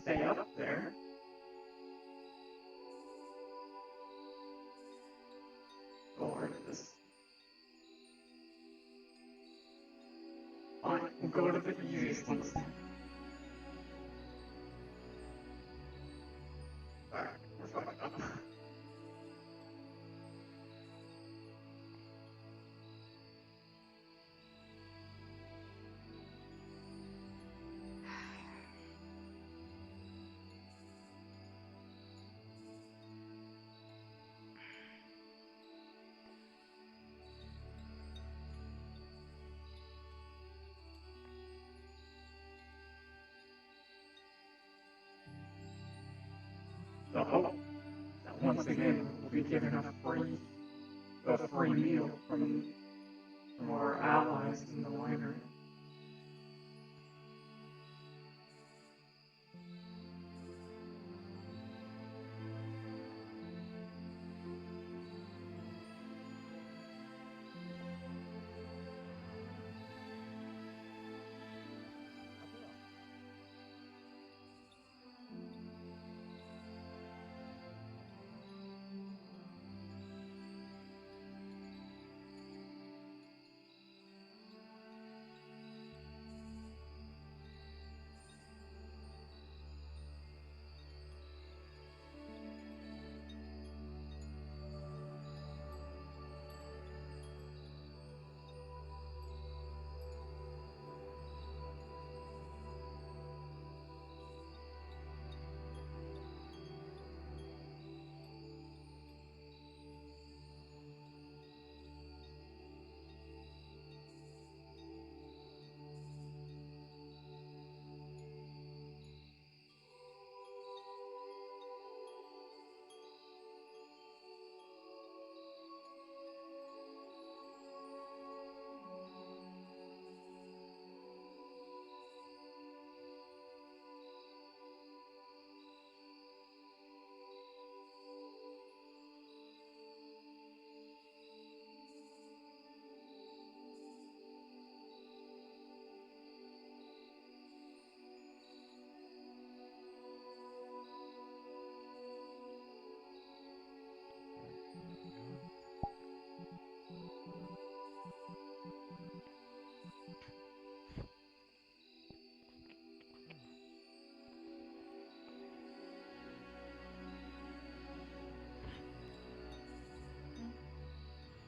stay up there. Or this. Fine, we'll go to the easiest ones. Alright, we're fucking up. So hope that once again we'll be given a free meal from our allies in the liner.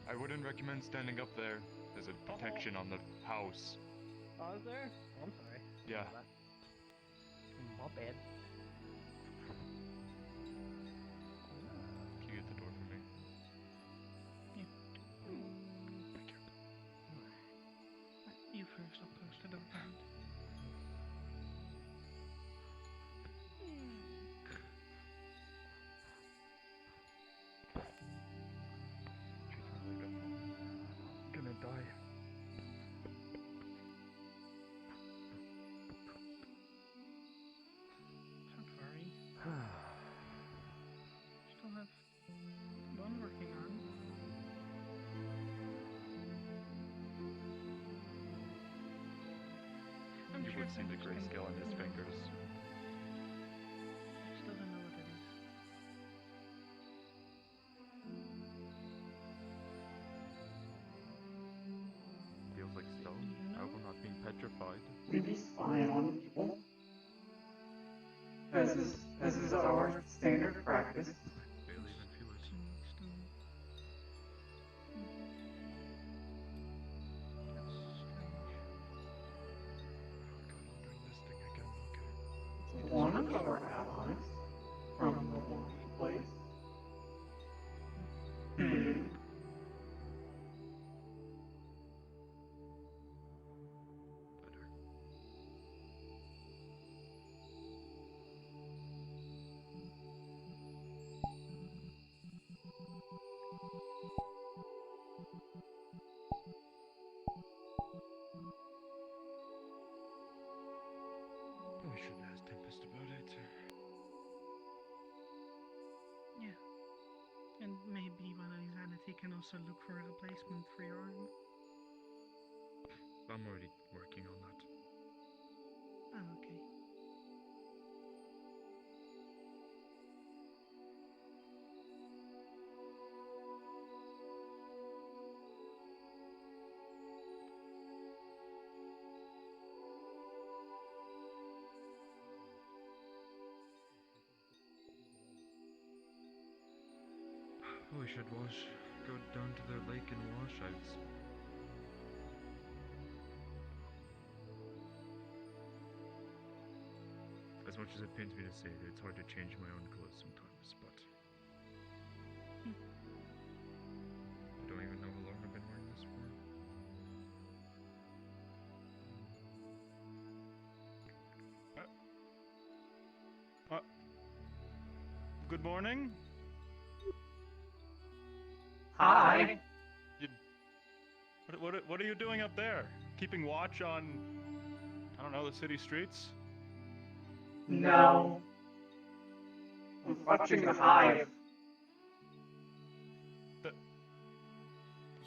I wouldn't recommend standing up there. There's a protection on the house. Oh, is there? Oh, I'm sorry. Yeah. My bad. Can you get the door for me? Yeah. You first, I'll close the door behind. I'm gonna die. Don't worry. Still have one working on. I'm You sure would see the things can grayscale in his go. fingers. I still don't know what it is. Feels like stone. I hope I'm not being petrified. We be spying on people. As is our standard practice. Barely even feel it. Stone. That's strange. Oh god, I'm doing this thing again, okay. It's one of our allies from the one place. Better. I should have asked Tempest about it. Yeah. And maybe while he's at it, he can also look for a replacement for your arm. I'm already working on that. Oh, okay. should go down to the lake and wash. As much as it pains me to say it, it's hard to change my own clothes sometimes, but I don't even know how long I've been wearing this for. Good morning. Hi. What are you doing up there? Keeping watch on, I don't know, the city streets? No. I'm watching the hive.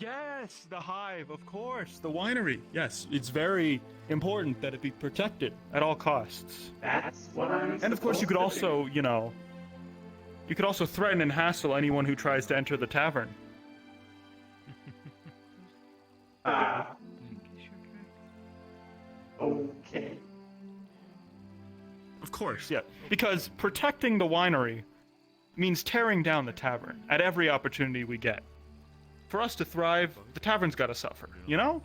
Yes, the hive, of course. The winery. Yes, it's very important that it be protected at all costs. That's what I'm And of course, you could supposed to do. also, you could also threaten and hassle anyone who tries to enter the tavern. Okay. Of course, yeah. Because protecting the winery means tearing down the tavern at every opportunity we get. For us to thrive, the tavern's gotta suffer, you know?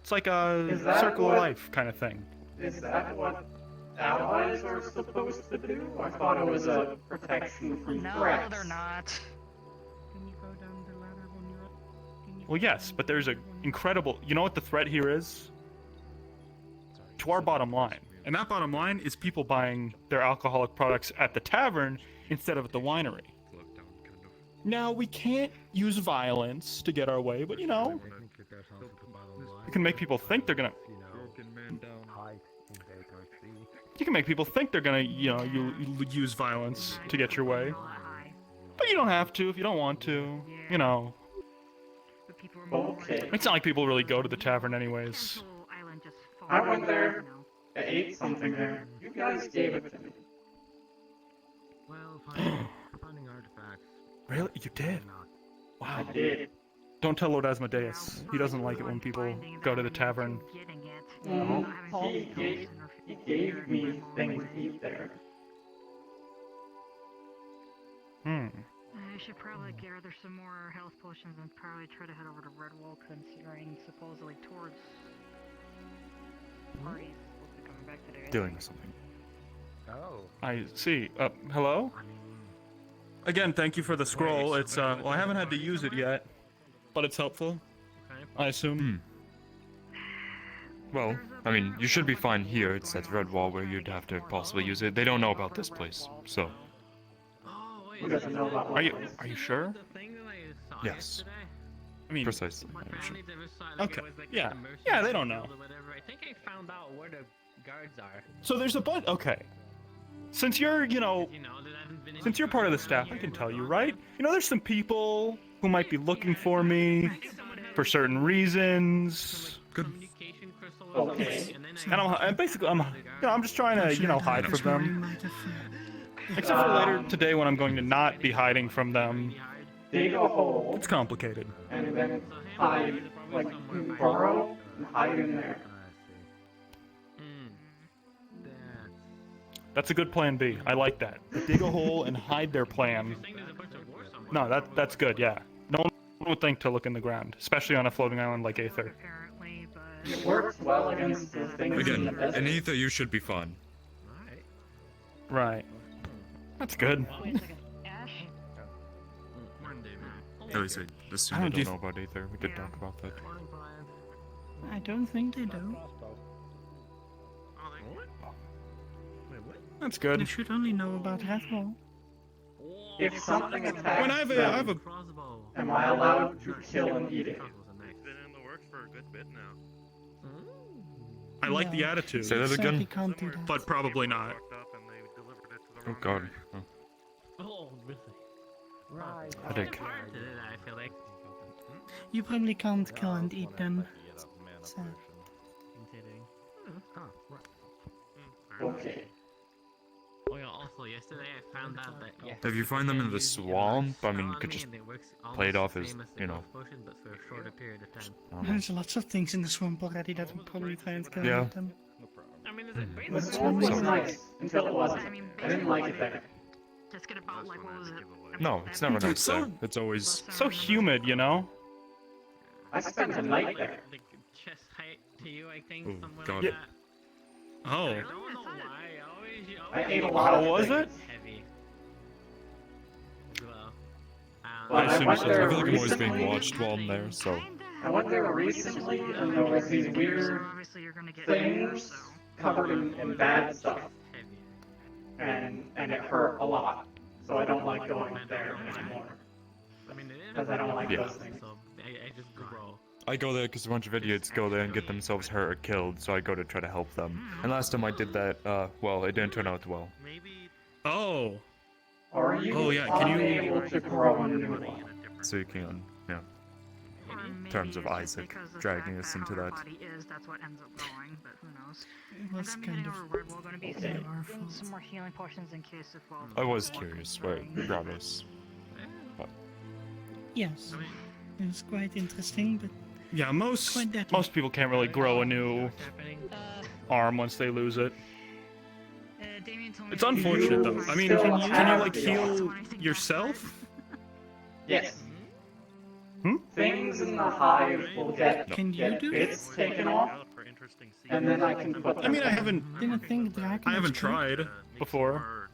It's like a Is that circle of what- life kind of thing. Is that what allies are supposed to do? I thought it was a protection from No, threats. they're not. Can you go down the ladder when you're up? Can you Well, go yes, down but the there's a ladder when you're up? incredible. You know what the threat here is? To our bottom line. And that bottom line is people buying their alcoholic products at the tavern instead of at the winery. Now, we can't use violence to get our way, but you know, we can make people think they're gonna. You can make people think they're gonna, you use violence to get your way. But you don't have to if you don't want to. You know. But people are more Okay. It's not like people really go to the tavern anyways. Central Island just I falls went apart, there. you know. I ate something there. You guys gave it to me. Well, finding artifacts. Really? You did? I Wow. did. Don't tell Lord Asmodeus. He doesn't like it when people go to the tavern. He gave me things to eat there. Hmm. I should probably gather some more health potions and probably try to head over to Redwall, considering supposedly towards parties will be coming back today. I Dealing think. with something. Oh. I see. Hello? Again, thank you for the scroll. It's, well, I haven't had to use it yet, but it's helpful, I assume. Well, I mean, you should be fine here. It's at Redwall where you'd have to possibly use it. They don't know about this place, so. Oh, wait. Who doesn't know about Are you what are you sure? The thing that I saw Yes. yesterday? I mean, Precisely. My I'm sure. family's ever saw, like, Okay, it was, like, yeah. immersion Yeah, they don't know. field or whatever. I think I found out where the guards are. so there's a bunch. Okay, since you're, You know, that I haven't been in since you're part of the staff, I can tell you, right? You know, there's some people who might be looking for me for certain reasons. Communication crystal or something, something, And I'm just trying to, hide from them. Except for later today when I'm going to not be hiding from them. Dig a hole It's complicated. and then hide, like burrow and hide in there. That's a good plan B. I like that. Dig a hole and hide their plan. No, that's good. Yeah. No one would think to look in the ground, especially on a floating island like Aether. Apparently, but It works well against the things in the desert. Aether, you should be fine. Right. That's good. wait a second. Ash? At least I assume I they don't don't know about Aether. We did talk about that. I don't think they do. That's They good. should only know about Redwall. If something attacks When I have a Crossbow. am I allowed to kill and eat it? Been in the works for a good bit now. I like the No. attitude, Say that Sadly again? can't do that. but probably not. Fucked up and they delivered it to the Oh wrong god. guy. Oh. Oh, really? Right. Headache. I feel like. You probably can't kill and eat them. So, Considering. Okay. Oh yeah, also yesterday I found out that If you find them in the swamp, I mean, you could just play it off as, you know. Potion, but for a shorter period of time. there's lots of things in the swamp already that would probably try and kill Yeah. them. I mean, is it The basically swamp was So- nice until it I wasn't. mean, I didn't like it there. Let's get about, like, what was it? No, it's never nice so- there. It's always... So humid, you know? I spent a night there. Like chest height to you, I think, Oh, somewhere God. like Yeah. that. Oh. I don't know why. You I always ate a lot How of was things. it? heavy. Well, Well, I I assume went so. I there feel like I'm always recently. being watched while I'm there, so... I went there recently, and there was these weird Obviously, you're gonna get things covered in bad stuff, heavy. and it hurt a lot. So I don't like going there anymore. I mean, it is. Because I don't like Yeah. those things. So I just grow. I go there because a bunch of idiots go there and get themselves hurt or killed, so I go to try to help them. And last time I did that, well, it didn't turn out well. Maybe Oh. Or are you Oh, yeah, can you- unable to grow a new one? So you can, yeah. Or maybe terms of it's just Isaac because the dragging fact us that into how our that. body is, that's what ends up growing, but who knows. It was I'm kind heading of over Redwall, gonna be Okay. our getting fault. some more healing potions in case if well. I was curious where Rob is. yes. It was quite interesting, but Yeah, most Quite deadly. most people can't really grow a new What's happening? arm once they lose it. Damien told me It's that unfortunate though. I mean, Still can you have like the heal arm. yourself? Yes. Hmm? Things in the hive will get, Can you get do bits it? taken off, out for interesting and then I can put them I mean, I back. haven't didn't think Draken I haven't was good. tried before.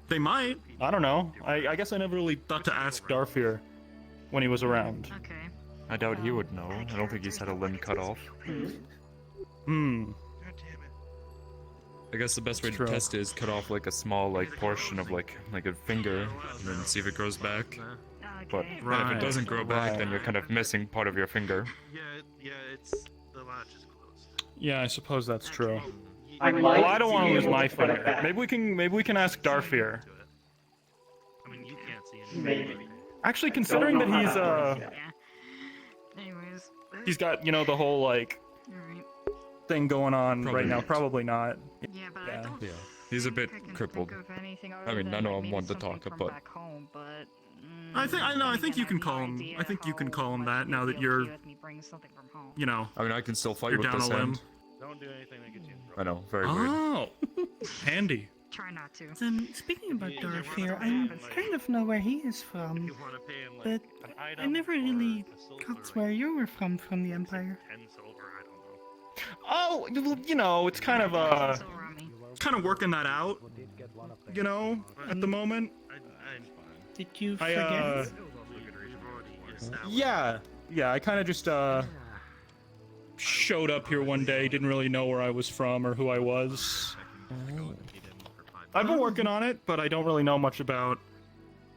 They might. I don't know. I guess I never really thought to ask Darfir when he was around. Okay. I doubt he would know. I don't think he's had a limb cut off. Hmm. God damn it. I guess the best way to True. test it is cut off like a small like portion of like a finger and then see if it grows back. But Okay. then if Right. it doesn't grow back, then you're kind of missing part of your finger. Yeah, it's the latch is closed. Yeah, I suppose that's true. I might Well, I don't want be to lose able my to put it finger. back. Maybe we can ask Darfir. I mean, you can't see anything. Maybe. Actually, considering that he's Yeah. Anyways. he's got the whole like Alright. thing going on Probably right now. not. Probably not. Yeah, but Yeah. I don't Yeah. He's a bit think I can crippled. think of anything I other mean, than, I know like, I'm maybe one to something talk, from but- back home, but I think I know. I then think again, you can have call no him. idea I think you can how call him much that now he'd that be you're okay with me bringing something from home. I mean, I can still fight you're with down a this limb. hand. Don't do anything that gets you in trouble. I know, very weird. Oh, handy. Try not to. Speaking about Yeah, Darfir, yeah, I yeah. kind of know where he is If from, you want to pay him like but an I item never or really a silver, got like, where you were from the Empire. 10 silver, I don't know. Oh, it's kind of So, Rami. kind of working that out. At the moment. I'm fine. Did you I, forget? We've already established. Yeah. I kind of just showed up here one day. Didn't really know where I was from or who I was. I've been working on it, but I don't really know much about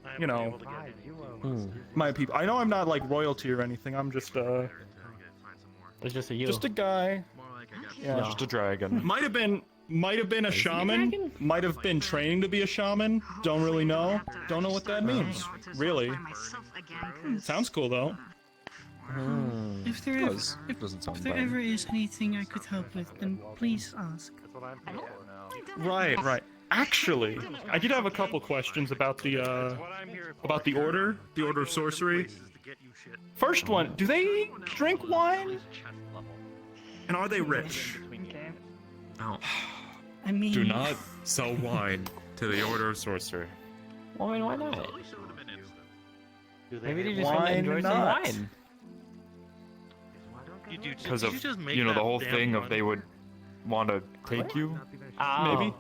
I you haven't been know. able to get any my people. I know I'm not like royalty or anything. I'm just It's just a you. just a guy. More like I got Yeah. Just a dragon. Might have been a shaman. Might have been training to be a shaman. Don't really know. Don't know what that means. Really. Sounds cool though. If there Does. if, Doesn't sound if there bad. ever is anything I could help with, then please ask. That's what I'm here for now. Right. Actually, I did have a couple questions about the That's what I'm here for. about the order of sorcery. Places to get you shit. First one, do they drink wine? And are they rich? Oh. I mean, Do not sell wine to the Order of Sorcery. Well, I mean, why not? Totally should have been instant. Maybe they just Why want to enjoy some not? wine. Because Did of, you just make the that whole damn thing of pun? they would want to take you. Oh. Maybe.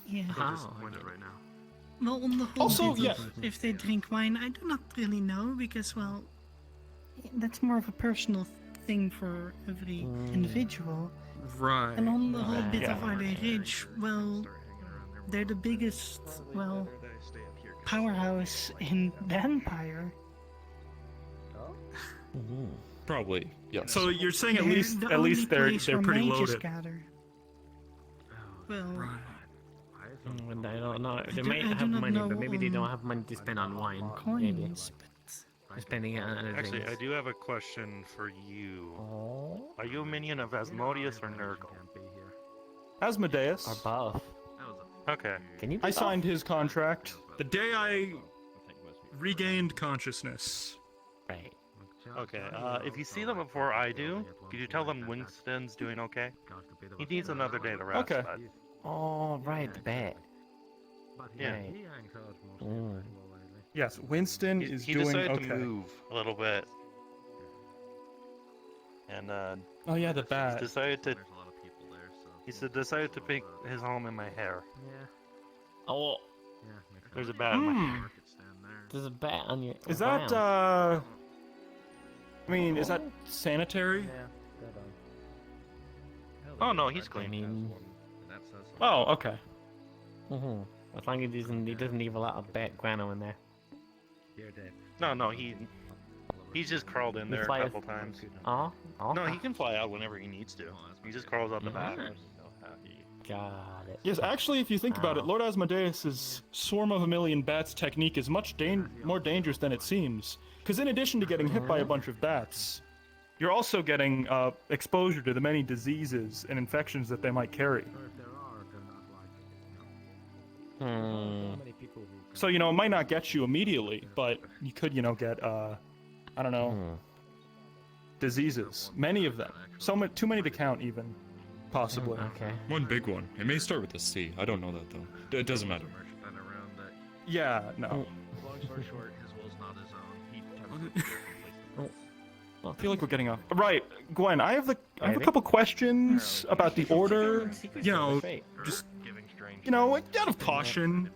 yeah. Oh. Disappointed right now. Well, on the whole Also, bit yeah. of if they drink wine, I do not really know because, well, that's more of a personal thing for every individual. Right. And on the whole bit Yeah. of are they rich? Well, they're the biggest, well, powerhouse in the Empire. Probably, yes. So you're saying at They're least the at only least they're place where pretty mages loaded. gather. Well, Mm, I don't know. They do- might I do have not money, know, but maybe they don't have money to spend on wine. Maybe. coins, but They're spending it on other Actually, things. I do have a question for you. Are you a minion of Asmodeus or Nurgle? Asmodeus. Or both. Okay. Can you be I both? signed his contract the day I regained consciousness. Right. Okay, if you see them before I do, could you tell them Winston's doing okay? He needs another day to rest. Okay. But Oh, right, the bat. Yeah. Yes, Winston He, is he doing decided okay. to move a little bit. And Oh yeah, the he's bat. decided to decided to make his home in my hair. Oh, There's a bat in my Hmm. hair. there's a bat on your. Is that wow. I mean, is that sanitary? Oh no, he's I clean. mean, Oh, okay. as long as he doesn't leave a lot of bat guano in there. No, he's just crawled in He there a flies- couple times. Oh, No, he can fly out whenever he needs to. He just crawls out the back. Got it. Yes, actually, if you think about it, Wow. Lord Asmodeus' Swarm of a Million Bats technique is much more dangerous than it seems. Because in addition to getting hit by a bunch of bats, you're also getting exposure to the many diseases and infections that they might carry. So, you know, it might not get you immediately, but you could, you know, get, I don't know, diseases. Many of them. Too many to count, even. Possibly. Okay. One big one. It may start with a C. I don't know that though. It doesn't matter. Yeah, no. I feel like we're getting off. Right, Gwen, I have a couple questions about the order. You know, just, you know, out of caution.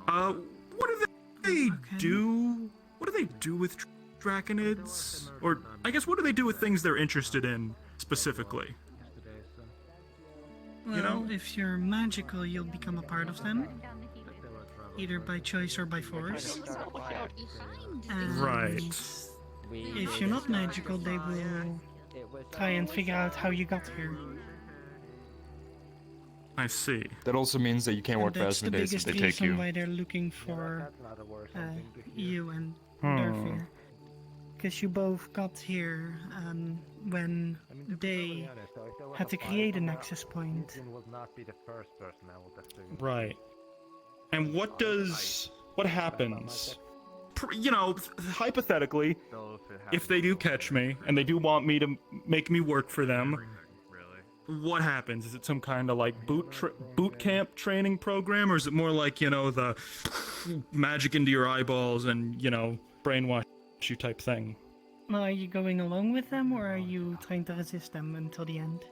What do they do? What do they do with draconids? Or, I guess, what do they do with things they're interested in, specifically? Well, You know? if you're magical, you'll become a part of them, either by choice or by force. And Right. if you're not magical, they will try and figure out how you got here. I see. That also means that you can't And work for that's the Asmodeus if biggest they take reason you. why they're looking for you and Hmm. Durfir. Because you both got here when they had to create a nexus point. Right. And what happens? You know, hypothetically, if they do catch me and they do want me to make me work for them, what happens? Is it some kind of like boot camp training program, or is it more like, you know, the magic into your eyeballs and, you know, brainwash you type thing? Now, are you going along with them, or are you trying to resist them until the end?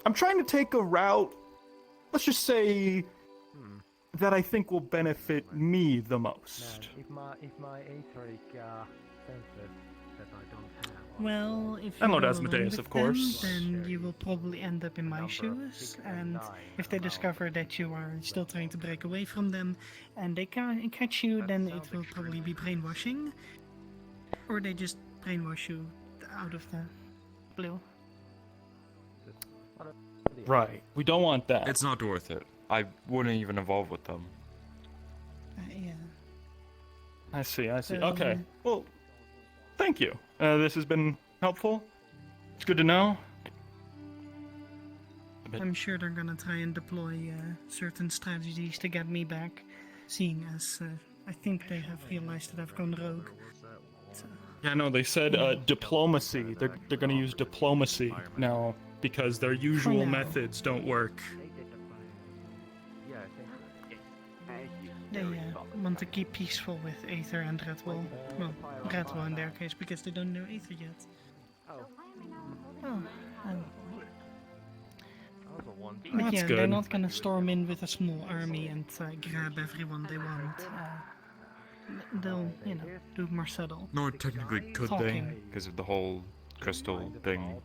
I'm trying to take a route, let's just say, that I think will benefit me the most. Well, if you And Lord go Asmodeus, along with of course. them, then you will probably end up in my shoes. And if they discover that you are still trying to break away from them, and they catch you, then it will probably be brainwashing, or they just brainwash you out of the blue. Right. We don't want that. It's not worth it. I wouldn't even evolve with them. Yeah. I see. So, Okay. Well, thank you. This has been helpful. It's good to know. I'm sure they're gonna try and deploy certain strategies to get me back, seeing as I think they have realized that I've gone rogue. So, Yeah, no, they said diplomacy. They're going to use diplomacy now because their usual now. methods don't work. they want to keep peaceful with Aether and Redwall. Well, Redwall in their case, because they don't know Aether yet. Oh, but That's yeah, good. they're not gonna storm in with a small army and grab everyone they want. They'll, you know, do more subtle. No, technically could they? Talking. Because of the whole crystal thing.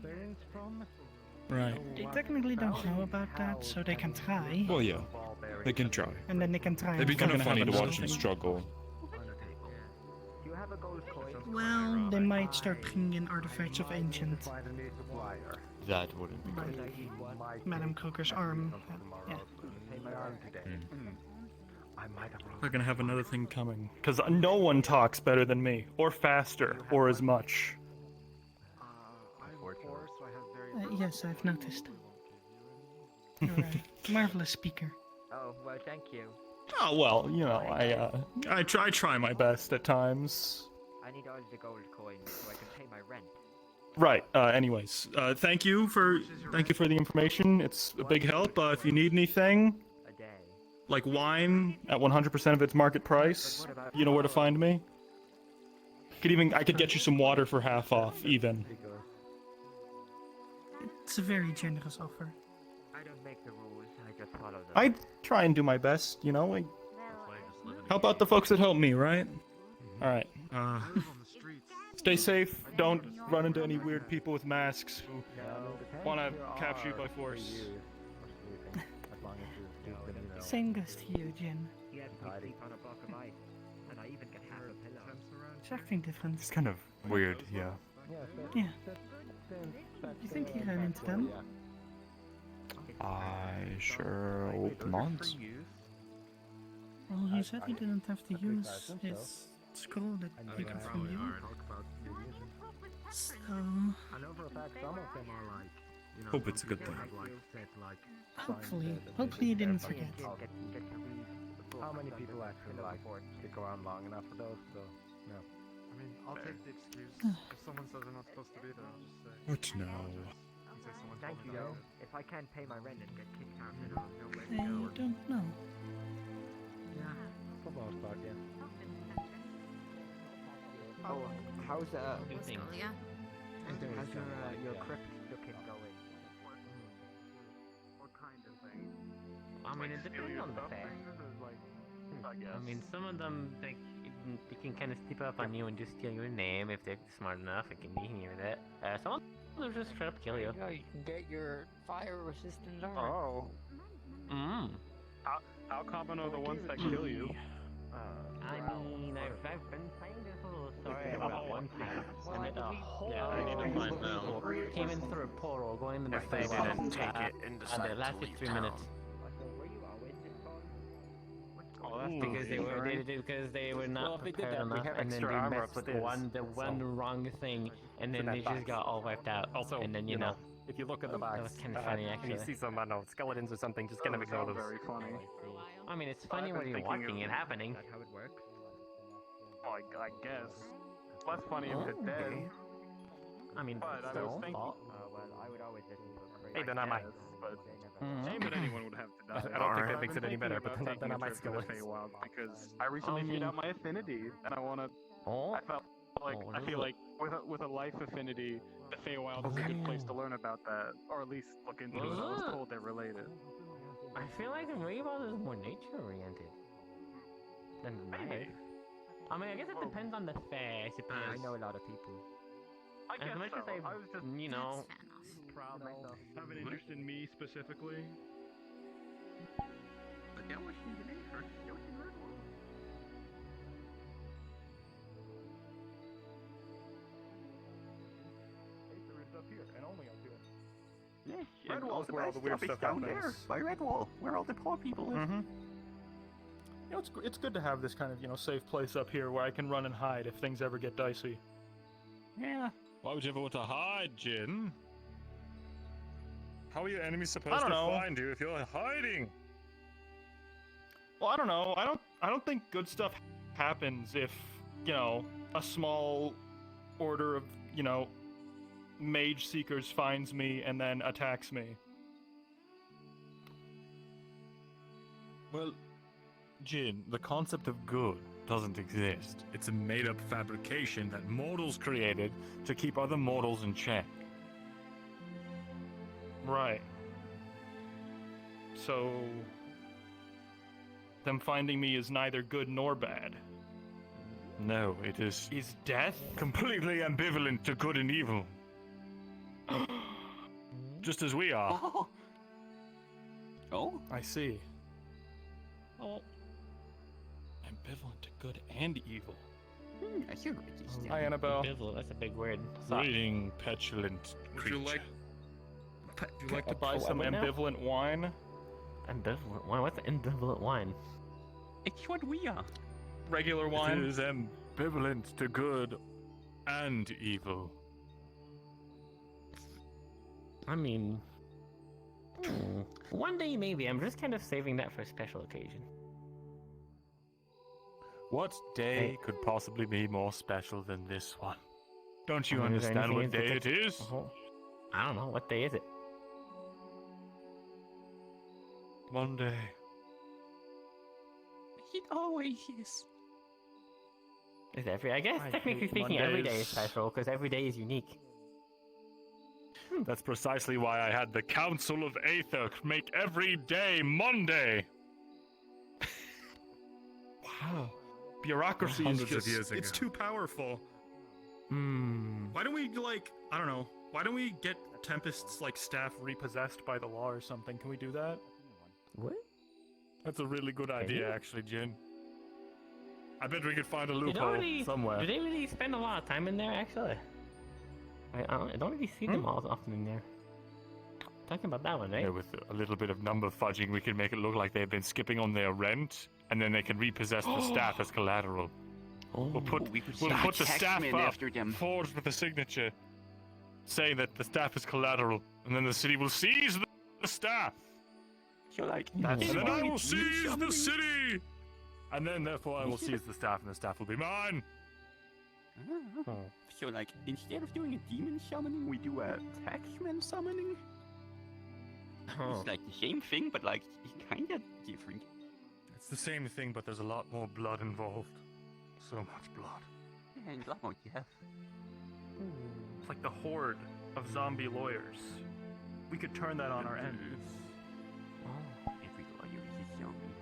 Right. They technically don't know about that, so they can try. Well, yeah. They can try. And then they can try It'd be and kind gonna of have funny to another watch them thing. struggle. well, they might start bringing in artifacts of ancient. That wouldn't be good. Like Madame Croker's arm. Yeah. They're going to have another thing coming. Because no one talks better than me, or faster, or as much. Yes, I've noticed. You're a marvelous speaker. Oh, well, thank you. Oh, well, you know, I try my best at times. I need all the gold coins so I can pay my rent. Right. Anyways, thank you for the information. It's a big help. If you need anything, like wine at 100% of its market price, you know where to find me. I could get you some water for half off, even. It's a very generous offer. I don't make the rules, I just follow them. I try and do my best, you know. Help out the folks that help me, right? All right. Stay safe. Don't run into any weird people with masks who want to capture you by force. Same goes to you, Jin. He had me sleep on a block of ice, and I even get half a pillow. It's acting different. It's kind of weird, yeah. Yeah. You think he ran into them? I sure hope not. Well, he said he didn't have to use his scroll that he got from you. So... I know for a fact some of them are like, you know, Hope it's a good thing. Hopefully he didn't forget. How many people actually like stick around long enough for those? So, no. I mean, I'll take the excuse. If someone says they're not supposed to be there, I'll just say. What now? I'll say someone Thank told me you. that. If I can't pay my rent and get kicked out, then I'll know where to I go. don't know. Yeah, for the most part, yeah. Oh, how's Things. how's your crypt looking going? What kind of thing? I mean, it depends on the fair. I mean, some of them, they can kind of step up on you and just steal your name if they're smart enough and can hear that. Some of them just straight up kill you. Yeah, you can get your fire resistant armor. Oh, Mm. how common are the ones that kill you? I mean, I've been playing this little story about one time. And it, yeah, I need to find out. came in through a portal going into the If they Feywild, didn't take it and and decide it to lasted leave 3 town. minutes. Oh, that's Because they were not Well, if they did prepared that, we enough, have and then extra they armor messed with upstairs, the one wrong thing, and then that they just box. got all wiped out. Also, and then you know, if you look at the box, that was kind of funny and you actually. see some, I don't know, skeletons or something, just kind of ignore those. Very funny. I mean, it's funny when you're watching it happening. Is that how it works? Well, I guess. It's less funny if they're dead. I mean, But it's I their was own thinking- fault. Well, I would always listen to a crazy. Hey, then I might. guess, But they never Mhm. shame that anyone would have to die. I don't think that makes it any better, but then I might skill it. Feywild because I recently figured out my affinity, and I want to. Oh, I felt like Oh, I feel really? like with a life affinity, the Feywild is a good place to learn about that, or at least look into it. I was told they're related. I feel like the Feywild is more nature oriented than the Maybe. knife. I mean, I guess it depends on the fair, I suppose. I know a lot of people. I As guess much so. as I, I was just you know, proud myself. Have an interest in me specifically? Aether is up here, and only up here. Yeah, Redwall's where all the weird stuff happens. by Redwall, where all the poor people live. Mm-hmm. You know, it's good to have this kind of, you know, safe place up here where I can run and hide if things ever get dicey. Yeah. Why would you ever want to hide, Jin? How are your enemies I supposed don't to know. find you if you're hiding? Well, I don't know. I don't think good stuff happens if, you know, a small order of, you know, mage seekers finds me and then attacks me. Well, Jin, the concept of good doesn't exist. It's a made-up fabrication that mortals created to keep other mortals in check. Right. So them finding me is neither good nor bad. No, it is Is death? completely ambivalent to good and evil. Just as we are. Oh. Oh. I see. Oh. Ambivalent to good and evil. I should write this down. Hi, Annabelle. ambivalent, that's a big word. Greeting, petulant Would creature. you like? Would you like I'll to buy some what now? ambivalent wine. Ambivalent wine? What's ambivalent wine? It's what we are. Regular It wine. is ambivalent to good and evil. I mean, one day maybe. I'm just kind of saving that for a special occasion. What day could possibly be more special than this one? Don't you I mean, is there understand what anything day in it is? I don't know. What day is it? Monday. It always is. Is every? I guess I technically hate speaking, every day is Mondays. special because every day is unique. That's precisely why I had the Council of Aether make every day Monday. Wow. Bureaucracy is Hundreds of just, years it's ago. too powerful. Why don't we, like, I don't know, why don't we get Tempest's, like, staff repossessed by the law or something? Can we do that? What? That's a really good idea, actually, Jin. I bet we could find a You loophole don't really, somewhere. do they really spend a lot of time in there, actually? I don't really see them all often in there. Talking about that one, right? Yeah, with a little bit of number fudging, we can make it look like they've been skipping on their rent, and then they can repossess the staff as collateral. We'll put the staff up, after them. forged with a signature, saying that the staff is collateral, and then the city will seize the staff. So like, And then I will seize the city! And then, therefore, I will seize the staff, and the staff will be mine! So like, instead of doing a demon summoning, we do a taxman summoning? It's like the same thing, but like, it's kinda different. It's the same thing, but there's a lot more blood involved. So much blood. And a lot more death. It's like the horde of zombie lawyers. We could turn that on our end. Every lawyer is a zombie.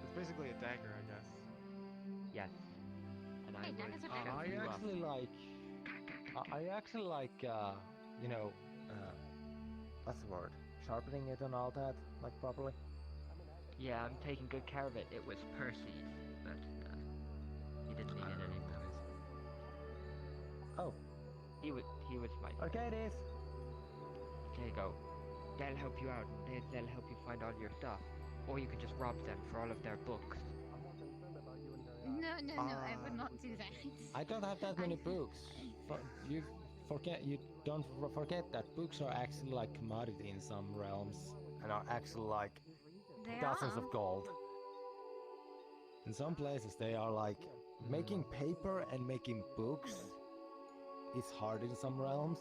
It's basically a dagger, I guess. Yes. And Hey, I daggers would are shove better. you up. I actually like, you know, what's the word? Sharpening it and all that, like properly. Yeah, I'm taking good care of it. It was Percy's, but he didn't need it anymore. Oh. He was my. Okay, it is. There you go. They'll help you out. They'll help you find all your stuff, or you can just rob them for all of their books. No, I would not do that. I don't have that many books. You don't forget that books are actually like commodity in some realms, and are actually like They dozens are. of gold. In some places, they are like making paper and making books is hard in some realms,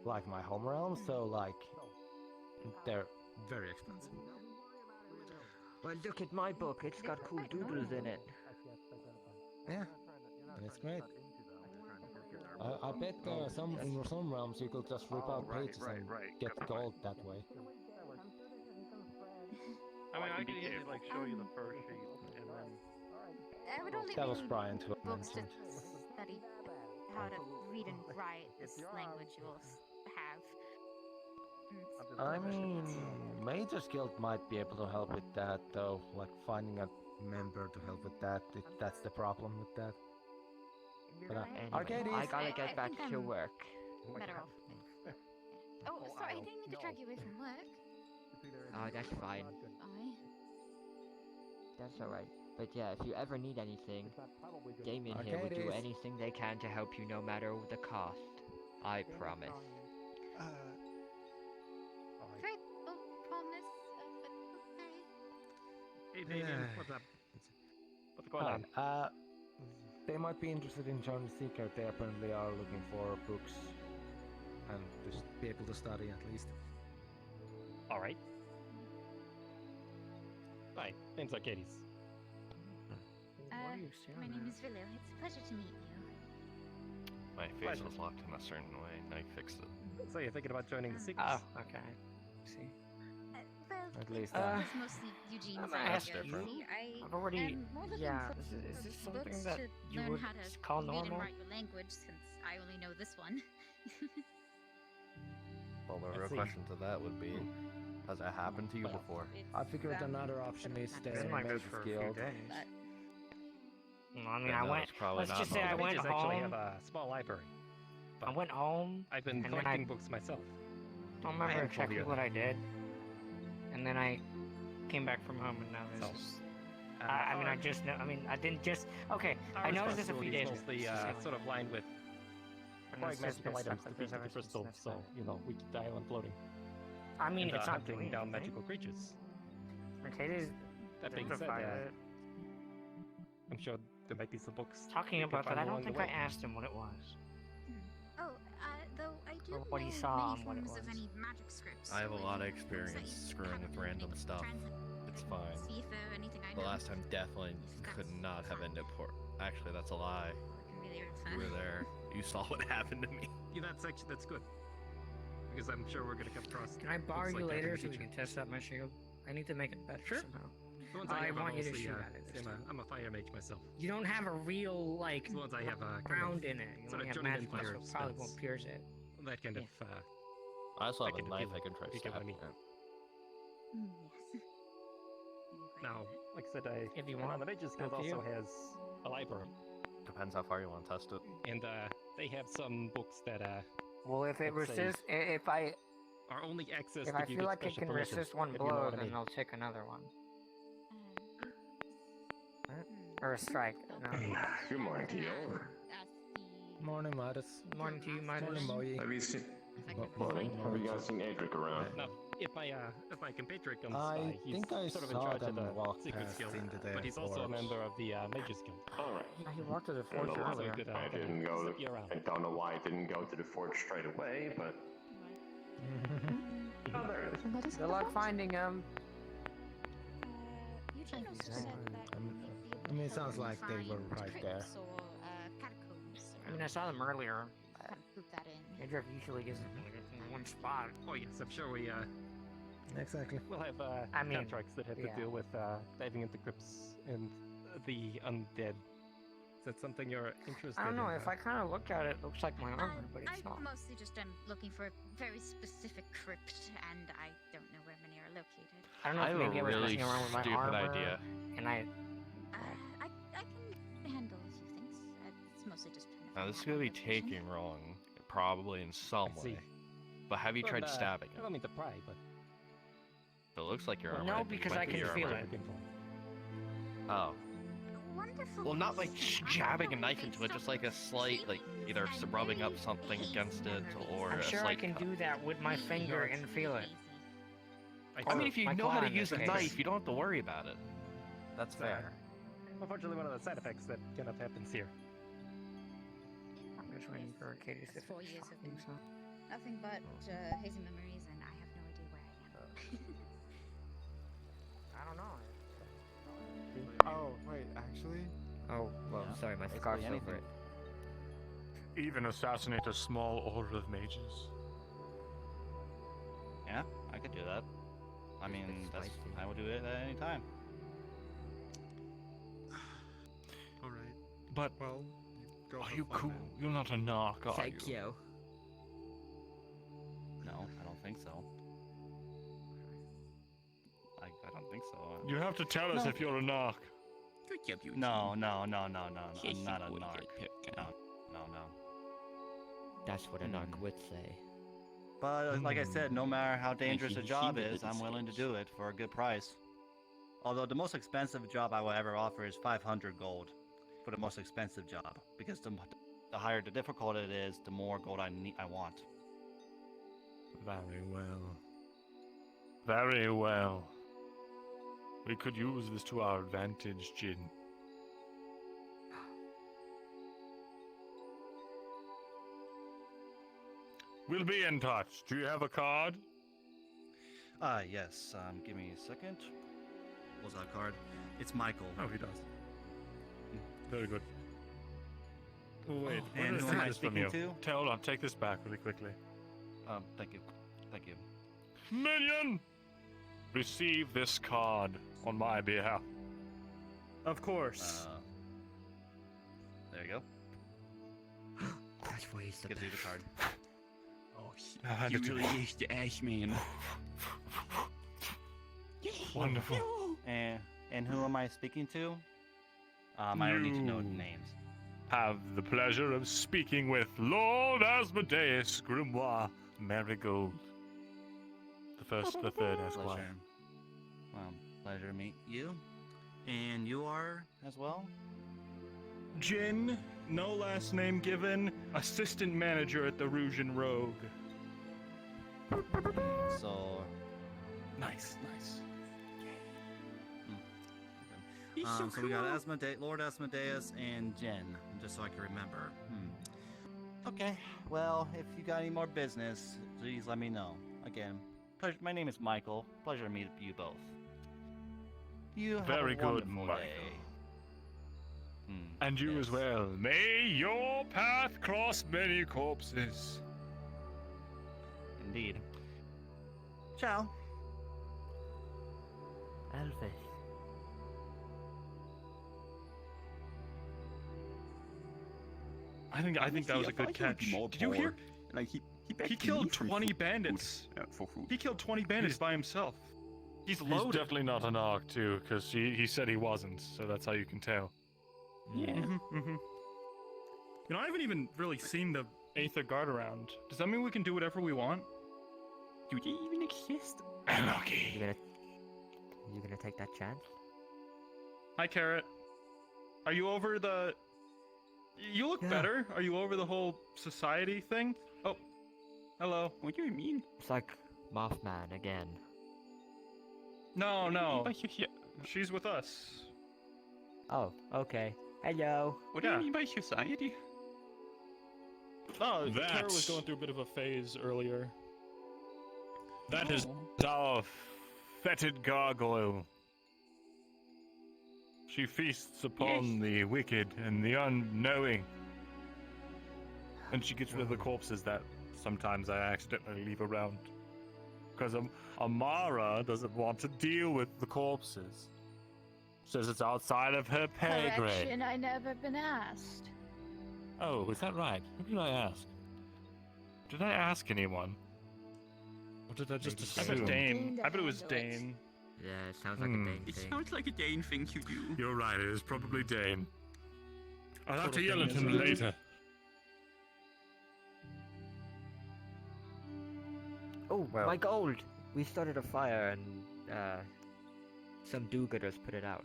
like my home realm. So like they're very expensive. Well, look at my book. It's got cool doodles in it. Yeah, and it's great. I bet in some realms you could just rip out pages and get gold that way. I mean, I can easily like show you the first sheet, and then. I would only That was really Brian who books to mentioned. study how to read and write this language you will have. I mean, Mage's Guild might be able to help with that, though. Like finding a member to help with that. That's the problem with that. But Anyway, I gotta get I back think to I'm work. Better off. Oh, sorry, I didn't mean to drag you away from work. Oh, that's fine. That's alright. But yeah, if you ever need anything, Damien here will do anything they can to help you no matter the cost. I promise. Great, oh, promise, but okay. Hey, Damien, what's up? What's going on? They might be interested in joining Seeker. They apparently are looking for books and just be able to study at least. All right. Hi, name's Arcades. My name is Villo. It's a pleasure to meet you. My face was locked in a certain way, and I fixed it. So you're thinking about joining the Seekers? Oh, okay. See. Well, At least, it was mostly Eugene's I'm gonna idea. ask you you. see. I've already. am more looking Yeah. for Is this something books that to you learn would how to call read normal? and write your language, since I only know this one. Well, the real see. question to that would be, has that happened to you before? I figured another option is stay This in might go Mage's for a few Guild. days. But I mean, Yeah, I no, went. it's probably Let's not just say I normal. went Mages actually home. have a small library. I went home. I've been and then collecting books myself. Don't remember handful exactly here. what I did. And then I came back from home, and now So, this. I mean, I just know. I mean, I didn't just. Okay, I noticed this a few days ago. Mostly sort of lined with acquiring magical items to feed the crystals, so, you know, we keep the island floating. I mean, and, it's not hunting doing down anything. magical creatures. Mercedes That being said, I'm sure there might be some books. talking we can about that, find I don't along the think I way. asked him what it was. Though I do Or what he know saw many and what it forms of was. any magic scripts. I have a so lot of any books that experience you screwing happen with to random maybe stuff. translate, It's I can fine. See if anything I The know. last time definitely could not have ended poor. Actually, that's a lie. You were there. You saw what happened to me. Yeah, that's good. Because I'm sure we're gonna come across. Can I borrow books you like that in later the so we future. can test out my shield? I need to make it better Sure. somehow. The ones I have, want you to mostly, shoot at it. This time. I'm a fire mage myself. You don't have a real, like, The ones I have round in it. You sort only of have journeyman magic, fire so it probably spells. won't pierce it. That kind of. I also have I a can knife feel I can try it. to You get what I stab. mean. Yes. Now, like I said, If you want. the Mages Guild Up to you. also has a library, Depends how far you want to test it. and they have some books that Well, if it let's say, resists, if I are only access if to I you feel get like it special can permission, resist one if you know blow, what I then mean. I'll take another one. Or a strike. No. Good morning to you. Morning, Midas. Morning to you, Midas. Morning, Moe. Have you seen? Morning. Have you guys seen Adric around? Now, if my compatriot comes I by, he's think I sort of in saw charge of them the walk Secret past Guild, into the but he's also a forge. member of the Mages Guild. All right. He walked to the I don't forge know why earlier. I didn't go. Zip you around. I don't know why I didn't go to the forge straight away, but. Oh, there it is. Good luck finding him. Eugene also said that I mean, it sounds like they were right there. or catacombs. I mean, I saw them earlier. Kind of group that in. Adric usually gives it in one spot. Oh yes, I'm sure we Exactly. we'll have I mean, contracts that have yeah. to deal with diving into crypts and the undead. Is that something you're interested in? I don't know. If I kind of look at it, it looks like my armor, but I it's not. mostly just am looking for a very specific crypt, and I don't know where many are located. I don't know I if have a maybe I was really messing around with my stupid armor, idea. and I I can handle a few things. It's mostly just trying to Now, find this is out going to more be information. taking wrong, probably in some I see. way. But have you Well, tried stabbing I it? don't mean to pry, but It looks like your Well, armor. no, might be- because might I be can your feel armor. it. Oh. Wonderful. Well, not like question. I jabbing a don't know knife if into they it, just like a slight, like either rubbing up something against it or I'm a sure I slight can cut. do that with my finger and feel it. I mean, if you my know how claw to in use a this case. knife, you don't have to worry about it. That's fair. unfortunately one of the side effects that kind of happens here. I'm just waiting for Arcadius to 4 years of finish talking, nothing but hazy memories, and I have no idea where I am. I don't know. Oh, wait, actually? Oh, well, Yeah, sorry, my basically scarf's anything. over it. Even assassinate a small order of mages. Yeah, I could do that. I mean, that's, spicy. I would do it at any time. Alright. But, Well, go are have you fun cool? then. You're not a narc, are Thank you? you. No, I don't think so. I don't think so. You have to tell us No. if you're a narc. Good job, you. No, no, no, no, no. Yes, I'm not a you would narc. get picked. No, no, no. That's what a narc would say. But like I said, no matter how dangerous you a job seem to is, I'm willing to discuss. do it for a good price. Although the most expensive job I will ever offer is 500 gold for the most expensive job, because the higher the difficult it is, the more gold I want. Very well. Very well. We could use this to our advantage, Jin. We'll be in touch. Do you have a card? Yes. Give me a second. Pulls out a card. It's Michael. Oh, he does. Very good. Oh, wait, Oh, and who am I speaking to? Hold on, take this back really quickly. Thank you. Thank you. Minion! Receive this card on my behalf. Of course. There you go. That's why he's the Gives you the card. Oh, Ah, you good really job. is the Ash Man. Wonderful. And who am I speaking to? I don't need to know the names. Have the pleasure of speaking with Lord Asmodeus Grimoire Marigold. The first, the third Esquire. Pleasure. Well, pleasure to meet you. And you are as well? Jin, no last name given, assistant manager at the Rougeon Rogue. So, Nice, nice. He's so So we got cool. Lord Asmodeus and Jen, just so I can remember. Okay, well, if you got any more business, please let me know. Again, pleasure. My name is Michael. Pleasure to meet you both. You have Very a good, wonderful Michael. day. And you as well. May your path cross many corpses. Indeed. Ciao. Elvis. I think that was a good catch. Did you hear? Like He killed 20 bandits. For food. He killed 20 bandits by himself. He's He's loaded. definitely not an orc, too, because he said he wasn't, so that's how you can tell. Yeah. You know, I haven't even really seen the Aether Guard around. Does that mean we can do whatever we want? Do they even exist? Anarchy. You gonna take that chance? Hi, Carrot. Are you over the... You look better. Are you over the whole society thing? Oh, hello. What do you mean? It's like Mothman again. No. She's with us. Oh, okay. Hello. What do you mean by society? Oh, Carrot That's- was going through a bit of a phase earlier. That is our fetid gargoyle. She feasts upon the wicked and the unknowing. And she gets rid of the corpses that sometimes I accidentally leave around. Because Amara doesn't want to deal with the corpses. Says it's outside of her pay grade. Correction, I never been asked. Oh, is that right? Who did I ask? Did I ask anyone? Or did I just I assume? bet Dane. I bet it was Dane. Yeah, it sounds like a Dane It thing. sounds like a Dane thing to do. You're right, it is probably Dane. I'll have to Total yell at him Dane. later. Oh, Well. my gold! We started a fire and some do-gooders put it out.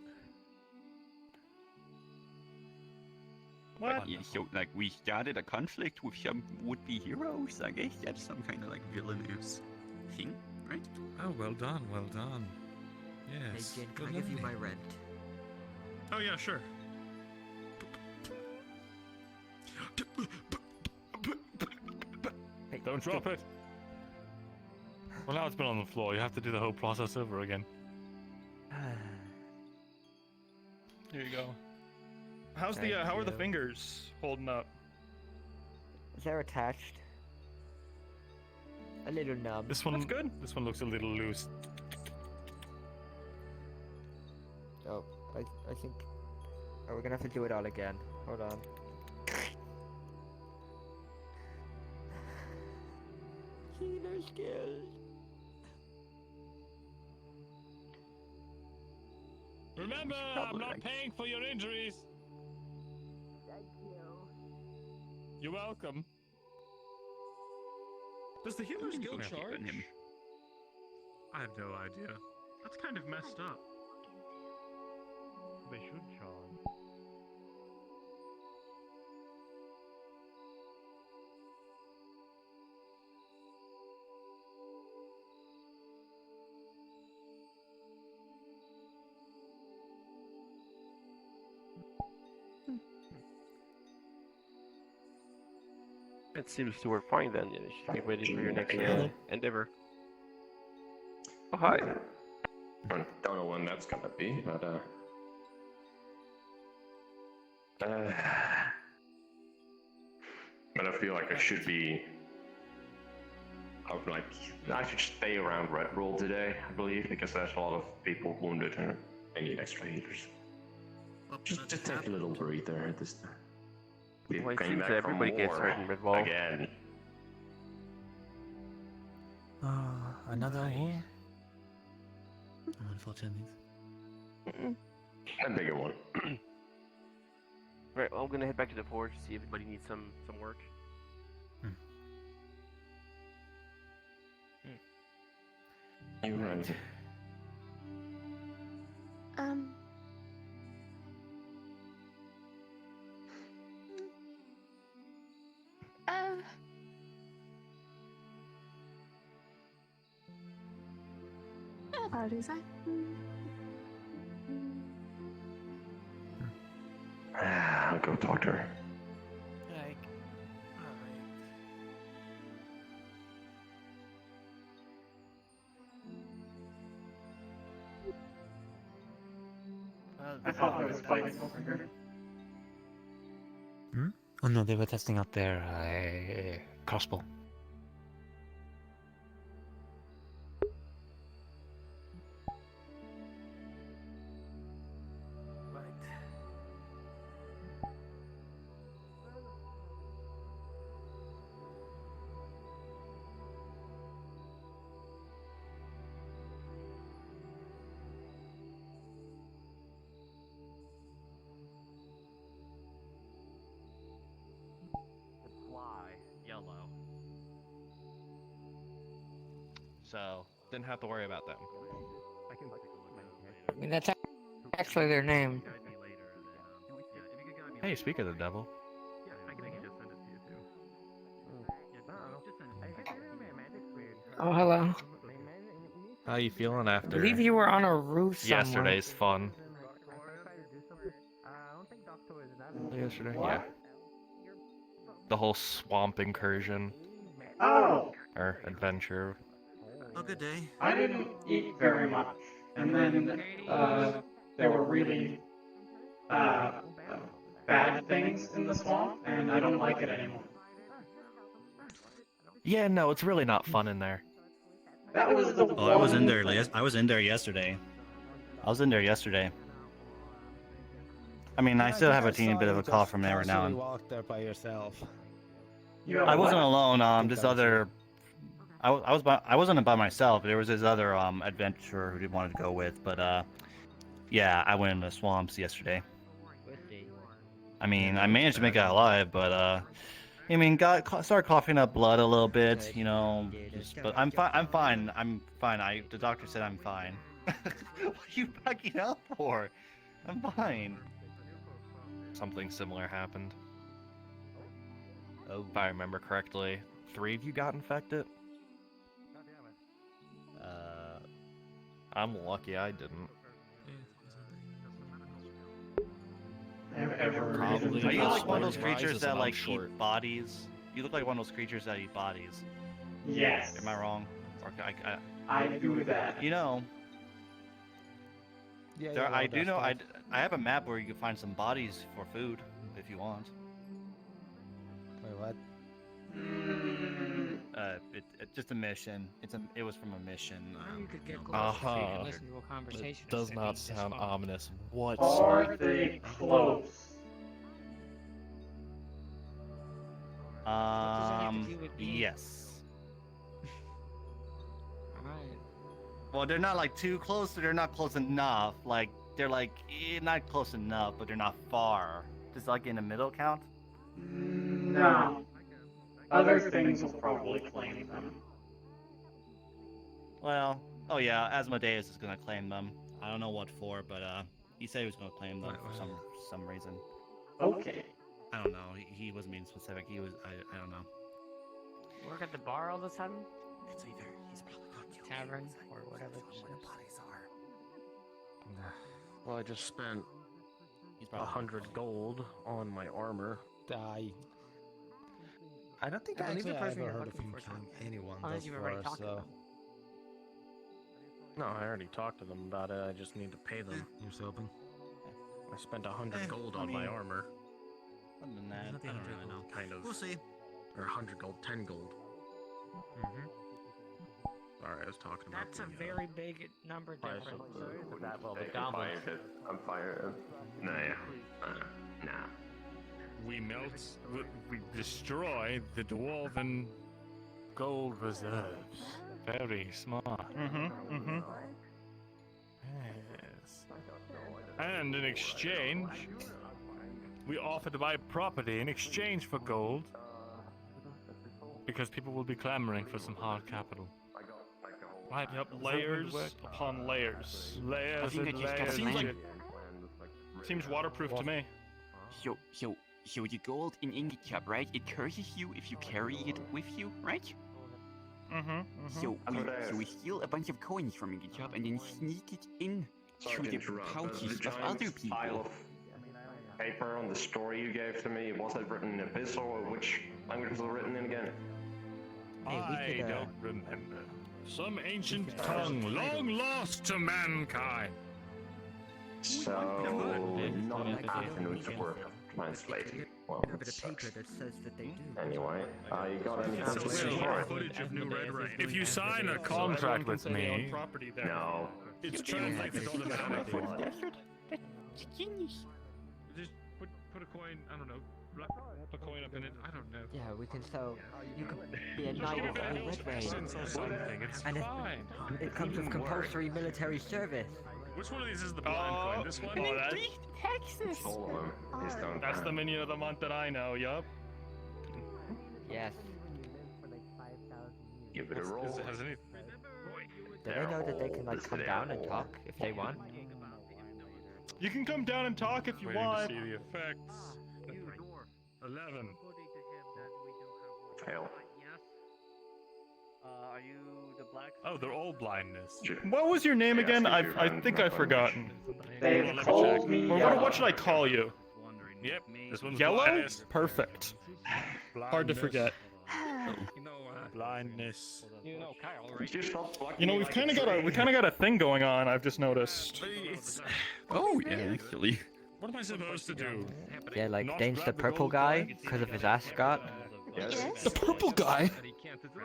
What? Yeah, so, like, we started a conflict with some would-be heroes. I guess that's some kind of, like, villainous thing, right? Oh, well done, well done. Yes. Hey Jin, can I give you my rent? Oh yeah, sure. Hey, Don't drop it. Well, now it's been on the floor. You have to do the whole process over again. Here you go. How's Thank how are the you. fingers holding up? They're attached. A little numb. This one, That's good. This one looks a little loose. Oh, I think... Oh, we're gonna have to do it all again. Hold on. Healer skills. Remember, I'm not paying for your injuries. Thank you. You're welcome. Does the healer's I'm guild gonna keep charge? on him. I have no idea. That's kind of messed up. They should charge. It seems to work fine then. You should be ready for your next endeavor. Oh, hi. I don't know when that's gonna be, but but I feel like I should be. I should stay around Red Roll today, I believe, because there's a lot of people wounded and I need extra healers. Just take a little breather at this time. Well, it Coming seems back that from everybody gets war hurt in Red Wall. again. Another war? Unfortunately. A bigger one. Right, well, I'm gonna head back to the forge to see if anybody needs some work. You right. Apologies, I'll go talk to her. Like, I thought I was fighting over here. Hmm? Oh no, they were testing out their crossbow. Fly, yellow. So, didn't have to worry about them. I mean, that's actually their name. Hey, speak of the devil. Oh, hello. How you feeling I after believe you were on a roof somewhere. yesterday's fun? Yesterday? Yeah. The whole swamp incursion. Oh! Or adventure. Oh, good day. I didn't eat very much, and then there were really bad things in the swamp, and I don't like it anymore. Yeah, no, it's really not fun in there. That was the Oh, I was in there. one I was in there yesterday. I mean, I still have a teeny bit of a cough from every now and. Walk there by yourself. I wasn't alone. This other. I wasn't by myself. There was this other adventurer who wanted to go with, but yeah, I went in the swamps yesterday. I mean, I managed to make it alive, but I mean, started coughing up blood a little bit, you know. But I'm fine. I'm fine. The doctor said I'm fine. What are you backing up for? I'm fine. Something similar happened. Oh. If I remember correctly, 3 of you got infected. I'm lucky I didn't. Probably. Are you like one of those creatures that like eat bodies? You look like one of those creatures that eat bodies. Yes. Am I wrong? Or I do that. You know. Yeah, There, yeah, I well, do that's know. good. I have a map where you can find some bodies for food if you want. Wait, what? It's just a mission. It was from a mission. You could get close to feet and listen to a conversation. It does instead of not eat this sound phone. ominous Are whatsoever. they close? does that have to do with me? Yes. Alright. Well, they're not like too close, so they're not close enough. Like they're like not close enough, but they're not far. Does like in the middle count? No. Other things will probably claim them. Well, oh yeah, Asmodeus is gonna claim them. I don't know what for, but he said he was gonna claim them for some reason. Okay. I don't know. He wasn't being specific. He was. I don't know. Work at the bar all the time? It's either he's probably got Tavern or whatever. where the bodies are. Well, I just spent 100 gold on my armor. Die. I don't think I believe the Actually, I person never you're heard of looking him for is killing not- anyone unless thus you've already far, talked to so them. No, I already talked to them about it. I just need to pay them. you're soaping. I spent 100 gold on my armor. Other than that, I don't really know. Kind of. We'll see. Or 100 gold, 10 gold. Sorry, I was talking about. That's a very big number difference. I'm fine. No, yeah. Nah. We melt, we destroy the dwarven gold reserves. Very smart. Yes. And in exchange, we offer to buy property in exchange for gold. Because people will be clamoring for some hard capital. Right, yep, layers upon layers. Layers and layers. Seems waterproof to me. So the gold in ingot shop, right? It curses you if you carry it with you, right? So we steal a bunch of coins from ingot shop and then sneak it in to the houses of other people. paper on the story you gave to me, was it written in Abyssal, or which language was it written in again? I don't remember. Some ancient tongue long lost to mankind. So, not afternoons worth of translating. Well, that sucks. Anyway, you got anything to say for it? If you sign a contract with me, No. it's translated automatically. Just put a coin, I don't know, wrap a coin up in it, I don't know. Yeah, we can sell. You can be a knight of the Red Rain. It's And fine. it comes with compulsory military service. Which one of these is the blind coin? This one? Oh, Texas. All of them. Is done. That's the minion of the month that I know, yup. Yes. Give it a roll. Do they know that they can like come down and talk if they want? You can come down and talk if you Waiting want. to see the effects. 11. Fail. Are you the black? Oh, they're all blindness. What was your name again? I think I've forgotten. They called me Or what should I call you? Yep, this one's Yellow? blindness. Perfect. Hard to forget. Blindness. You know Kyle, right? You know, we've kind of got a thing going on. I've just noticed. Oh yeah, actually. What am I supposed to do? Yeah, like Dane's the purple guy because of his ascot. Yes. The purple guy.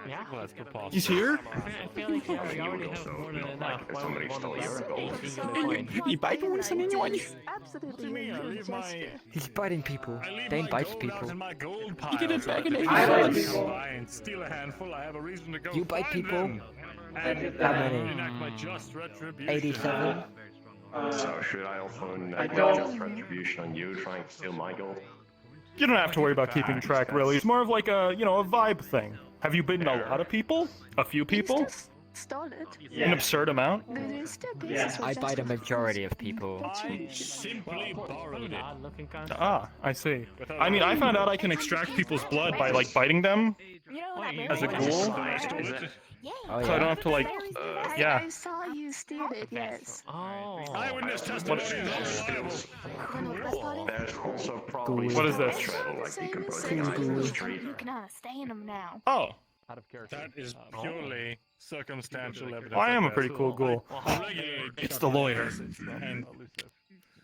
Yeah. Well, that's preposterous. He's here. I feel like you already have more than enough. Why would you want to waste a single coin? You buy one from anyone? Absolutely. a good gesture. He's biting people. Dane bites people. You get it back in I like people. Steal a handful. I have a reason to go. You bite find people. them. And How many? enact my just retribution. 87. So should I also I enact don't- just retribution on you trying to steal my gold? You don't have to worry about keeping track, really. It's more of like a, a vibe thing. Have you bitten a lot of people? A few people? Stole it. An absurd amount? There's still Yeah. pieces for I bite a justice. majority of people. I simply borrowed it. Odd looking concept. Ah, I see. I mean, I found out I can extract people's blood by, like, biting them You know that as a ghoul. Yeah. Oh So I don't yeah. have to, like, yeah. I saw you steal it, yes. Oh. Eyewitness testimony is unreliable. There's also probably What is this? like decomposing eyes in the street. You can stay in them now. Oh, Out of character. That is purely circumstantial evidence. well, I am a pretty cool ghoul. Regularly It's the lawyer. and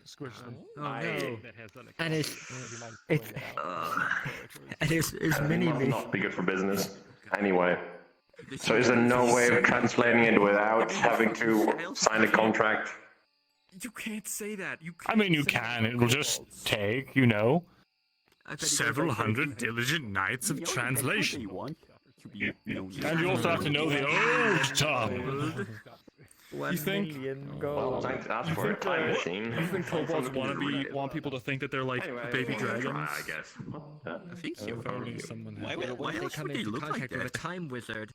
squish them. Oh no. And it's mini Must me. not be good for business. Anyway, so is there no way of translating it without having to sign a contract? You can't say that. You I mean, you can. It will just take, several hundred diligent nights of translation. And you also have to know the old tongue. You think? Well, thanks to ask for a time machine. You think kobolds want people to think that they're like Anyway, baby we'll dragons? try, I guess. I think so. If only someone had. Why else would they look like that? time wizard.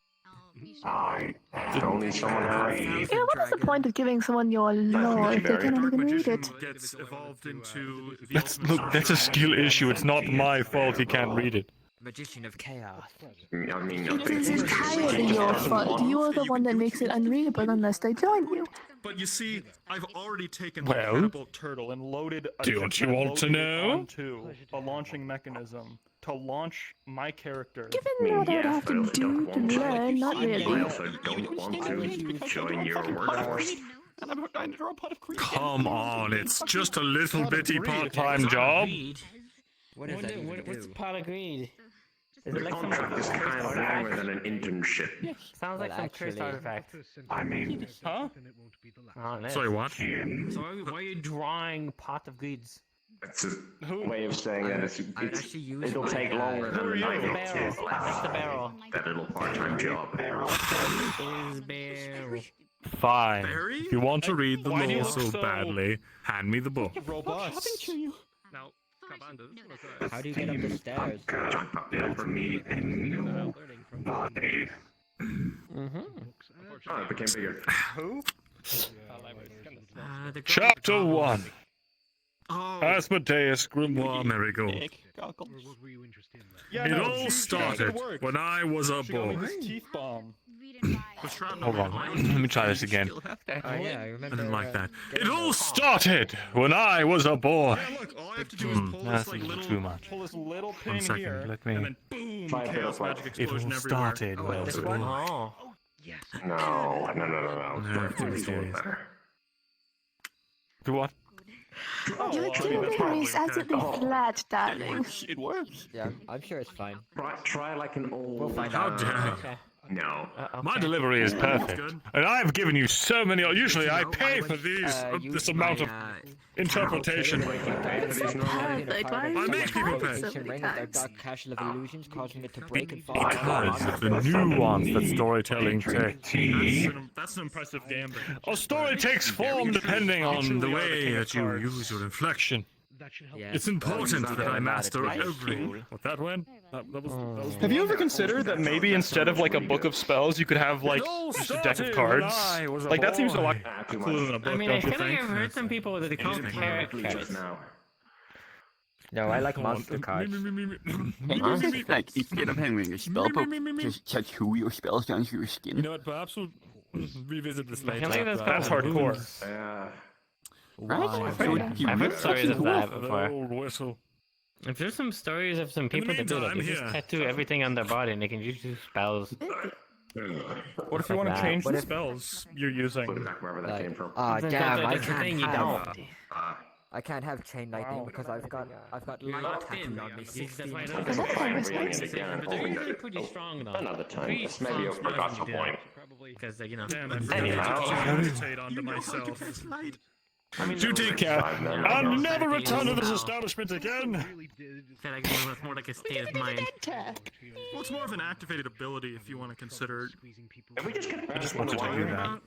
If only someone had. You know, what is the point of giving someone your lore if they cannot even read it? Gets evolved into that's a skill issue. It's not my fault he can't read it. Magician of chaos. I mean, It is entirely your fault. You are the one that makes it unreadable unless they join you. But you see, I've already taken the Well, catapult turtle and loaded. Don't you want to know? Onto a launching mechanism to launch my character. Given what I'd have to do to learn, not I really. also don't want to join your workforce. Come on, it's just a little bitty part-time job. What is that? What's pot of greed? The contract is kind of longer than an internship. Sounds like Well, some cursed actually- artifact. I mean, Huh? Oh, nice. Sorry, what? So why are you drawing pot of goods? it's a way of saying that actually use it'll my take longer than the That's night the it barrel. is That's the barrel. that little part-time job. Is barrel. Fine. If you want to read the Why do you law look so so- badly, hand me the book. Robust. Now, Cabandas, How do you get up the stairs? Jump up there for me and body. Oh, it became bigger. Who? Chapter 1. Oh, Asmodeus Grimoire Marigold. Yeah, It no, all she- she started makes it work. when I was a She got me boy. this teeth bomb. Hold on. Let me try this again. Oh yeah, I I remember. didn't like that. It all started when I was a boy. Yeah, look, all I have to do is pull That's this like a little little, too much. pull this little pin 1 second, here, let me- and then boom, Try a bit chaos of, like, magic It all explosion everywhere. started when I was a boy. Oh. No. No, Please do it better. Do what? Your kingdom is absolutely flat, darling. It works. Yeah, I'm sure it's fine. Try like an old. We'll find How out. dare you. No. My delivery is perfect, and I've given you so many. Usually, I pay for these this amount of interpretation. I make people pay. Ring of their dark castle of illusions, causing it to break and fall. Because of the nuance that storytelling takes. That's an impressive gambit. A story takes form depending on the way that you use your inflection. It's important that I master every. What that went? That was Have you ever considered that maybe instead of like a book of spells, you could have like just a deck of cards? Like that seems a lot cooler than a book, I mean, I don't you feel like think? I've heard some people that they call characters. No, I like monster cards. Like, instead of having a spell book, just tattoo your spells down to your skin. You know what? Perhaps we'll revisit this later. I think That's hardcore. Right? I've heard stories of that before. Old whistle. If there's some stories of some people that do that, they just tattoo everything on their body and they can just do spells. What if you want to change the spells you're using? Wherever that came from. Ah, damn! I That's the thing, you can't don't. have. I can't have chain lightning because I've got light tattooed on me. That's why I But they're usually pretty strong though. Another time. Pretty This may be a strong forgotten spells you do. point. Because, you know. Damn, I'm Anyhow. gonna meditate onto myself. You take care, and never return to this establishment again. I feel like it's more like a state of mind. Well, it's more of an activated ability if you want to consider it. If we just get I just wanted to do that.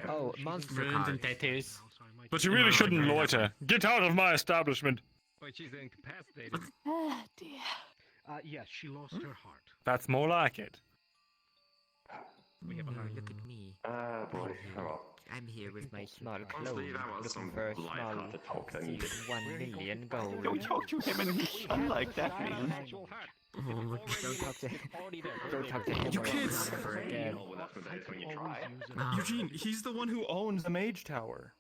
Oh, monster Runes cards. and tattoos. But you really shouldn't loiter. Get out of my establishment. But she's incapacitated. Ah, dear. Yes, she lost her heart. That's more like it. We have a heart. Look at me. Boy. Oh. I'm here with my small clothes, Honestly, that was looking some for a light small heart to talk to me. 1 million gold. Don't talk to him and his son like that, man. Don't talk to him. You kids! Ever again. Eugene, he's the one who owns the Mage Tower.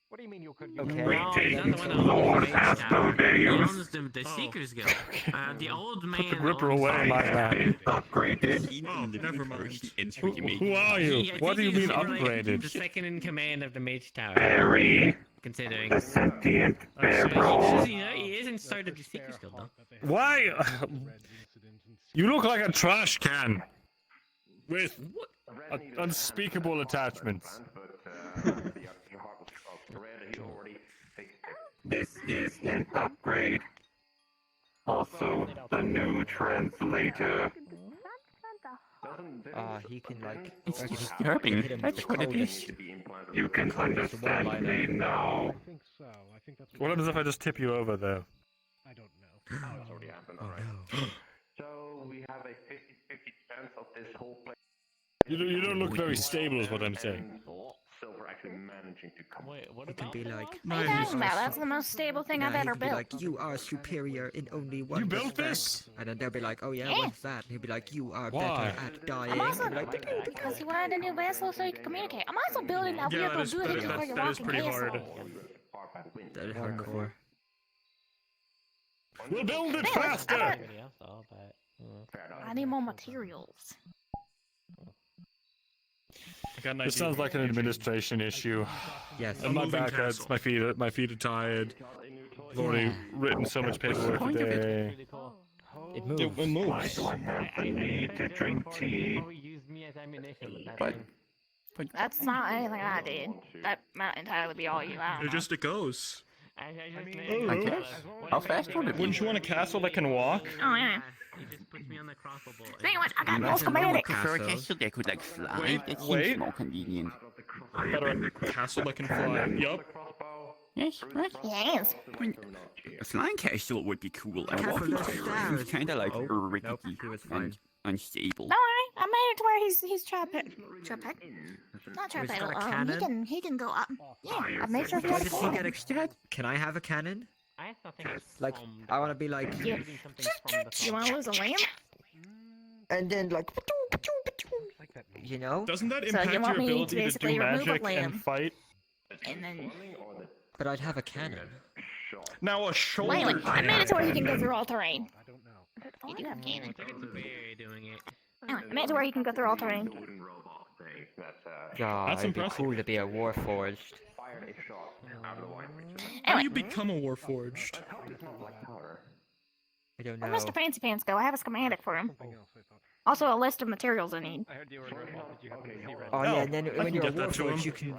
What do you mean you couldn't? Okay. No, he's not the one that owns the Mage Tower. He owns the Seekers Guild. The old man. Put the gripper owns away, my man. Oh, never mind. Who are you? I What do think you mean he's like upgraded? the second in command of the Mage Tower. Very Considering. sentient He isn't started the Seekers Guild though. Why? You look like a trash can with unspeakable attachments. This is an upgrade. Also, the new translator. He can like. It's disturbing. That's what it is. You can understand me now. What happens if I just tip you over, though? I don't know. It's already happened, alright. So we have a 50-50 chance of this whole place. You don't look very stable, is what I'm saying. Silver actually managing to come. Wait, what It can be like. What are you talking about? That's the most stable thing I've ever Be built. like, you are superior in only one. You built respect." this? And then they'll be like, oh yeah, Yeah. what's that? And he'll be like, you are Why? better at dying. I'm also And be like, because you wanted a new vessel so you could communicate. I'm also building that Yeah, vehicle that is for your that is walking pretty castle. hard. that is hardcore. We'll build it Hey, faster! I need more materials. This sounds like an administration issue. Yes. And my back hurts, my feet are tired. I've already written so much paperwork today. It moves. It moves. I need to drink tea. But That's not anything I did. That might entirely be all you. I don't know. It goes. I guess. How fast would it be? Wouldn't you want a castle that can walk? Oh yeah. He just puts me on the crossbow bullet. Anyway, I got no Imagine I would schematics. prefer a castle that could like fly. That seems wait. more convenient. Better a castle that can fly. Yup. Yes, right? Yes. I mean, a flying castle would be cool. A walking castle seems kind of like rickety and unstable. Don't worry, I made it to where he's not He's got a trapeze. He can go up. Yeah, I made sure he Does had a he cannon. get can I have a cannon? I still think it's Like, I want to be like. Yeah. You want to lose a lamb? And then like. You know? Doesn't that So you impact want your me to ability to basically do remove a magic limb, and fight? and then But I'd have a cannon. Now a shoulder wait, I cannon. made it to where he can go through all terrain. I don't know. You do have cannon. I think it's Barry doing it. Anyway, I made it to where he can go through all terrain. God, That's it'd be impressive. cool to be a warforged. How do Anyway, you become a warforged? I don't where know. Mr. Fancy Pants go? I have a schematic for him. Also, a list of materials I need. I heard you were in Redwall. Did you happen to see Redwall? Oh yeah, and then I when can you're a get that to warforged, him. you can.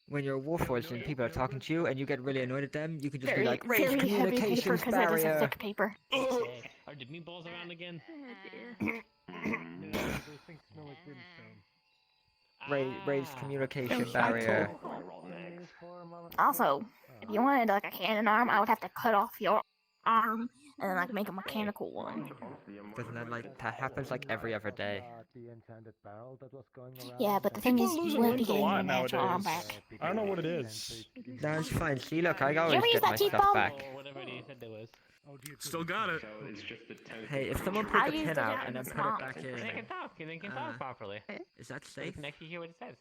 When you're a warforged and people are talking to you and you get really annoyed at them, you can just be like, raise very heavy paper communications because it is a barrier. thick paper. Are the meatballs around again? Those things smell like brimstone. Raise communication Very barrier. Also, if you wanted like a cannon arm, I would have to cut off your arm and then like make a mechanical one. Doesn't that that happens like every other day? The enchanted barrel that was going around. Yeah, but the thing is, you won't be getting your natural arm back. I don't know what it is. No, it's fine. See, look, I you always ever use get that my teeth stuff bomb? back. Or whatever it is that there was. Still got it. Hey, if someone I put the used pin it out out and in then the put it swamp. back They in, can talk. They can talk properly. is that They safe? can actually hear what it says.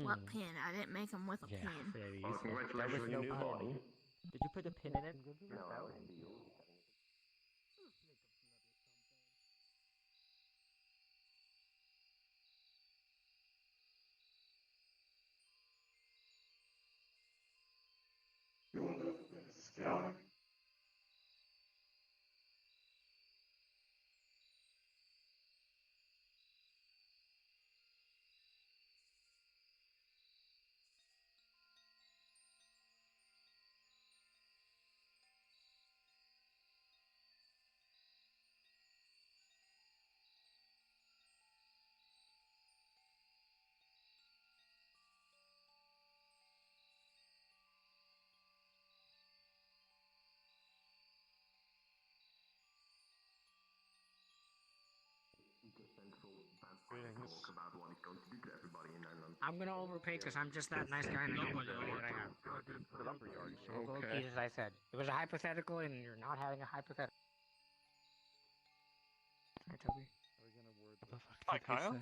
What pin? I didn't make them with a Yeah, pin. very Well, useful. congratulations on your new body. Did you put a pin in it? No. Scouting. I'm gonna overpay because I'm just that nice guy and I can put the money that I have. Okay. As I said, it was a hypothetical and you're not having a hypothetical. Hi, Toby. Hi, Kyle.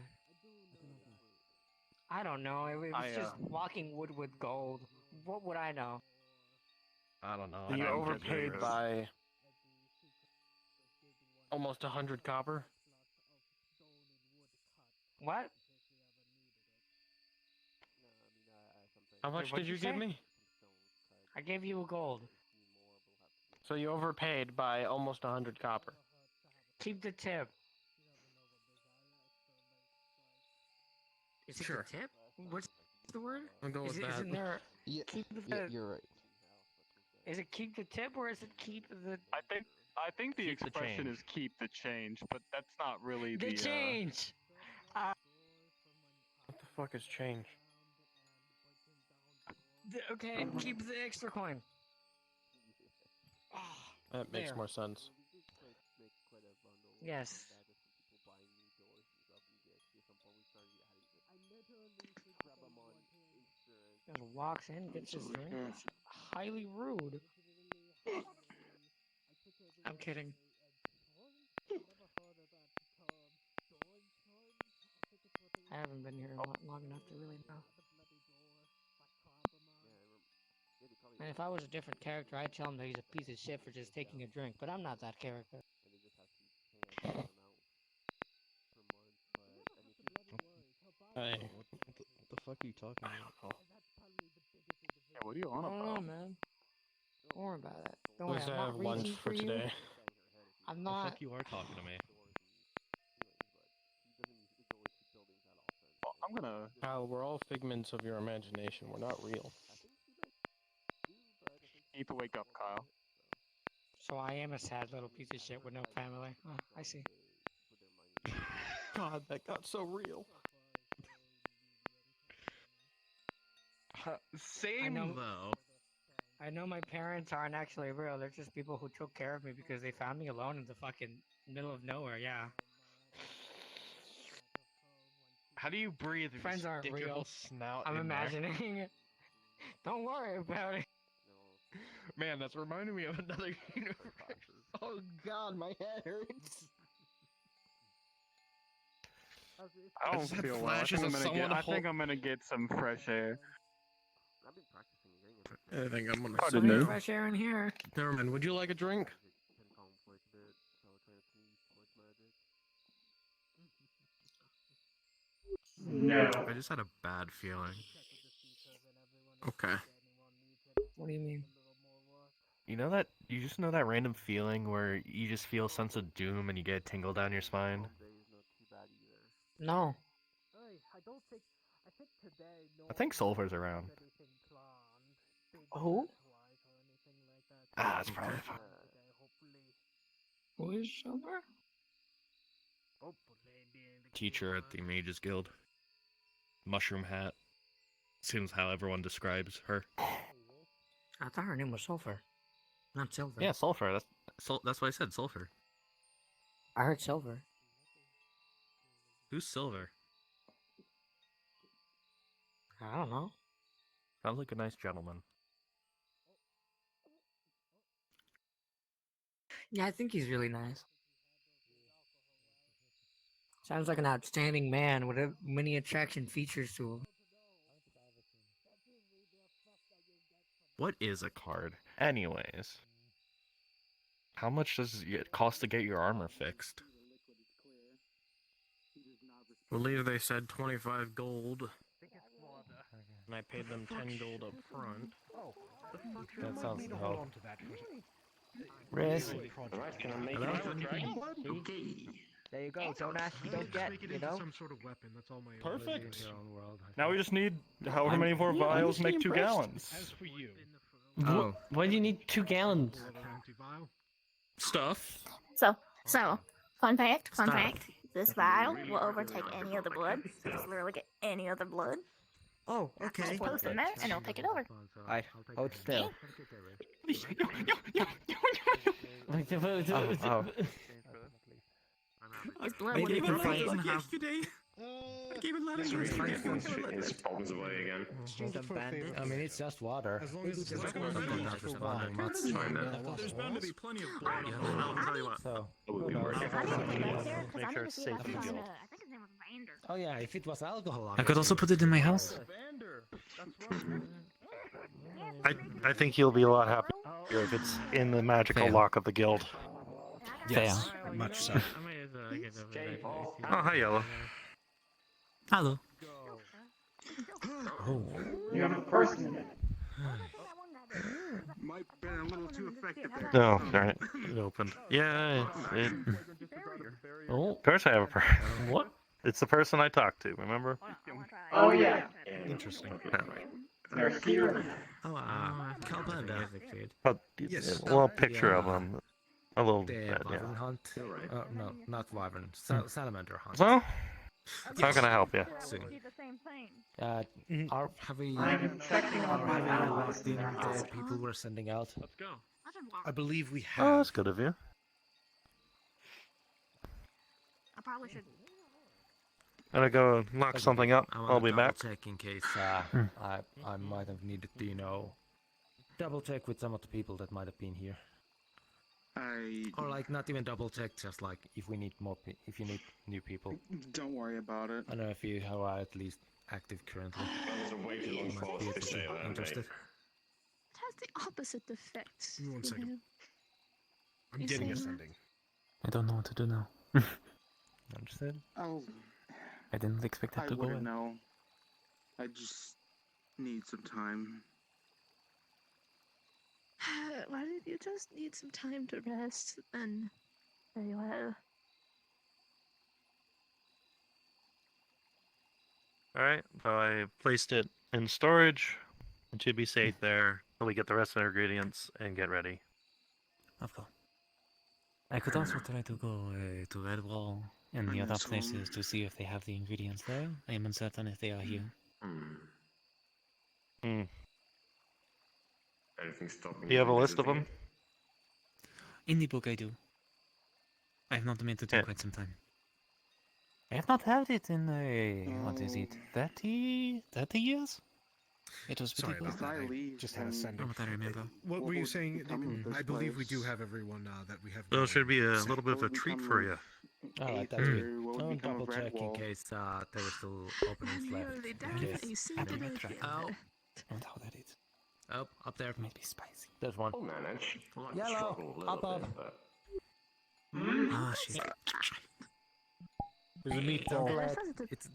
I don't know. It was just walking wood with gold. What would I know? I don't know. You overpaid by almost 100 copper. What? How much what'd did you you give say? me? I gave you a gold. So you overpaid by almost 100 copper. Keep the tip. Is it Sure. the tip? What's the word? I'll go with that. Isn't there? Yeah, Keep the. yeah, you're right. Is it keep the tip or is it keep the? I think the Keep the expression change. is keep the change, but that's not really The change. What the fuck is change? Okay, keep the extra coin. That makes There. more sense. Yes. Just walks in, gets his drink. It's highly rude. I'm kidding. I haven't been here long enough to really know. And if I was a different character, I'd tell him that he's a piece of shit for just taking a drink, but I'm not that character. Hey. What the fuck are you talking about? Oh. Yeah, what are you on I don't about? know, man. Don't worry about it. Don't At worry, least I'm I not have lunch reaching for you. today. I'm The not. fuck you are talking to me? Well, I'm gonna. Kyle, we're all figments of your imagination. We're not real. You need to wake up, Kyle. So I am a sad little piece of shit with no family. Oh, I see. God, that got so real. Same though. I know my parents aren't actually real. They're just people who took care of me because they found me alone in the fucking middle of nowhere. Yeah. How do you breathe? If Friends you aren't stick your real. whole snout I'm in there? imagining. Don't worry about it. Man, that's reminding me of another universe. Oh god, my head hurts. I don't just had feel well. I flashes think, of someone I think I'm gonna get some fresh air. I think I'm gonna. Some me. fresh air in here. Never mind. Would you like a drink? No. I just had a bad feeling. Okay. What do you mean? You know that you just know that random feeling where you just feel a sense of doom and you get a tingle down your spine? No. I think Sulfur's around. Who? Ah, that's probably fine. Who is Silver? Teacher at the Mages Guild. Mushroom hat. Seems how everyone describes her. I thought her name was Sulfur, not Silver. Yeah, Sulfur. That's what I said, Sulfur. I heard Silver. Who's Silver? I don't know. Sounds like a nice gentleman. Yeah, I think he's really nice. Sounds like an outstanding man with many attraction features to him. What is a card? Anyways. How much does it cost to get your armor fixed? I believe they said 25 gold. And I paid them 10 gold up front. That sounds dope. Riz. There you go. Don't ask, you don't get. You know. Some sort of weapon. That's all my. Perfect. Now we just need however many more vials make 2 gallons. As for you. Oh. Why do you need 2 gallons? Stuff. So, fun fact. This vial will overtake any other blood. So just literally get any other blood. Oh, okay. Just post in there, and it'll take it over. Alright, hold still. Oh. His blood would have been yesterday. I gave a lot of his problems away again. I mean, it's just water. As long as it's There's bound to be plenty of blood. I'll tell you what. So, Make sure it's safe for guild. oh yeah, if it was alcohol. I could also put it in my house. I think he'll be a lot happier if it's in the magical lock of the guild. Yes, much so. Oh, hi, Yellow. Hello. Oh. You have a person in it. Might have been a little too effective there. Oh, darn it. It opened. Yeah, it... Oh. Of course I have a person. What? It's the person I talked to, remember? Oh yeah. Interesting. They're here. Oh, Calbanda. But, Yes. well, picture of him. A little The bit, yeah. wyvern hunt. No, not wyvern. Salamander hunt. So? How can I help you? Soon. Mm-hmm. Have we I'm checking on my allies. seen the people we're sending out? Let's go. I believe we have. Oh, that's good of you. I probably should. Gonna go knock something up. I'll be back. Check in case I might have needed to, double check with some of the people that might have been here. Or like not even double check, just like if we need if you need new people. Don't worry about it. I don't know if you are at least active currently. Interested. It has the opposite effect. Give me 1 you second. know? I'm You getting see? ascending. I don't know what to do now. Understood. I didn't expect it I to go wouldn't in. know. I just need some time. Why did you just need some time to rest? Then, very well. Alright, so I placed it in storage. It should be safe there till we get the rest of the ingredients and get ready. Of course. I could also try to go to Redwall and the other places to see if they have the ingredients there. I am uncertain if they are here. Anything stopping Do you have a list of them? In the book I do. I have not made it in quite some time. I have not had it in what is it, 30 years? It was pretty Sorry good. about that. I just had ascending. What I remember. What were you saying? I believe we do have everyone that we have. So it should be a little bit of a treat for you. Alright, that's Aether good. will I'll become a double red check in wall. case there were still openings left. Nearly in definitely case seen it again. Oh, And how that is. oh, up there. Maybe spicy. There's one. We'll manage. We'll Yellow, struggle a little up, up. bit, but... Ah, shit. There's a meatball. It's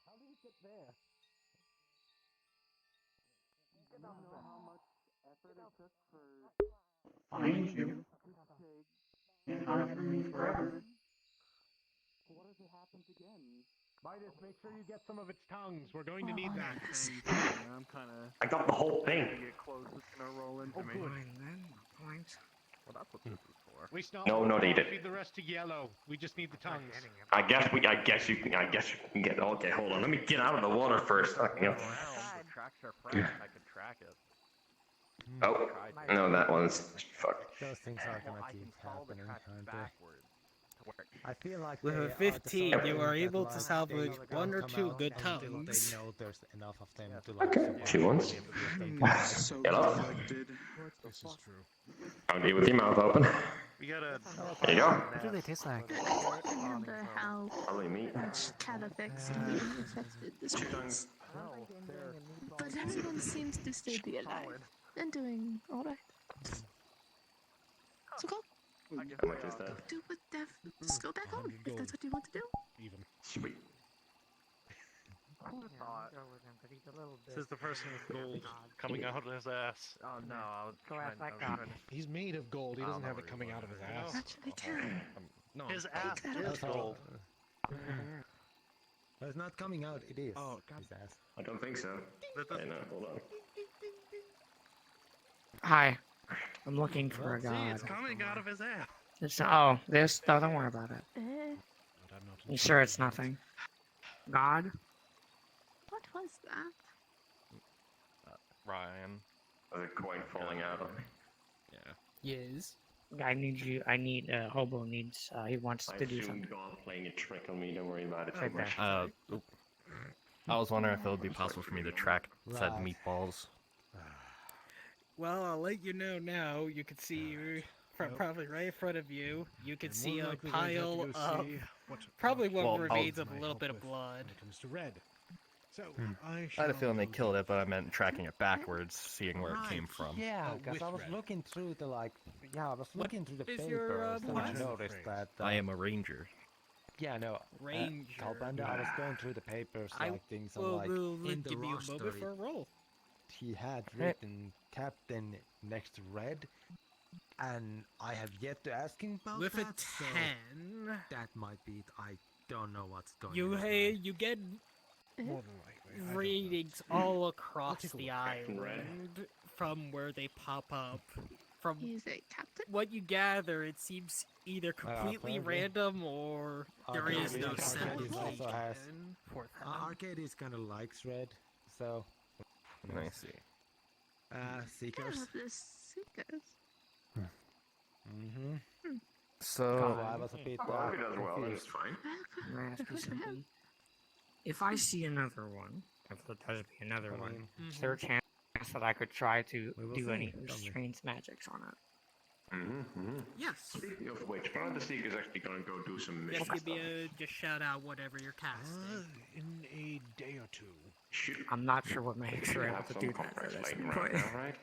How did it get there? You don't know how much effort it took for... Find you. And hunt for me forever. What if it happens again? Midas, make sure you get some of its tongues. We're going to need that. I'm kind of. I got the whole thing. Get close. It's gonna roll into me. Point. Well, that's what this is for. We still No, not eat it. feed the rest to yellow. We just need the tongues. I guess you can get. Okay, hold on. Let me get out of the water first. The tracks are fresh. I could track it. Oh, no, that one's fuck. Those things are gonna keep happening, aren't they? I feel like with a 15, you are able to salvage one or two good tongues. They know there's enough of them to like. Okay, 2 ones. Yellow. This is true. I'll be with your mouth open. We gotta. There you go. What do they taste like? I remember how Probably meat. much cat effects can be affected this way. But everyone seems to still be alive and doing alright. So go. How much is that? Do what just go back home if that's what you want to do. Even. Sweet. This is the person with gold coming out of his ass. Oh no, I was Go ask trying. that guy. He's made of gold. He doesn't have it coming out of his ass. Actually can. No, his ass is gold. But it's not coming out, it is. Oh, his ass. I don't think so. Hey, no, hold on. Hi. I'm looking for a See, god. it's coming out of his ass. It's oh, this. No, don't worry about it. You sure it's nothing? God? What was that? Ryan. There's a coin falling out of me. Yeah. Yes. I need, Hobo needs, he wants I to do assumed something. God playing a trick on me. Don't worry about it too Okay. much. I was wondering if it would be possible for me to track said meatballs. Well, I'll let you know now. You can see from probably right in front of you. You can see a pile of probably what remains of a little bit of blood. When it comes to red. So I had a feeling they killed it, but I meant tracking it backwards, seeing where it came from. Yeah, because I was looking through the I was looking through the is papers your, and I class? noticed that. I am a ranger. Yeah, no. Ranger. Calbanda, I was going through the papers, things on will in the give you a roster. moment for a roll. He had written Captain next to red, and I have yet to ask him about With that. a so 10, that might be it. I don't know what's going you on. you get more than likely. readings all across the Captain Red. island from where they pop up. From He's a captain. what you gather, it seems either completely apparently. random or there is no set Arcades also has. for them. Arcades kind of likes red, so. I see. Seekers. Yeah, the seekers. Mm-hmm. So I was a bit Well, if he does well, then it's confused. fine. Can I ask you something? If I see another one, if there does be another I one, mean, is there a chance that I could try to We will do see, any don't we? strange magics on it? Yes. Speaking of which, one of the Seekers actually gonna go do some mission Just give me stuff. just shout out whatever you're casting. In a day or two. Should I'm not sure what magics should are have able to some do that conference for this laying point. around now, right?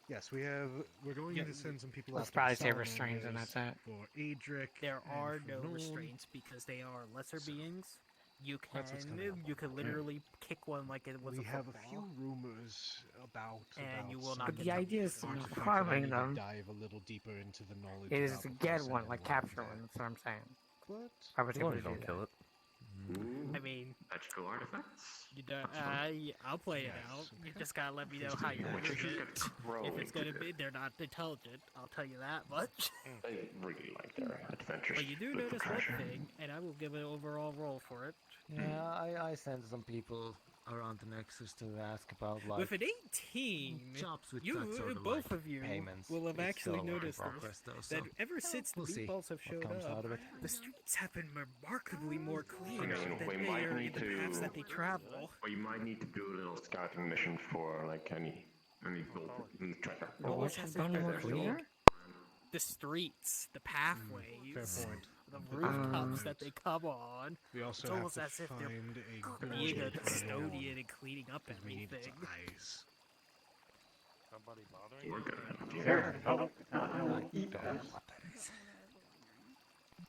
Yes, we're going to send some people Let's after probably the say Solomon restraints and Hills that's it. For Adric. There and are for no Norm. restraints because they are lesser beings. You can. That's what's coming up. You can literally kick one like it was We a have football. a few rumors about. And you will some not of get the them. idea is Despite the fact that I farming need to them. Dive a little deeper into the knowledge. It is about to what get they one, said like and capture why one. That's what I'm saying. But I was able to don't do kill that. it. I mean, Magical artifacts. you don't, I'll play it out. You just gotta let me know how you What use you it. get thrown If it's gonna into be, they're not intelligent. I'll tell you that much. They really like their adventures. But you do with the notice one treasure. thing, and I will give an overall roll for it. Yeah, I sent some people around the Nexus to ask about like With an 18, jobs with you, that sort of, both like, of you, payments. will have It's actually still a work in noticed progress, this, though, that so ever since the we'll see meatballs have what showed comes up, out of it. the streets have been remarkably more clean I mean, than we they might are in need the paths that they to. travel. We might need to do a little scouting mission for like any gold treasure. Almost as if Gone more they're cleaner? the streets, the pathways, fair point. the rooftops that they come on. We also It's have almost to as if they're find a being a gold custodian and cleaning up we need its everything. eyes. Somebody bothering We're you? good. Sure. I'll eat those.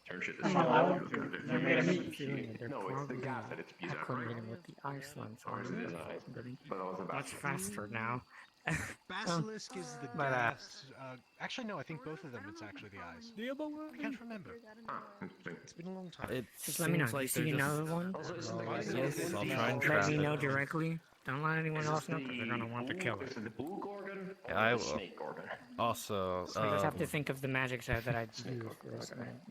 Turn shit Oh, is they're made of meat. No, it's the gas that it's spews out, right? Acclimating with the Iceland, so Or is it his eyes? But it was a much basilisk. faster now. Basilisk is the But, gas. Actually, no. I think both of them. It's actually the eyes. I can't remember. It's been a long time. It Just let me know. seems like If you see they're just- another one, Yes, I'll try and let track me it. know directly. Don't let anyone else know because they're gonna want to kill it. Is it the bull gorgon or I the will. snake gorgon? Also, I just have to think of the magic set that I use for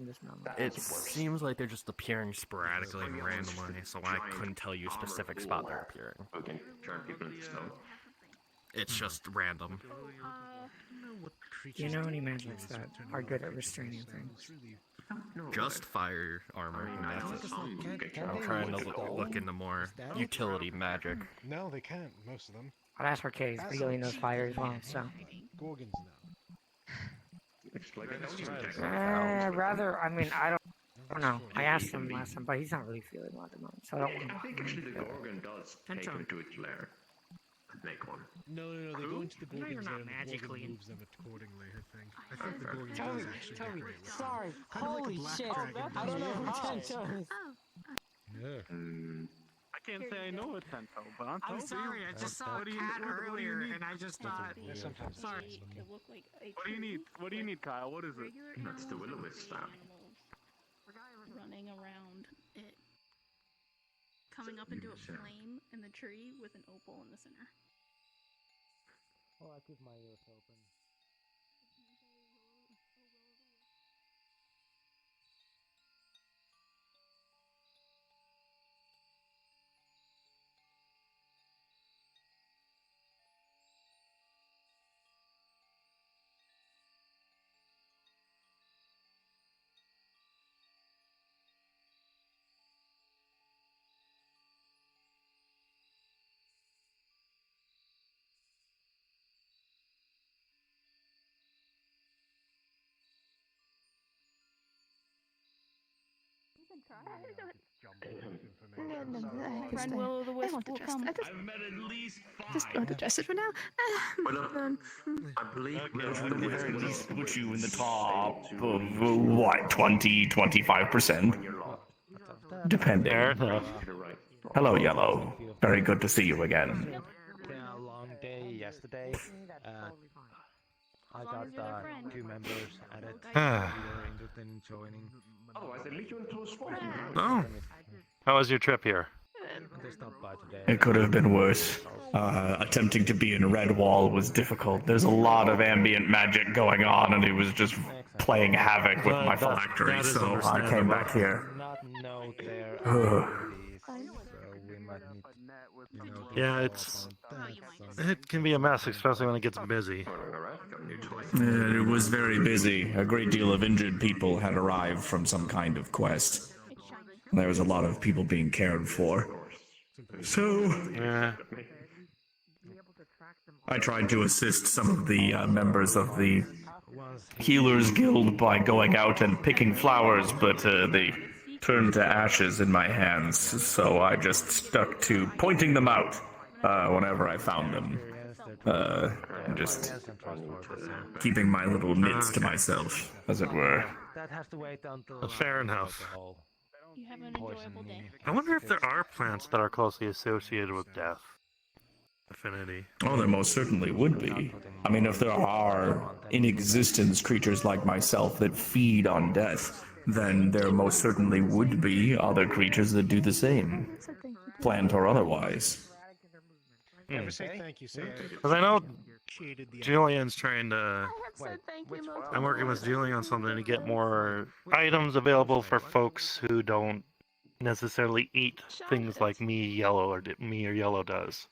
this moment. it seems like they're just appearing sporadically and randomly, so I couldn't tell you a specific spot they're appearing. Who can turn people into stone? It's just random. Do you know any magics that are good at restraining things? Just fire armor, and that's it. I'm trying to look into more utility magic. No, they can't. Most of them. I'll ask for Case. He really knows fire as well, so. Gorgons Rather, I mean, I don't know. I asked him last time, but he's not really feeling well at the moment, so I don't want I think actually the gorgon does take Tantrum. them to its lair. Snake one. No. They go into the You know you're Gorgon's not lair and the magically- Gorgon moves them accordingly. I think. I think the Gorgon Toby, does actually Toby, decorate with sorry. them. Kind of like a Holy black shit. dragon I don't know who does. Tento is. Yeah. I can't say I know a Tento, but I'm I'm told sorry, you. I just saw a cat earlier, and I just thought. Sometimes. Sorry. What do you need? What do you need, Kyle? What is it? That's the will-o-wisp staff. Running around it, coming up into a flame in the tree with an opal in the center. Oh, I keep my ears open. No, I Friend understand. Will o' the I Wisp won't will address come. that. I've met at least Just won't address it for now. Well, look, I believe There's Will at the o' the very Wisp least will put you in the say top to of, you what, 20, 25%? Depending. Hello, Yellow. Very good to see you again. Been a long day yesterday. I got 2 members added. We were interested in joining. Otherwise, they lead you into a swamp. Oh. How was your trip here? They stopped by today. It could have been worse. Attempting to be in Redwall was difficult. There's a lot of ambient magic going on, and it was just playing havoc with my phylactery, that is so I came back here. Not know their Ugh. abilities, so we might need, Yeah, it can be a mess, especially when it gets busy. It was very busy. A great deal of injured people had arrived from some kind of quest. There was a lot of people being cared for. So, I tried to assist some of the members of the Healers Guild by going out and picking flowers, but they turned to ashes in my hands, so I just stuck to pointing them out whenever I found them. And just keeping my little nits to myself, as it were. That has to wait until Fair enough. You have an enjoyable day. I wonder if there are plants that are closely associated with death. Affinity. Oh, there most certainly would be. I mean, if there are in existence creatures like myself that feed on death, then there most certainly would be other creatures that do the same, plant or otherwise. Never say thank you, sir. Because I know Appreciated the Julian's trying to. I have said thank you multiple I'm working with times. Julian on something to get more items available for folks who don't necessarily eat things like me or Yellow does.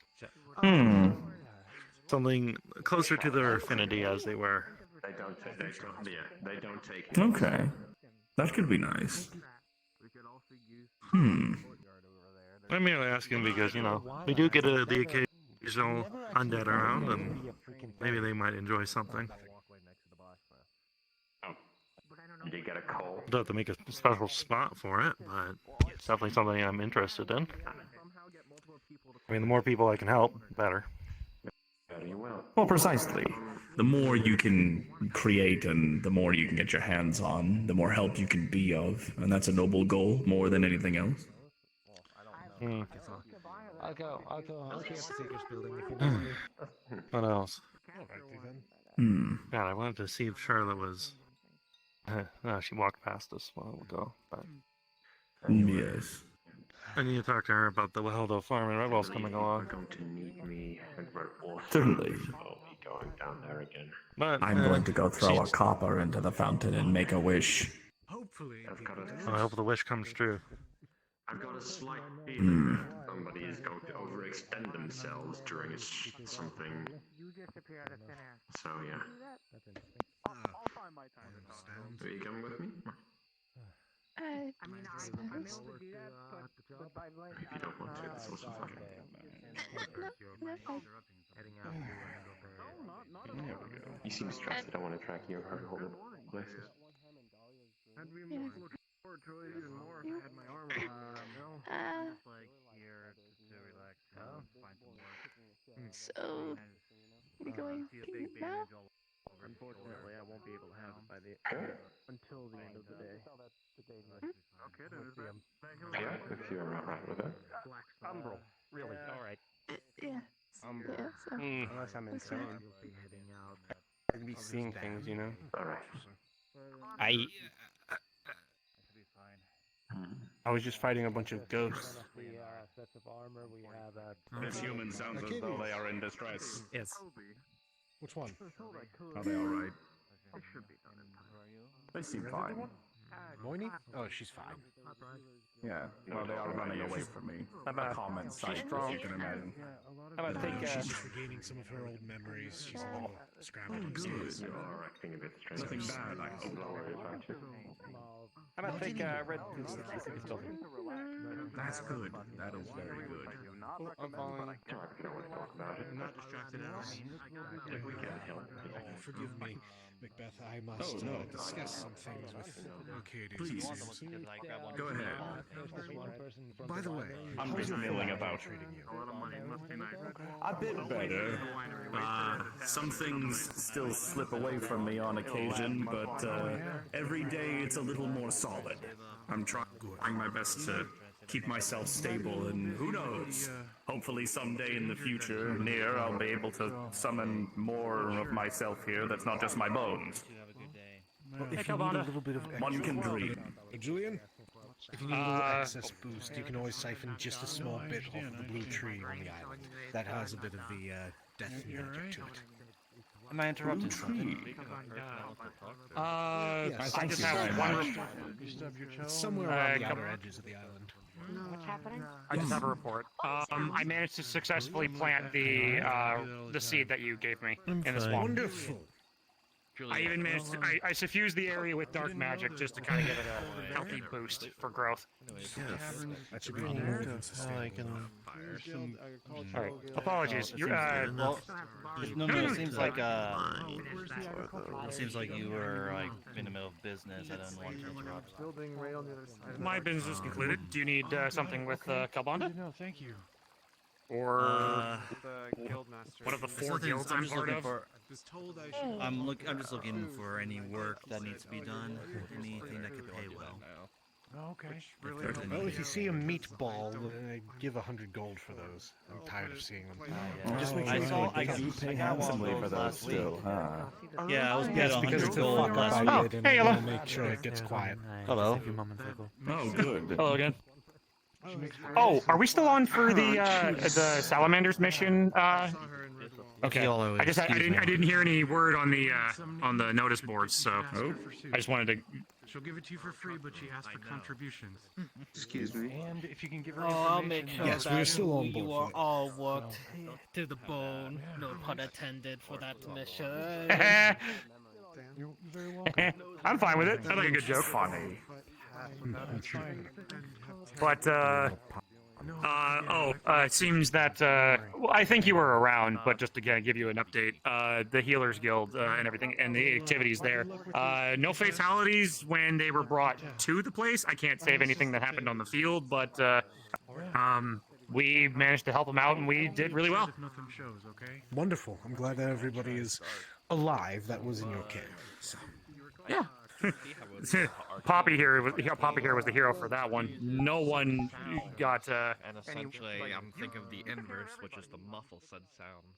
Something closer to their affinity as they were. They don't take. Okay. That could be nice. Hmm. I'm merely asking because, we do get the occasional undead around, and maybe they might enjoy something. You get a coal. Don't have to make a special spot for it, but it's definitely something I'm interested in. I mean, the more people I can help, better. Very well. Well, precisely. The more you can create and the more you can get your hands on, the more help you can be of. And that's a noble goal more than anything else. I'll go up to Seeker's building if you need me. What else? God, I wanted to see if Charlotte was... no, she walked past us a while ago, but... Yes. I need to talk to her about the Weldo farm and Redwell's coming along. Going to need me and Certainly. I'll be going down there again. But, I'm going to go throw a copper into the fountain and make a wish. Hopefully. I hope the wish comes true. I've got a slight feeling that somebody is going to overextend themselves during something. So yeah. Are you coming with me? I If you don't want to, it's also fine. You seem stressed. I don't want to track you or hold it places. So, we going now? Unfortunately, I won't be able to have it by until the end of the day. Okay, then. Yeah, if you're alright with it. Umbral, really? Alright. Yeah. Unless I'm insane. I'd be seeing things, Alright. I was just fighting a bunch of ghosts. This human sounds as though they are in distress. Yes. Which one? Are they alright? They seem fine. Moini? Oh, she's fine. Yeah, well, they are running away from me. about Common sight, she's as strong. you can imagine. How about take She's just regaining some of her old memories. She's a little scrambled upstairs. You are acting a bit strange. Nothing bad, I hope. Don't worry about it. How about take red? That's good. That is very good. I'm following. If you don't want to talk about it. I'm not distracted at all. If we can help. Forgive me, Macbeth. I must discuss some things with Arcadius. Please. Go ahead. By the way, I'm just milling about. A bit better. Some things still slip away from me on occasion, but every day it's a little more solid. I'm trying my best to keep myself stable, and who knows? Hopefully someday in the future, near, I'll be able to summon more of myself here that's not just my bones. if you need a little bit of One can dream. Julian, if you need a little access boost, you can always siphon just a small bit off of the blue tree on the island. That has a bit of the death magic to it. Am I interrupting something? Yes. I just have one. It's somewhere around the outer edges of the island. What's happening? I just have a report. I managed to successfully plant the seed that you gave me in the swamp. Wonderful. I even managed to, I suffused the area with dark magic just to kind of give it a healthy boost for growth. Yes. That should be more than sustainable. Alright, apologies. You, No, it seems like you were like in the middle of business. I don't want to interrupt. my business is concluded. Do you need something with Kalbanda? No, thank you. Or one of the four guilds I'm part of? I'm just looking for any work that needs to be done. Anything that could pay well. Okay. Really Well, if you see a meatball, give 100 gold for those. I'm tired of seeing them. Just make sure I you pay handsomely for those still, huh? Yeah, I was paid yes, because 100 it's a gold fuck last up week. I did, and hey, I want to hello. make sure it gets quiet. Hello. Oh, good. Hello again. Oh, are we still on for the Salamanders mission? Okay. Yolo, I excuse me. didn't hear any word on the notice boards, so I just wanted to. She'll give it to you for free, but she asks for contributions. Excuse me. And if you can give her Oh, I'll make sure Yes, that we're still on board you for are that. all worked to the bone. No pun intended for that mission. You're very welcome. I'm fine with it. I like a good joke. Funny. But it seems that well, I think you were around, but just to give you an update, the Healers Guild and everything, and the activities there. No fatalities when they were brought to the place. I can't say of anything that happened on the field, but we managed to help them out, and we did really well. Nothing shows, okay? Wonderful. I'm glad that everybody is alive that was in your camp. Yeah. Poppy here was the hero for that one. No one got And essentially, I'm thinking of the inverse, which is the muffle said sounds.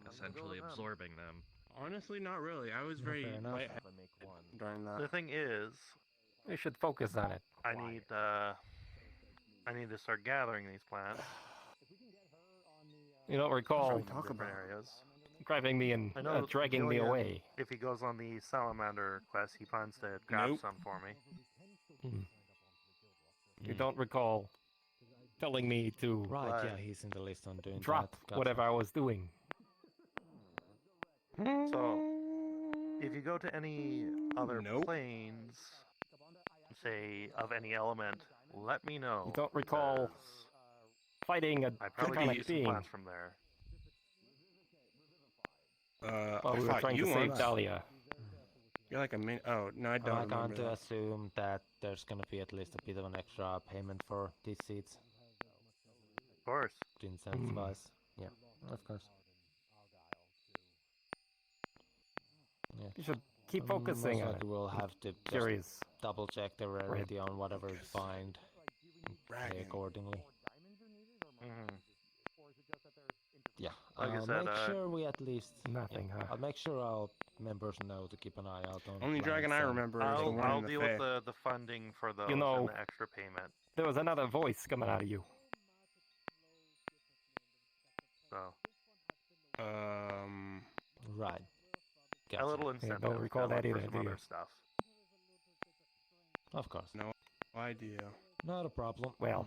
Essentially absorbing them. Honestly, not really. I was very light during that. The thing is, we should focus on it. I need to start gathering these plants. You don't recall different areas. Grabbing me and dragging me away. If he goes on the salamander quest, he plans to grab some for me. You don't recall telling me to yeah, he's in the list on doing drop that. whatever I was doing. So, if you go to any other planes, say of any element, let me know. You don't recall fighting a draconic being plants from there. Well, we were trying to save Dahlia. You're like a min. Oh no, I don't. I'm going remember to that. assume that there's going to be at least a bit of an extra payment for these seats. Of course. To incentivize. Yeah, of course. Yeah. You should keep focusing most on likely it. we'll have to Curious. double check the rarity on whatever is bind and pay accordingly. Yeah, Like I I'll said, make sure we at least nothing, huh? I'll make sure our members know to keep an eye out on. Only dragon I remember is the one I'll in the deal Fae. with the funding for those You know, and the extra payment. There was another voice coming out of you. So. Right. A little incentive. don't recall that either, for some do you? other stuff. Of course. No idea. Not a problem. Well,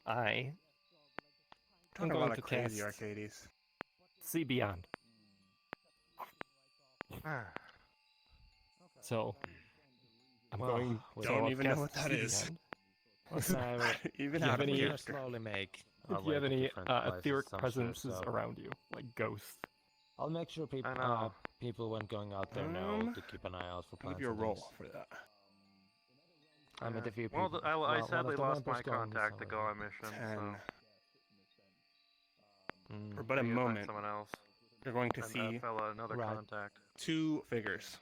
I Talking I'm a going lot to of crazy cast Arcades. See Beyond. So, I'm going. Don't even know what that is. Even do you out have of any? character. Slowly make. Do you have any etheric presences around you, like ghosts? I'll make sure people I know. people when going out there know to keep an eye out for I'll plants. give you a and roll things. for that. I met a few Well, people. I one sadly of the lost my members going, contact to so- go on mission. 10. Mm. For but a Maybe I'll find moment, someone else. you're going to And see another Right. contact. two figures.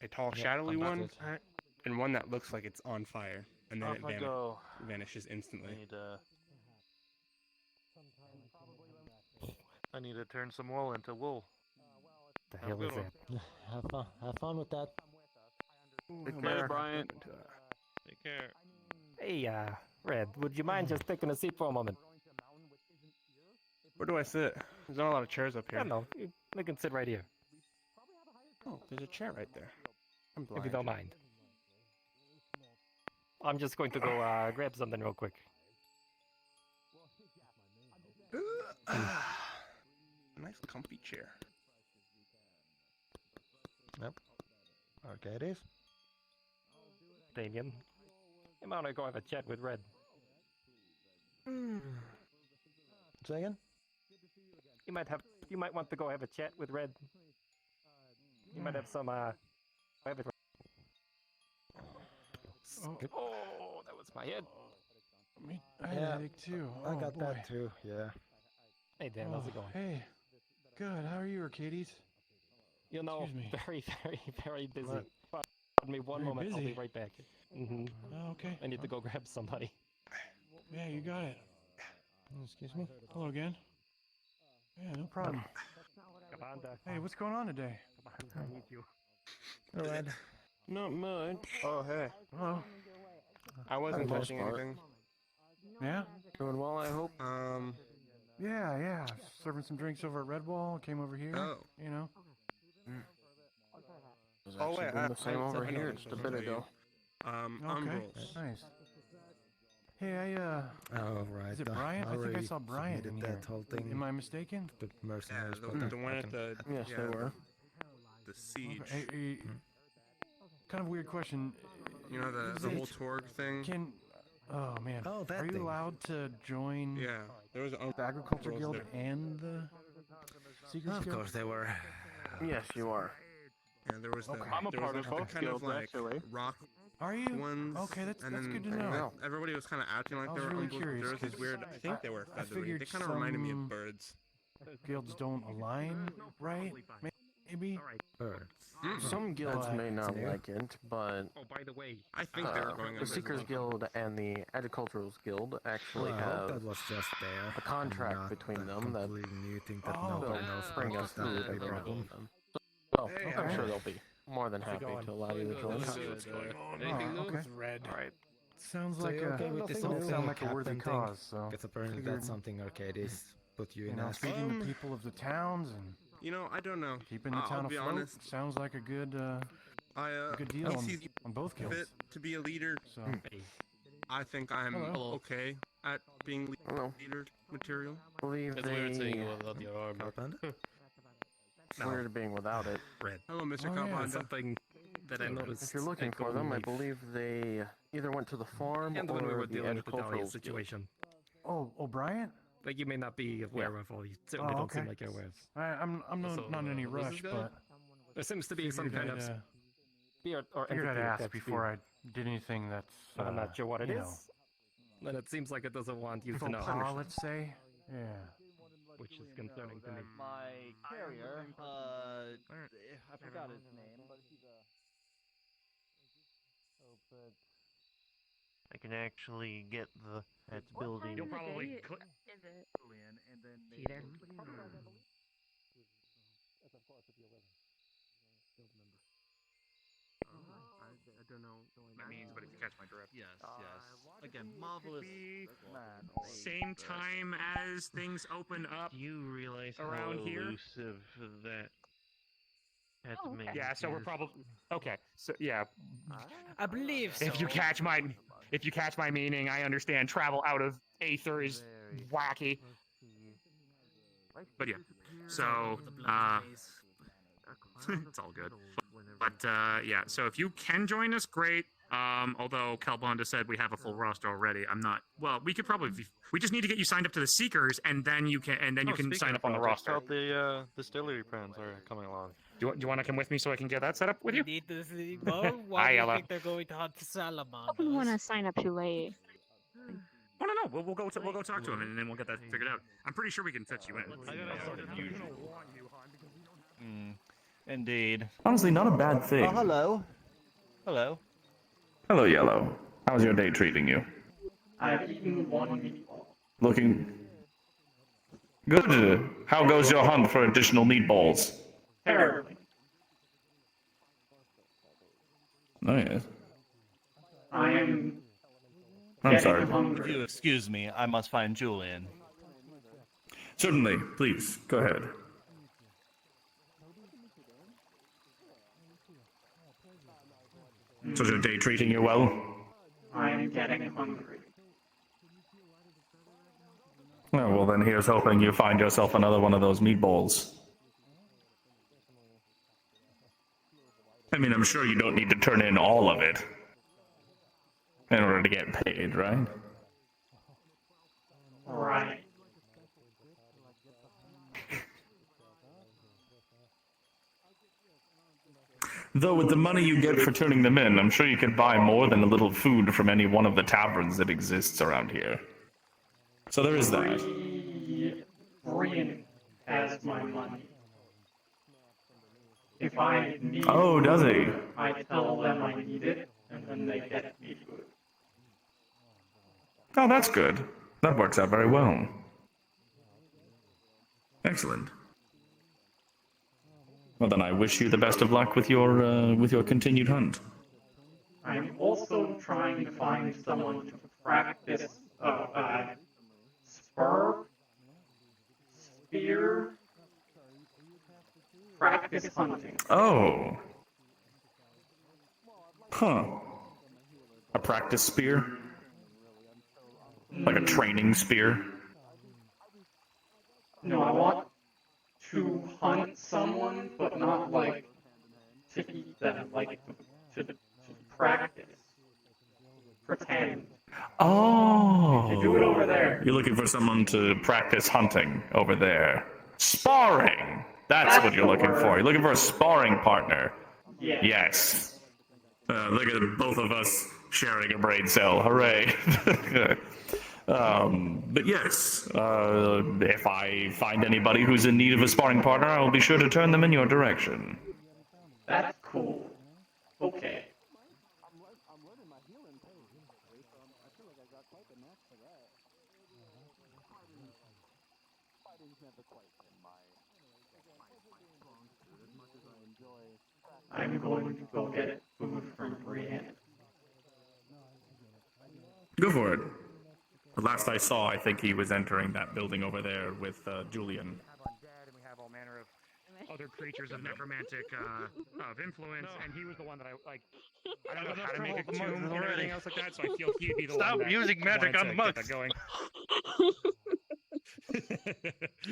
A tall, Yeah, shadowy one, understood. and one that looks like it's on fire, and then Off it I go. vanishes instantly. I need to turn some wool into wool. The Have a hell good is one. that? Have fun with that. Take Later, care. Bryant. Take care. Hey, Red, would you mind just taking a seat for a moment? Where do I sit? There's not a lot of chairs up here. Yeah, no, we can sit right here, Oh, there's a chair right there. I'm blind. if you don't mind. I'm just going to go grab something real quick. Nice comfy chair. Yep. Okay, it is. Damien, you might want to go have a chat with Red. Say again? You might want to go have a chat with Red. You might have some have it. Oh, that was my head. I had a headache too. I Oh, got boy. that too. Yeah. Hey Dan, how's it going? Hey, good. How are you, Arcades? You know, Excuse me. very, very, very busy. What? But Pardon me one moment. I'll be right back. Mm-hmm. Oh, okay. I need to go grab somebody. Yeah, you got it. Excuse me. Hello again. Yeah, no problem. Hey, what's going on today? I need you. All right. Not much. Oh, hey. Hello. I wasn't Hi, touching Bart. anything. Yeah? Doing well, I hope. Yeah. Serving some drinks over at Red Wall. Came over here. Oh. You know. Oh, wait, doing the same over here just just a bit ago. I'm Okay. Rolls. Nice. Hey, Oh, right. is it Bryant? I think I saw Bryant in here. That whole thing. Am I mistaken? The mercenaries. the but one at the... Yes, yeah, they were. The siege. Okay, kind of weird question. You know, the whole Torg thing? Oh, man. Oh, that Are you thing. allowed to join Yeah, there was the Agriculture Rolls Guild there. and the Seekers Of Guild? course they were. Yes, you are. Yeah, there was the... Okay. I'm a part of both kind of like rock Are you? ones. Okay, that's and that's then, good to know. Everybody was kind of acting like I they was were really unbelievable. curious, There was these 'cause weird... I think they were I feathery. figured They kind of reminded me some of birds. Guilds don't align, right? Maybe? Some guilds may not like it, but Oh, by the way, I think they were going the Seekers Guild and the Agricultural Guild actually have that was just there. a contract Not between a them that completely new thing that Oh, nobody will knows bring about, us but that food would be a available problem. to them. So, I'm sure they'll be more than happy to allow you to join. Okay. Red. All right. Sounds So like you're a okay with this doesn't whole sound like a worthy captain thing? cause. So Because apparently figured, that's something Arcades put you in as. feeding the people of the towns and You know, I don't know. keeping the town I'll be afloat honest. sounds like a good good deal he on, sees on both guilds. fit to be a leader. So I think I'm Hello. okay at being leader material. believe It's weird seeing you they... without your arm. It's weird being without it. Red. Hello, Mr. Oh, yeah. Cowbonda. Something that I noticed. If you're looking at for them, I Golden Leaf. believe they either went to the farm And when we or were the dealing with the Agricultural Dahlia Guild. situation. Oh, O'Brien? Like you may not be aware of, or you certainly Oh, don't seem okay. like you're aware of. I'm So, not in any who's this rush, guy? but There seems to be some figured kind of I'd, spirit or figured I'd entity ask that's before I did anything that's I'm not sure what it you is. And it seems like it doesn't want you to faux know. pas, let's say. Yeah. Which is concerning to me. My carrier, I forgot his name, but he's a... I can actually get the that building. You'll probably Is it? Cheater. I don't know what that means, but if you catch my drift. Yes, yes. Again, marvelous. Same time as things open up. Do you realize around how here? elusive that okay. Yeah, so we're probably okay. So yeah, I believe so. if you catch my meaning, I understand travel out of Aether is wacky. But yeah, so it's all good. But yeah, so if you can join us, great. Although Calbonda said we have a full roster already, I'm not. Well, we could probably. We just need to get you signed up to the Seekers, and then you can sign up on the roster. The distillery plans are coming along. Do you want to come with me so I can get that set up with you? Need to see. Well, why Hi, do you Ella. think they're going to hunt salamanders? I want to sign up too late. Oh no, we'll go talk to him, and then we'll get that figured out. I'm pretty sure we can fit you in. Indeed. Honestly, not a bad thing. Oh, hello. Hello. Hello, Yellow. How's your day treating you? I've eaten one meatball. Looking good. How goes your hunt for additional meatballs? Terribly. Oh, yes. I am. I'm sorry. If you excuse me, I must find Julian. Certainly. Please, go ahead. So's your day treating you well? I'm getting hungry. Oh, well then here's hoping you find yourself another one of those meatballs. I mean, I'm sure you don't need to turn in all of it in order to get paid, right? Right. Though with the money you get for turning them in, I'm sure you could buy more than a little food from any one of the taverns that exists around here. So there is that. Brian has my money. If I need Oh, does he? I tell them I need it, and then they get me food. Oh, that's good. That works out very well. Excellent. Well, then I wish you the best of luck with your continued hunt. I'm also trying to find someone to practice spear practice hunting. Oh. Huh. A practice spear? Like a training spear? No, I want to hunt someone, but not like to eat them, like to practice. Pretend. Oh. They do it over there. You're looking for someone to practice hunting over there. Sparring! That's what you're looking for. You're looking for a sparring partner. Yeah. Yes. Look at both of us sharing a brain cell. Hooray. But yes, if I find anybody who's in need of a sparring partner, I will be sure to turn them in your direction. That's cool. Okay. I'm going to go get food from Brienne. Go for it. The last I saw, I think he was entering that building over there with Julian. We have all manner of other creatures of necromantic of influence, and he was the one that I don't know how to make a tomb and everything else like that, so I feel he'd be the one that using magic wanted on to get mugs. that going.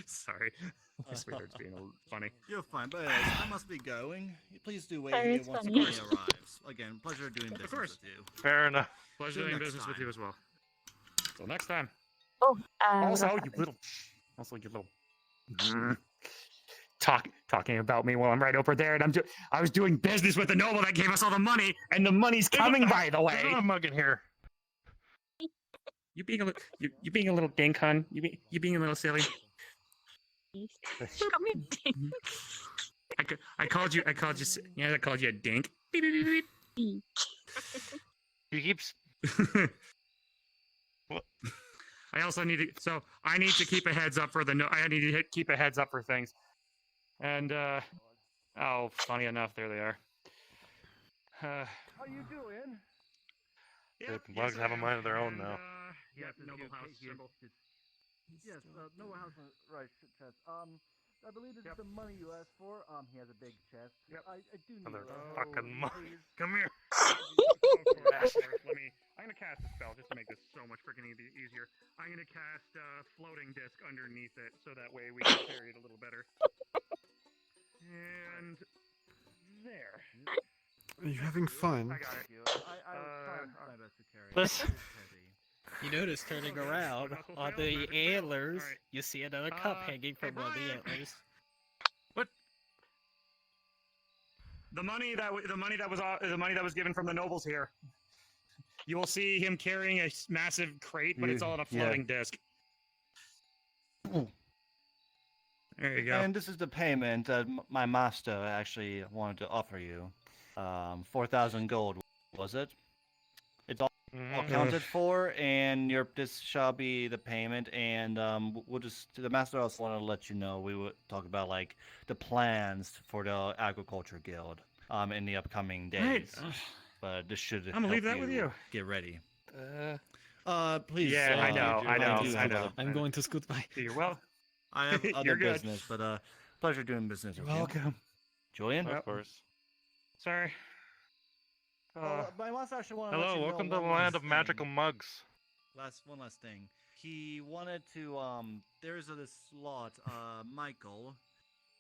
Sorry. My sweetheart's being funny. You're fine, but I must be going. Please do wait Sorry, here it's once the funny. money arrives. Again, pleasure doing business with you. Fair enough. Pleasure See you doing next business with time. you as well. Till next time. Oh, Also, that's you little talking about me while I'm right over there, and I was doing business with the noble that gave us all the money, and the money's coming, by the way. There's not a mug in here. You being a little dink, hun. You being a little silly. Call me Dink. I called you a dink. Beep, beep, beep, beep. He keeps. I also need to. I need to keep a heads up for I need to keep a heads up for things. And oh, funny enough, there they are. How you doing? The mugs have a mind of their own now. Yeah, noble house symbol. Yes, Noah House, right, chest. I believe this is the money you asked for. He has a big chest. Yep. I do need Motherfucking mug. Come here. I'm gonna cast a spell just to make this so much freaking easier. I'm gonna cast floating disc underneath it, so that way we can carry it a little better. And there. Are you having fun? I got it. I was trying my best to carry it. Listen. You notice turning around on the antlers, you see another cup hanging from one of the antlers. What? The money that was given from the nobles here. You will see him carrying a massive crate, but it's all on a floating disc. There you go. And this is the payment that my master actually wanted to offer you. 4,000 gold, was it? It's all accounted for, and this shall be the payment. And the master also wanted to let you know we would talk about like the plans for the agriculture guild in the upcoming days. Right. But this should I'm gonna leave that with you. Get ready. Please. Yeah, I know. I'm going to scoot by. You're well. I have other You're good. business, but pleasure doing business with you. Welcome. Julian? Of course. Sorry. My master actually wanted to let Hello, you welcome know to the one land last of magical thing. mugs. One last thing. He wanted to, there's this lot, Michael.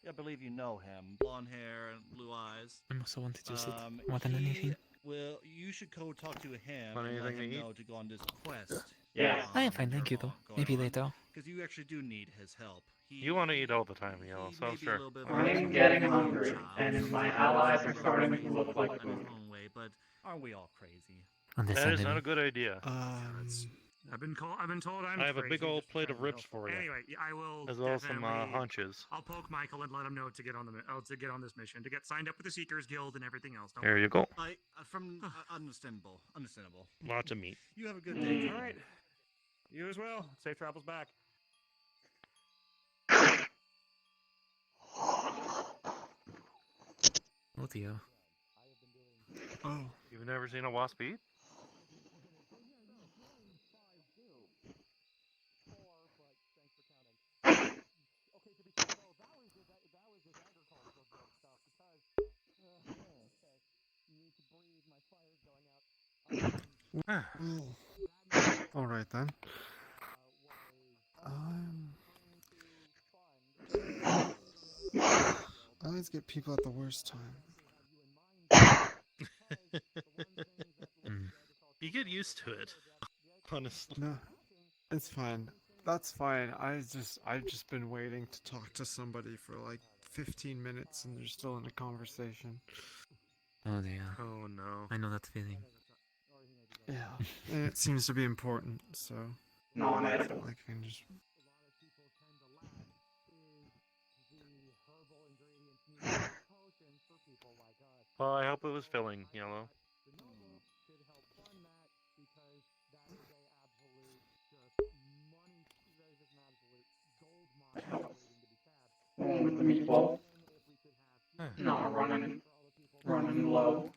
I believe you know him. Blonde hair and blue eyes. I also wanted to sit more than anything. Well, you should go talk to him Want and let anything him to know to go on this quest. Yeah. I am fine, thank you though. Maybe later. Because you actually do need his help. You want to eat all the time, Yellow, so sure. I'm getting hungry, and my allies are starting to look like in his food. own way, but aren't we all crazy? That is not a good idea. I've been told I'm I have a big crazy, old just plate trying of to ribs help. for you. Anyway, I will As well as some definitely. haunches. I'll poke Michael and let him know to get on this mission, to get signed up with the Seekers Guild and everything else. There you go. Understandable. Lots of meat. You have a good day. All right. You as well. Safe travels back. Oh dear. Oh. You've never seen a wasp eat? All right then. I always get people at the worst time. You get used to it. Honestly. No, it's fine. That's fine. I've just been waiting to talk to somebody for like 15 minutes and they're still in a conversation. Oh dear. Oh no. I know that feeling. Yeah, and it seems to be important, so Non-edible. I can just. Well, I hope it was filling, Yellow. With the meatball. Not running low.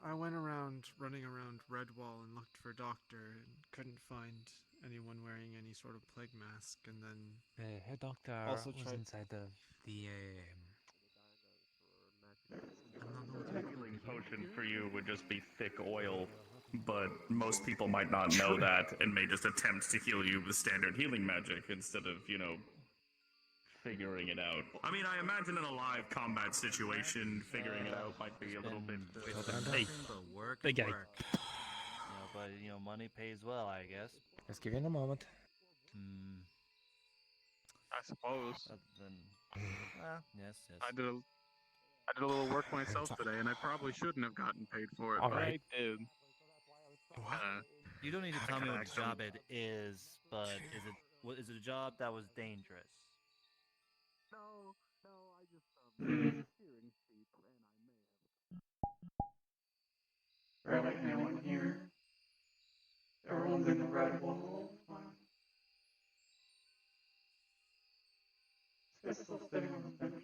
I went running around Redwall and looked for a doctor and couldn't find anyone wearing any sort of plague mask, and then Her doctor also was tried inside of the. Healing potion for you would just be thick oil, but most people might not know that and may just attempt to heal you with standard healing magic instead of, figuring it out. I mean, I imagine in a live combat situation, figuring it out might be a little bit. Hey, big guy. But money pays well, I guess. Let's give it a moment. I suppose. Yes. I did a little work myself today, and I probably shouldn't have gotten paid for it, All but right. I did. You don't need to tell me what job it is, but is it a job that was dangerous? No, I just hearing sheep, and I may have. Really, anyone here? Everyone's in the red wall. It's still sitting on the bench.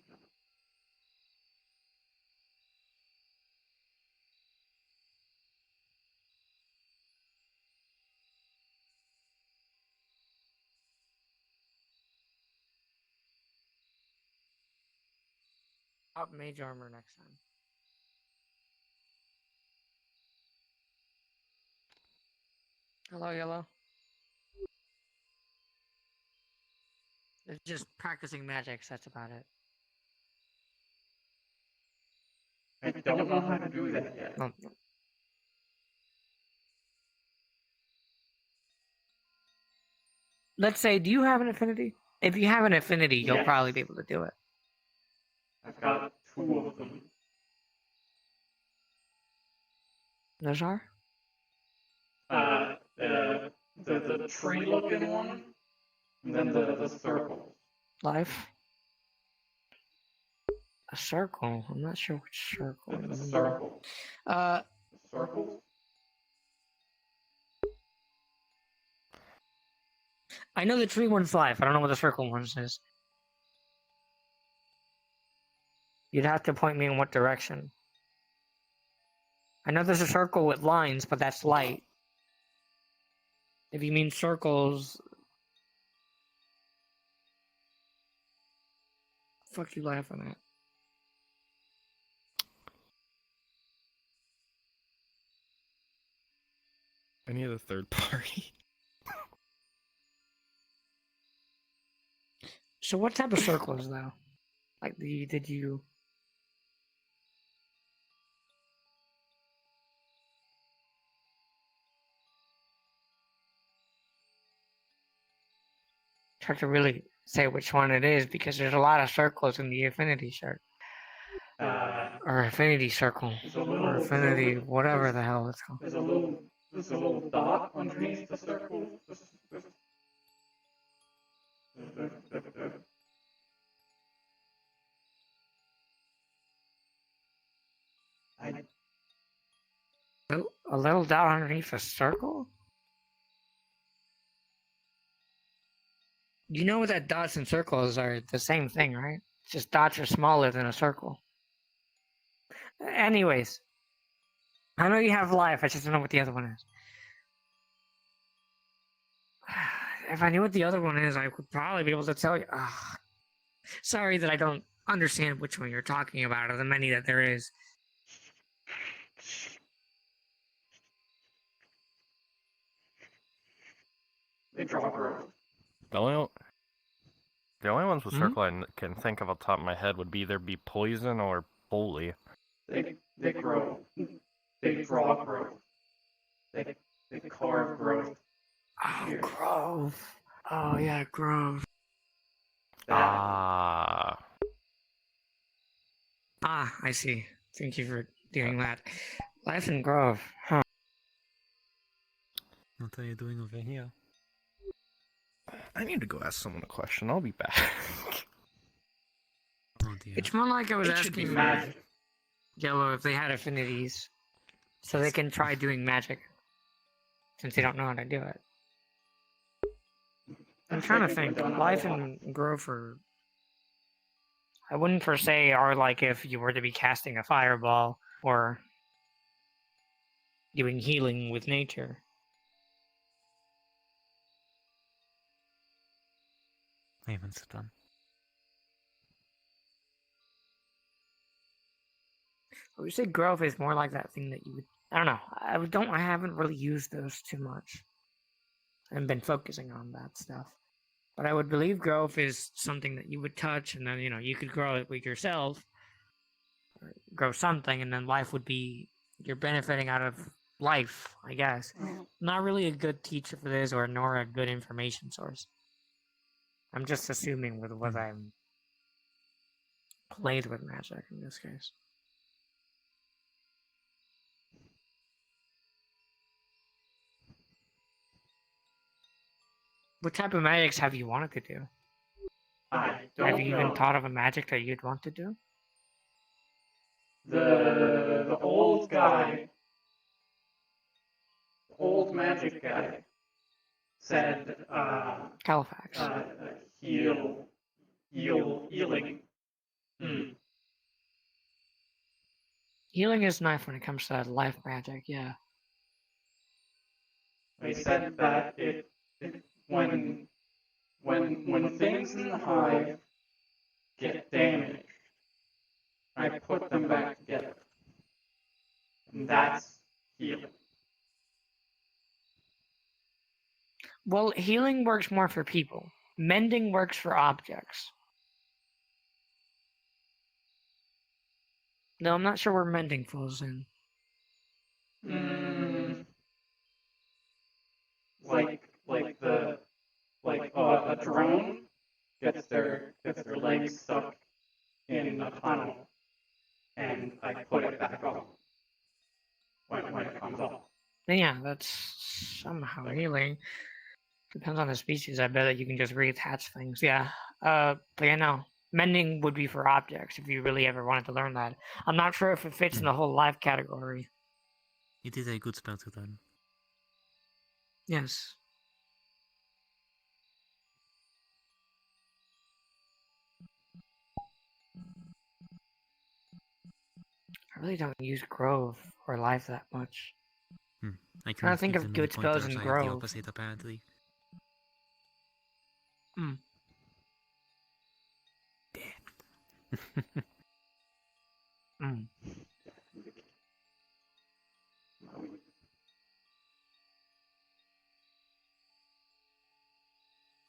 Up mage armor next time. Hello, Yellow. It's just practicing magics, that's about it. I don't know how to do that yet. No. Let's say, do you have an affinity? If you have an affinity, you'll Yes. probably be able to do it. I've got 2 of them. Nazar? The tree-looking one, and then the circle. Life? A circle? I'm not sure which circle. The circle. Circles? I know the tree one's life. I don't know what the circle one's is. You'd have to point me in what direction. I know there's a circle with lines, but that's light. If you mean circles... Fuck you laughing at? I need a third party. So what type of circles, though? Like, did you... It's hard to really say which one it is, because there's a lot of circles in the affinity shirt. Or affinity circle. Or affinity, whatever the hell it's called. There's a little There's a little dot underneath the circle. A little dot underneath a circle? You know that dots and circles are the same thing, right? Just dots are smaller than a circle. Anyways, I know you have life, I just don't know what the other one is. If I knew what the other one is, I would probably be able to tell you. Sorry that I don't understand which one you're talking about of the many that there is. They draw growth. The only ones with circle I can think of off the top of my head would either be poison or holy. They grow. They draw growth. They carve growth. Oh, grove. Oh yeah, grove. Ah, I see. Thank you for doing that. Life and grove. Huh. What are you doing over here? I need to go ask someone a question. I'll be back. Oh dear. It's more like I was It should be asking magic. Yellow if they had affinities, so they can try doing magic, since they don't know how to do it. I'm trying to think. Life and growth are... I wouldn't per se are like if you were to be casting a fireball or doing healing with nature. I haven't sit down. I would say growth is more like that thing that you would... I don't know. I haven't really used those too much. I haven't been focusing on that stuff. But I would believe growth is something that you would touch, and then, you could grow it with yourself. Or grow something, and then life would be... You're benefiting out of life, I guess. Not really a good teacher for this, nor a good information source. I'm just assuming with what I'm played with magic in this case. What type of magics have you wanted to do? I don't Have you even know. thought of a magic that you'd want to do? The old guy, the old magic guy, said Califax. Healing. Healing is nice when it comes to life magic, yeah. They said that when things in the hive get damaged, I put them back together. And that's healing. Well, healing works more for people. Mending works for objects. No, I'm not sure where mending falls in. A drone gets their legs stuck in a tunnel, and I put it back on when it comes off. Yeah, that's somehow healing. Depends on the species. I bet that you can just reattach things. Yeah. But yeah, no. Mending would be for objects if you really ever wanted to learn that. I'm not sure if it fits in the whole life category. It is a good spell to learn. Yes. I really don't use Grove or Life that much. I trying to think give of them good any spells pointers. in I have the Grove. opposite, apparently. I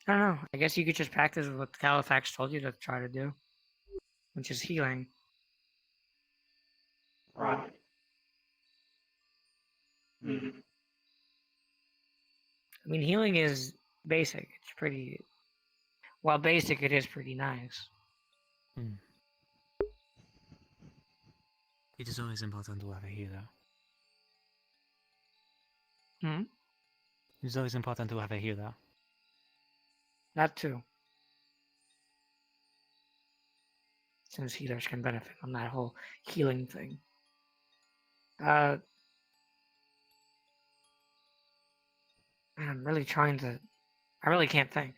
don't know. I guess you could just practice what Califax told you to try to do, which is healing. Right. I mean, healing is basic. It's pretty... While basic, it is pretty nice. It is always important to have a healer. Hmm? It's always important to have a healer. That too. Since healers can benefit from that whole healing thing. Man, I'm really trying to. I really can't think.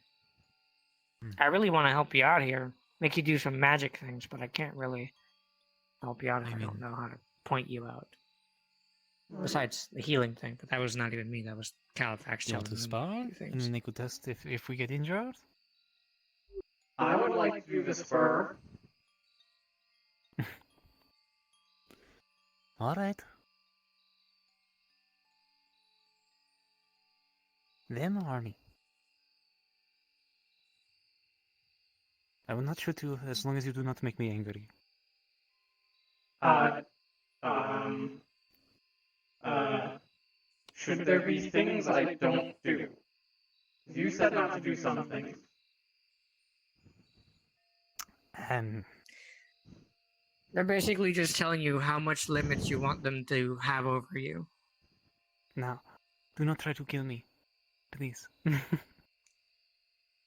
I really want to help you out here, make you do some magic things, but I can't really help you out if I don't know how to point you out. Besides the healing thing, but that was not even me. That was Califax Do you want telling to me spar? a few And things. then they could test if we get injured? I would like to do the spur. Alright. Them or Arnie? I will not shoot you as long as you do not make me angry. Should there be things I don't do? You said not to do some things. They're basically just telling you how much limits you want them to have over you. Now, do not try to kill me. Please.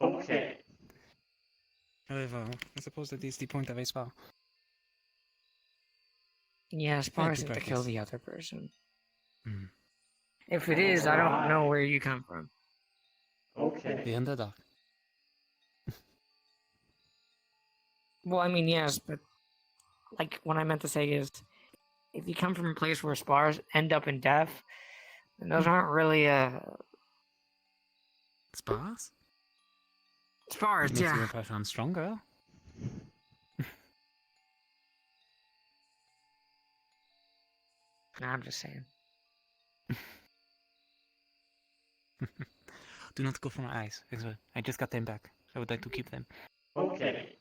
Okay. However, I suppose that is the point of a spar. Yeah, spar to isn't to kill practice. the other person. Hmm. If it is, I don't know where you come from. Okay. The underdog. Well, I mean, yes, but like what I meant to say is, if you come from a place where spars end up in death, then those aren't really Spars? spars. Makes your Yeah. impression stronger. Nah, I'm just saying. Do not go for my eyes. I just got them back. I would like to keep them. Okay.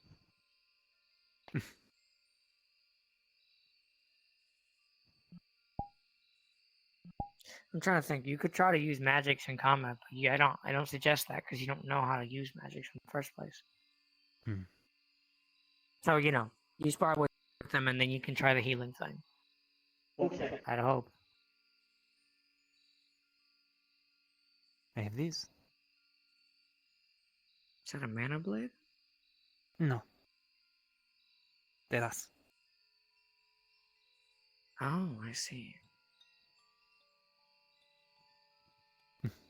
I'm trying to think. You could try to use magics in combat, but yeah, I don't suggest that because you don't know how to use magics in the first place. Hmm. So you spar with them, and then you can try the healing thing. Okay. I'd hope. I have these. Is that a mana blade? No. They're us. Oh, I see.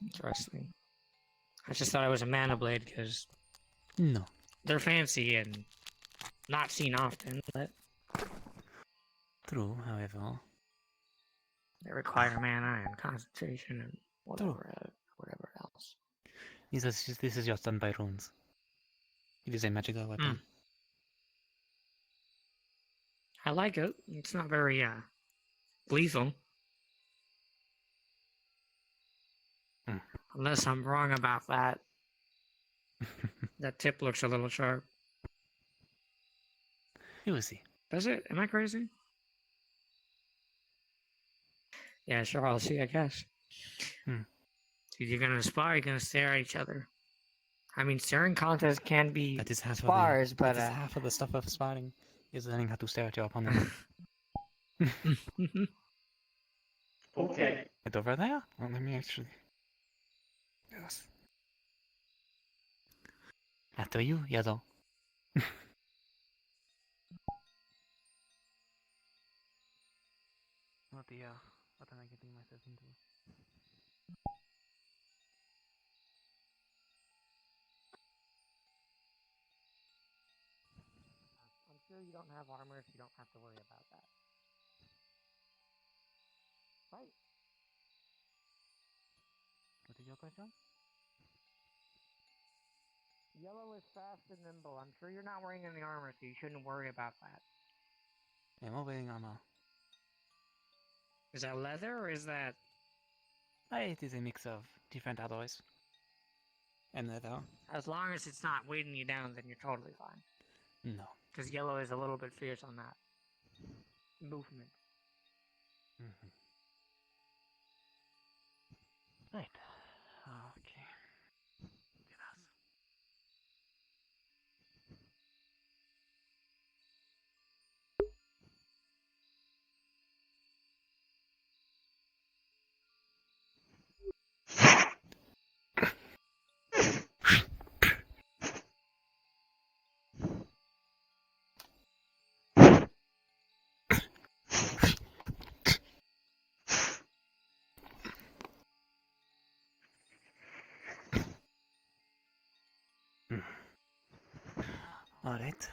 Interesting. I just thought it was a mana blade because No. they're fancy and not seen often, but True, however. they require mana and concentration and whatever else. This is just done by runes. It is a magical weapon. I like it. It's not very lethal. Unless I'm wrong about that. That tip looks a little sharp. You will see. Does it? Am I crazy? Yeah, sure, I'll see, I guess. You're gonna spar, you're gonna stare at each other. I mean, staring contests can be That is half spars, of but that is half of the stuff of sparring is learning how to stare at your opponent. Okay. It's over there? Well, let me actually. Yes. After you, Yellow. What am I getting myself into? I'm sure you don't have armor, so you don't have to worry about that. Right. What is your question? Yellow is fast and nimble. I'm sure you're not wearing any armor, so you shouldn't worry about that. I'm not wearing armor. Is that leather or is that... It is a mix of different alloys. And leather. As long as it's not weighting you down, then you're totally fine. No. Because yellow is a little bit fierce on that movement. Right. Okay. Alright.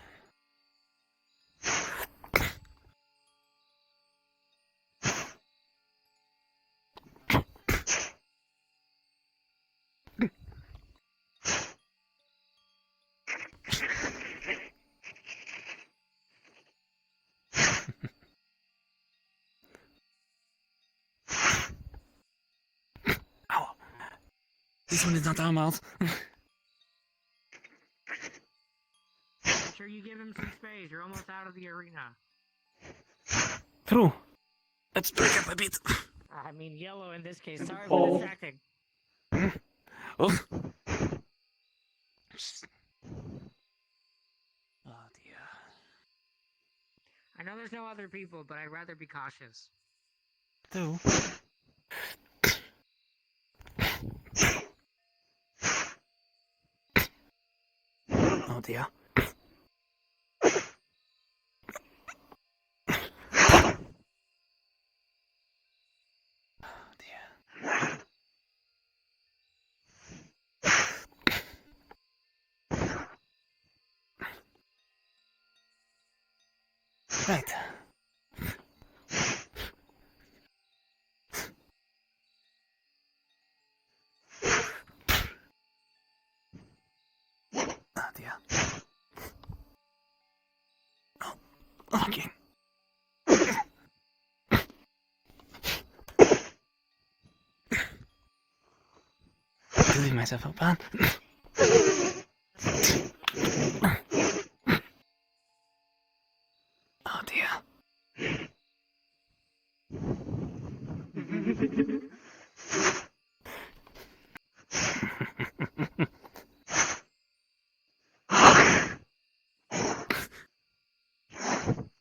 Ow. This one is not our mouth. Make sure you give him some space. You're almost out of the arena. True. Let's break up a bit. I mean, yellow in this case. Sorry for distracting. Oh. Oh dear. I know there's no other people, but I'd rather be cautious. Do. Oh dear. Right. Oh dear. Oh, okay. Doing myself up, man. Oh dear.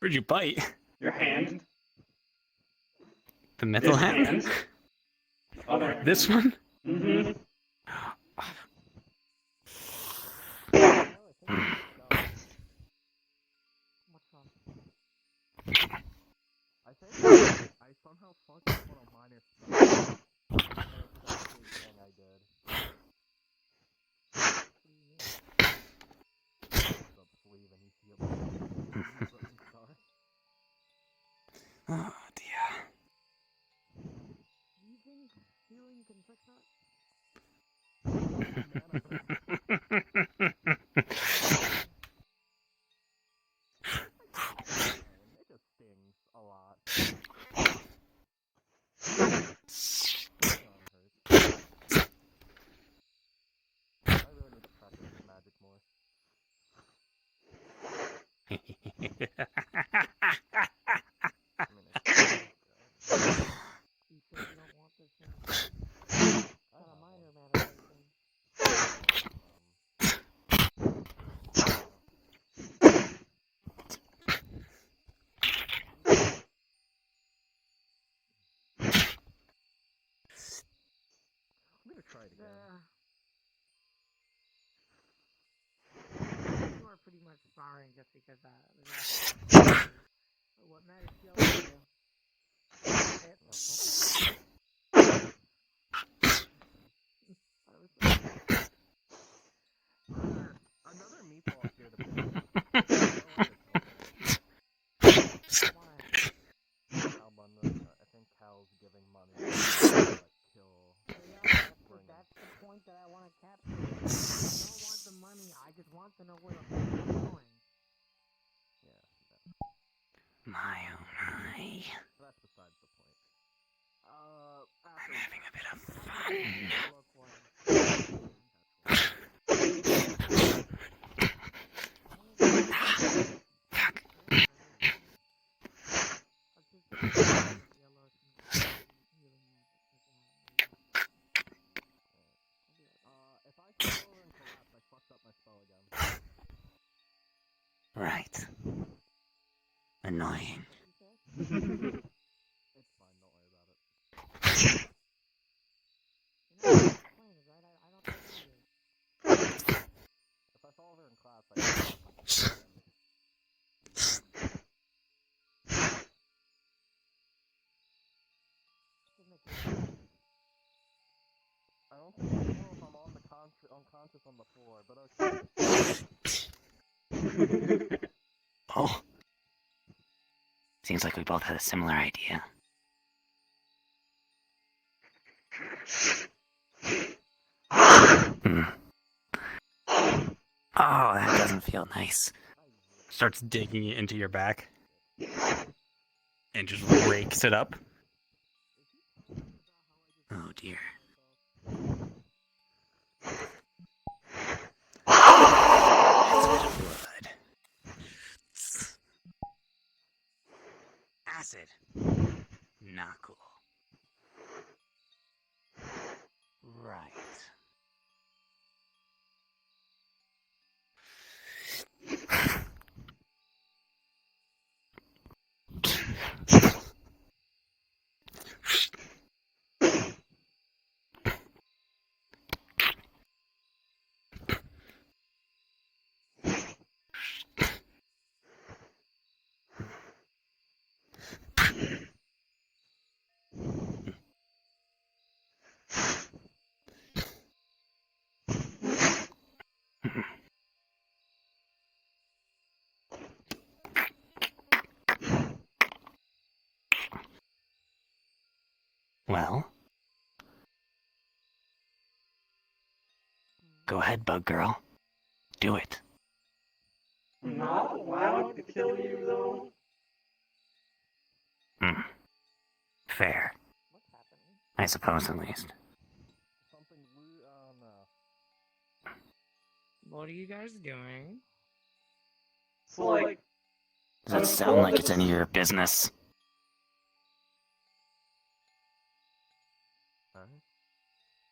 Where'd you bite? Your hand. The metal This hand? hand. Other. This one? Mm-hmm. I somehow fucked up on a minor spell. Thing I did. Oh dear. Do you think healing can fix that? It just stings a lot. I really need to practice magic more. I'm gonna try it again. You are pretty much sparring just because what matters to you? Another meatball appeared to be. I think Cal's giving money to kill. That's the point that I want to capture. I don't want the money. I just want to know where the money is going. Yeah. My oh my. That's besides the point. I'm having a bit of fun. If I fall over and collapse, I fucked up my spell again. Right. Annoying. It's fine, don't worry about it. If I fall over in class, I fucked up my spell again. I don't think I know if I'm on the unconscious on the floor, but okay. Oh. Seems like we both had a similar idea. Hmm. Oh, that doesn't feel nice. Starts digging it into your back. And just rakes it up. Oh dear. Blood. Acid. Not cool. Right. Well, go ahead, bug girl. Do it. I'm not allowed to kill you, though. Hmm. Fair. I suppose, at least. What are you guys doing? So, like... Does that sound like it's any of your business?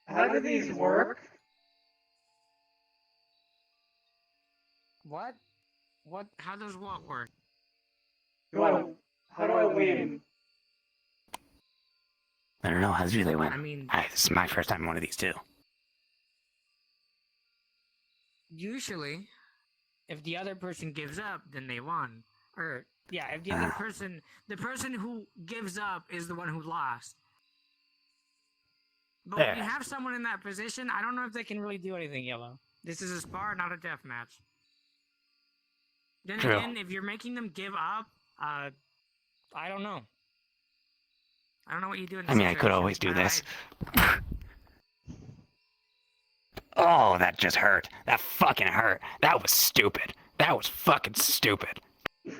How do these work? What? What? How does what work? How do I win? I don't know. How do they win? I mean... This is my first time in one of these, too. Usually, if the other person gives up, then they won. Or, yeah, if the other person... The person who gives up is the one who lost. But when you have someone in that position, I don't know if they can really do anything, Yellow. This is a spar, not a death match. Then True. again, if you're making them give up, I don't know. I don't know what you do in this I mean, I could always do this. Oh, that just hurt. That fucking hurt. That was stupid. That was fucking stupid.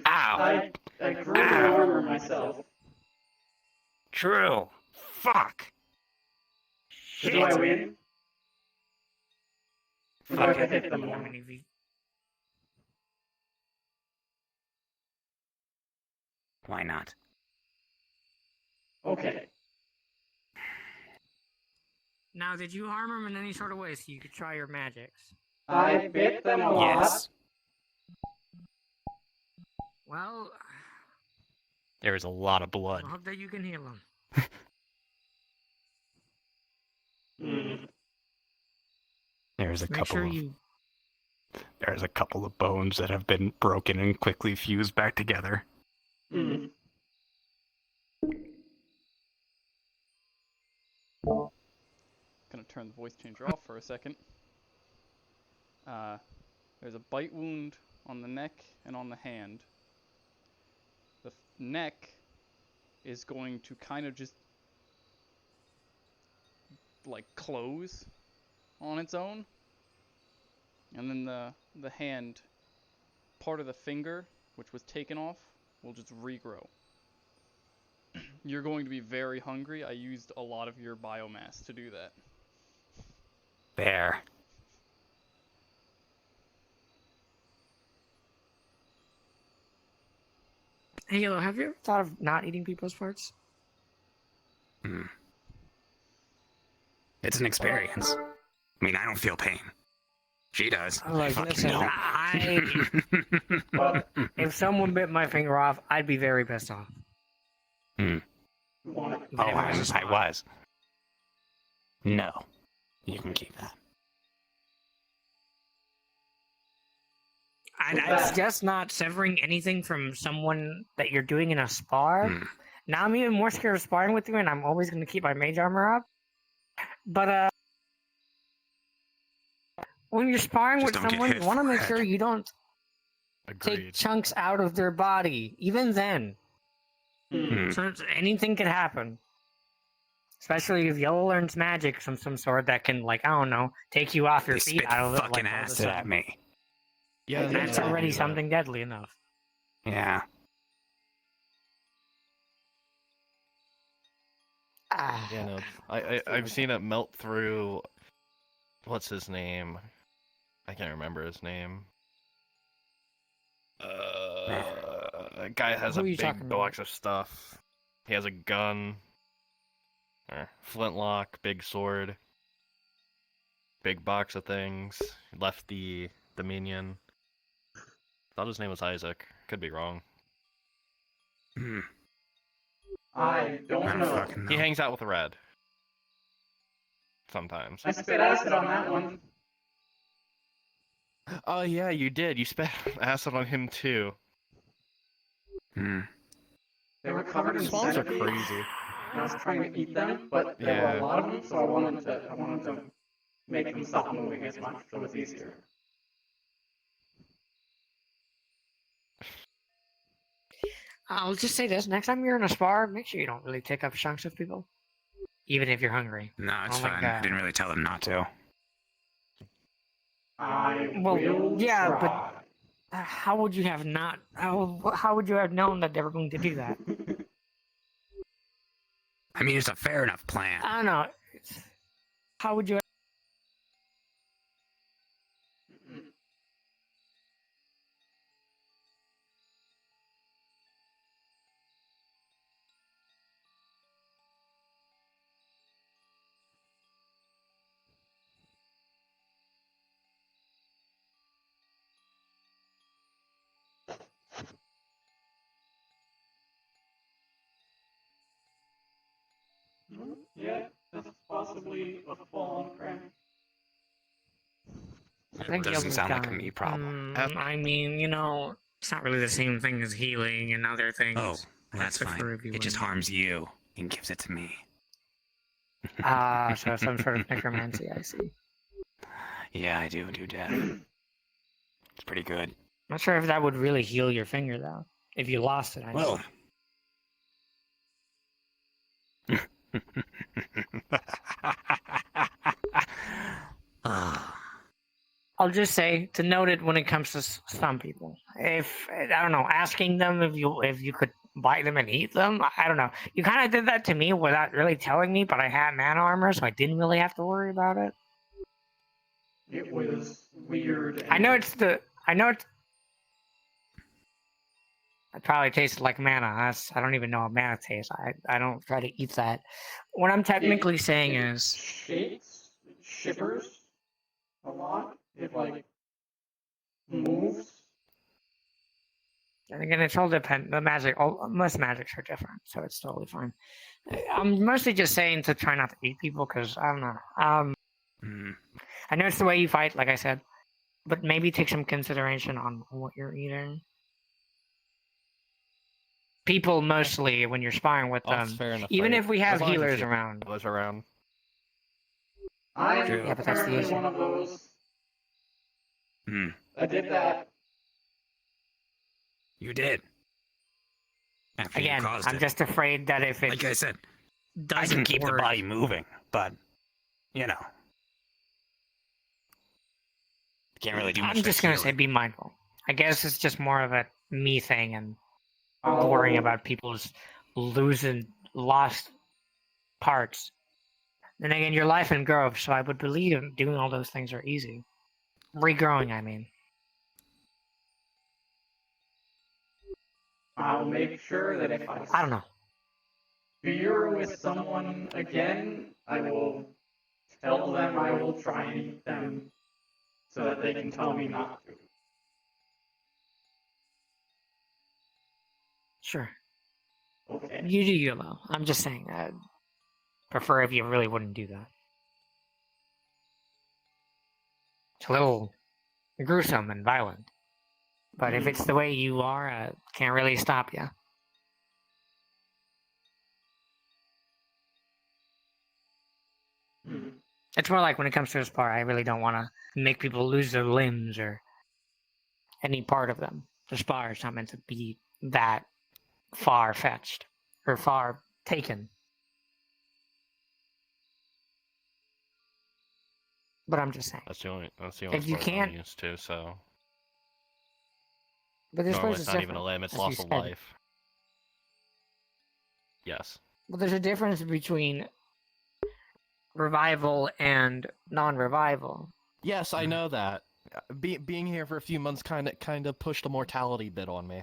Ow. I grew the armor myself. True. Fuck. So do I win? Or do I have to hit them I more? mean, if you... Why not? Okay. Now, did you harm them in any sort of way so you could try your magics? I bit them a lot. Yes. Well, There is a lot of blood. I hope that you can heal them. There's a Make couple sure of you... there's a couple of bones that have been broken and quickly fused back together. Mm. Gonna turn the voice changer off for a second. There's a bite wound on the neck and on the hand. The neck is going to kind of just like close on its own, and then the hand, part of the finger which was taken off, will just regrow. You're going to be very hungry. I used a lot of your biomass to do that. There. Hey, Yellow, have you ever thought of not eating people's parts? Hmm. It's an experience. I mean, I don't feel pain. She does. Like, Fucking listen, don't. if someone bit my finger off, I'd be very pissed off. Hmm. Oh, I was. No. You can keep that. I suggest not severing anything from someone that you're doing in a spar. Now I'm even more scared of sparring with you, and I'm always going to keep my mage armor up. But, when you're sparring Just with don't get someone, hit you want to make forehead. sure you don't... Agreed. chunks out of their body. Even then, Hmm. so anything could happen. Especially if Yellow learns magic from some sort that can, like, I don't know, take you off your They feet spit out of it. fucking Like, all of a acid at sudden. me. Yeah, That's they already do that. something deadly enough. Yeah. Yeah, no. I've seen it melt through. What's his name? I can't remember his name. A guy has Who a are you talking big about? box of stuff. He has a gun. Or flintlock, big sword. Big box of things. Left the minion. Thought his name was Isaac. Could be wrong. I don't know. He hangs out with Red. Sometimes. I spit acid on that one. Oh yeah, you did. You spit acid on him too. They were covered in Swamps are centipedes, crazy. and I was trying to eat them, but there were a lot of them, so I wanted to make them stop moving as much, so it was easier. I'll just say this: next time you're in a spar, make sure you don't really take up chunks of people, even if you're hungry. No, it's Oh my fine. God. I didn't really tell them not to. I Well, will yeah, try. but how would you have not? How would you have known that they were going to do that? I mean, it's a fair enough plan. I don't know. How would you? Yeah, that's possibly a fallen crank. I think Doesn't Gilbert's sound like a gone. me problem. I mean, you know, it's not really the same thing as healing and other things. Oh, that's I fine. prefer if you It just wouldn't. harms you and gives it to me. So some sort of necromancy, I see. Yeah, I do death. It's pretty good. Not sure if that would really heal your finger, though. If you lost it, I Well. I'll just say to note it when it comes to some people. If I don't know, asking them if you could buy them and eat them. I don't know. You kind of did that to me without really telling me, but I had mana armor, so I didn't really have to worry about it. It was weird. I know it's. It probably tasted like mana. I don't even know what mana tastes. I don't try to eat that. What I'm technically saying is shakes, it shivers a lot. It like moves. And again, it's all depend. The magic, most magics are different, so it's totally fine. I'm mostly just saying to try not to eat people because I don't know. I know it's the way you fight, like I said, but maybe take some consideration on what you're eating. People mostly, when you're sparring with them, fair enough, even right? if we have As long as healers you- around. Was around. I'm Yeah, but that's the apparently issue. one of those. I did that. You did. After Again, you caused I'm it. just afraid that if it Like I said, I doesn't can keep the work- body moving, but you know, can't really do much. I'm just gonna say be mindful. I guess it's just more of a me thing and worrying about people's losing lost parts. Then again, your life in Grove, so I would believe doing all those things are easy. Regrowing, I mean. I'll make sure that if I don't know. spear with someone again, I will tell them I will try and eat them so that they can tell me not to. Sure. Okay. You do you, though. I'm just saying. I'd prefer if you really wouldn't do that. It's a little gruesome and violent. But if it's the way you are, can't really stop you. It's more like when it comes to this part, I really don't want to make people lose their limbs or any part of them. The spar is not meant to be that far fetched or far taken. But I'm just saying. That's the only If you sport can't- I'm used to, so. But this Normally place it's is not even a different, limb, it's as you loss of said. life. Yes. Well, there's a difference between revival and non-revival. Yes, I know that. Being here for a few months kind of pushed the mortality bit on me.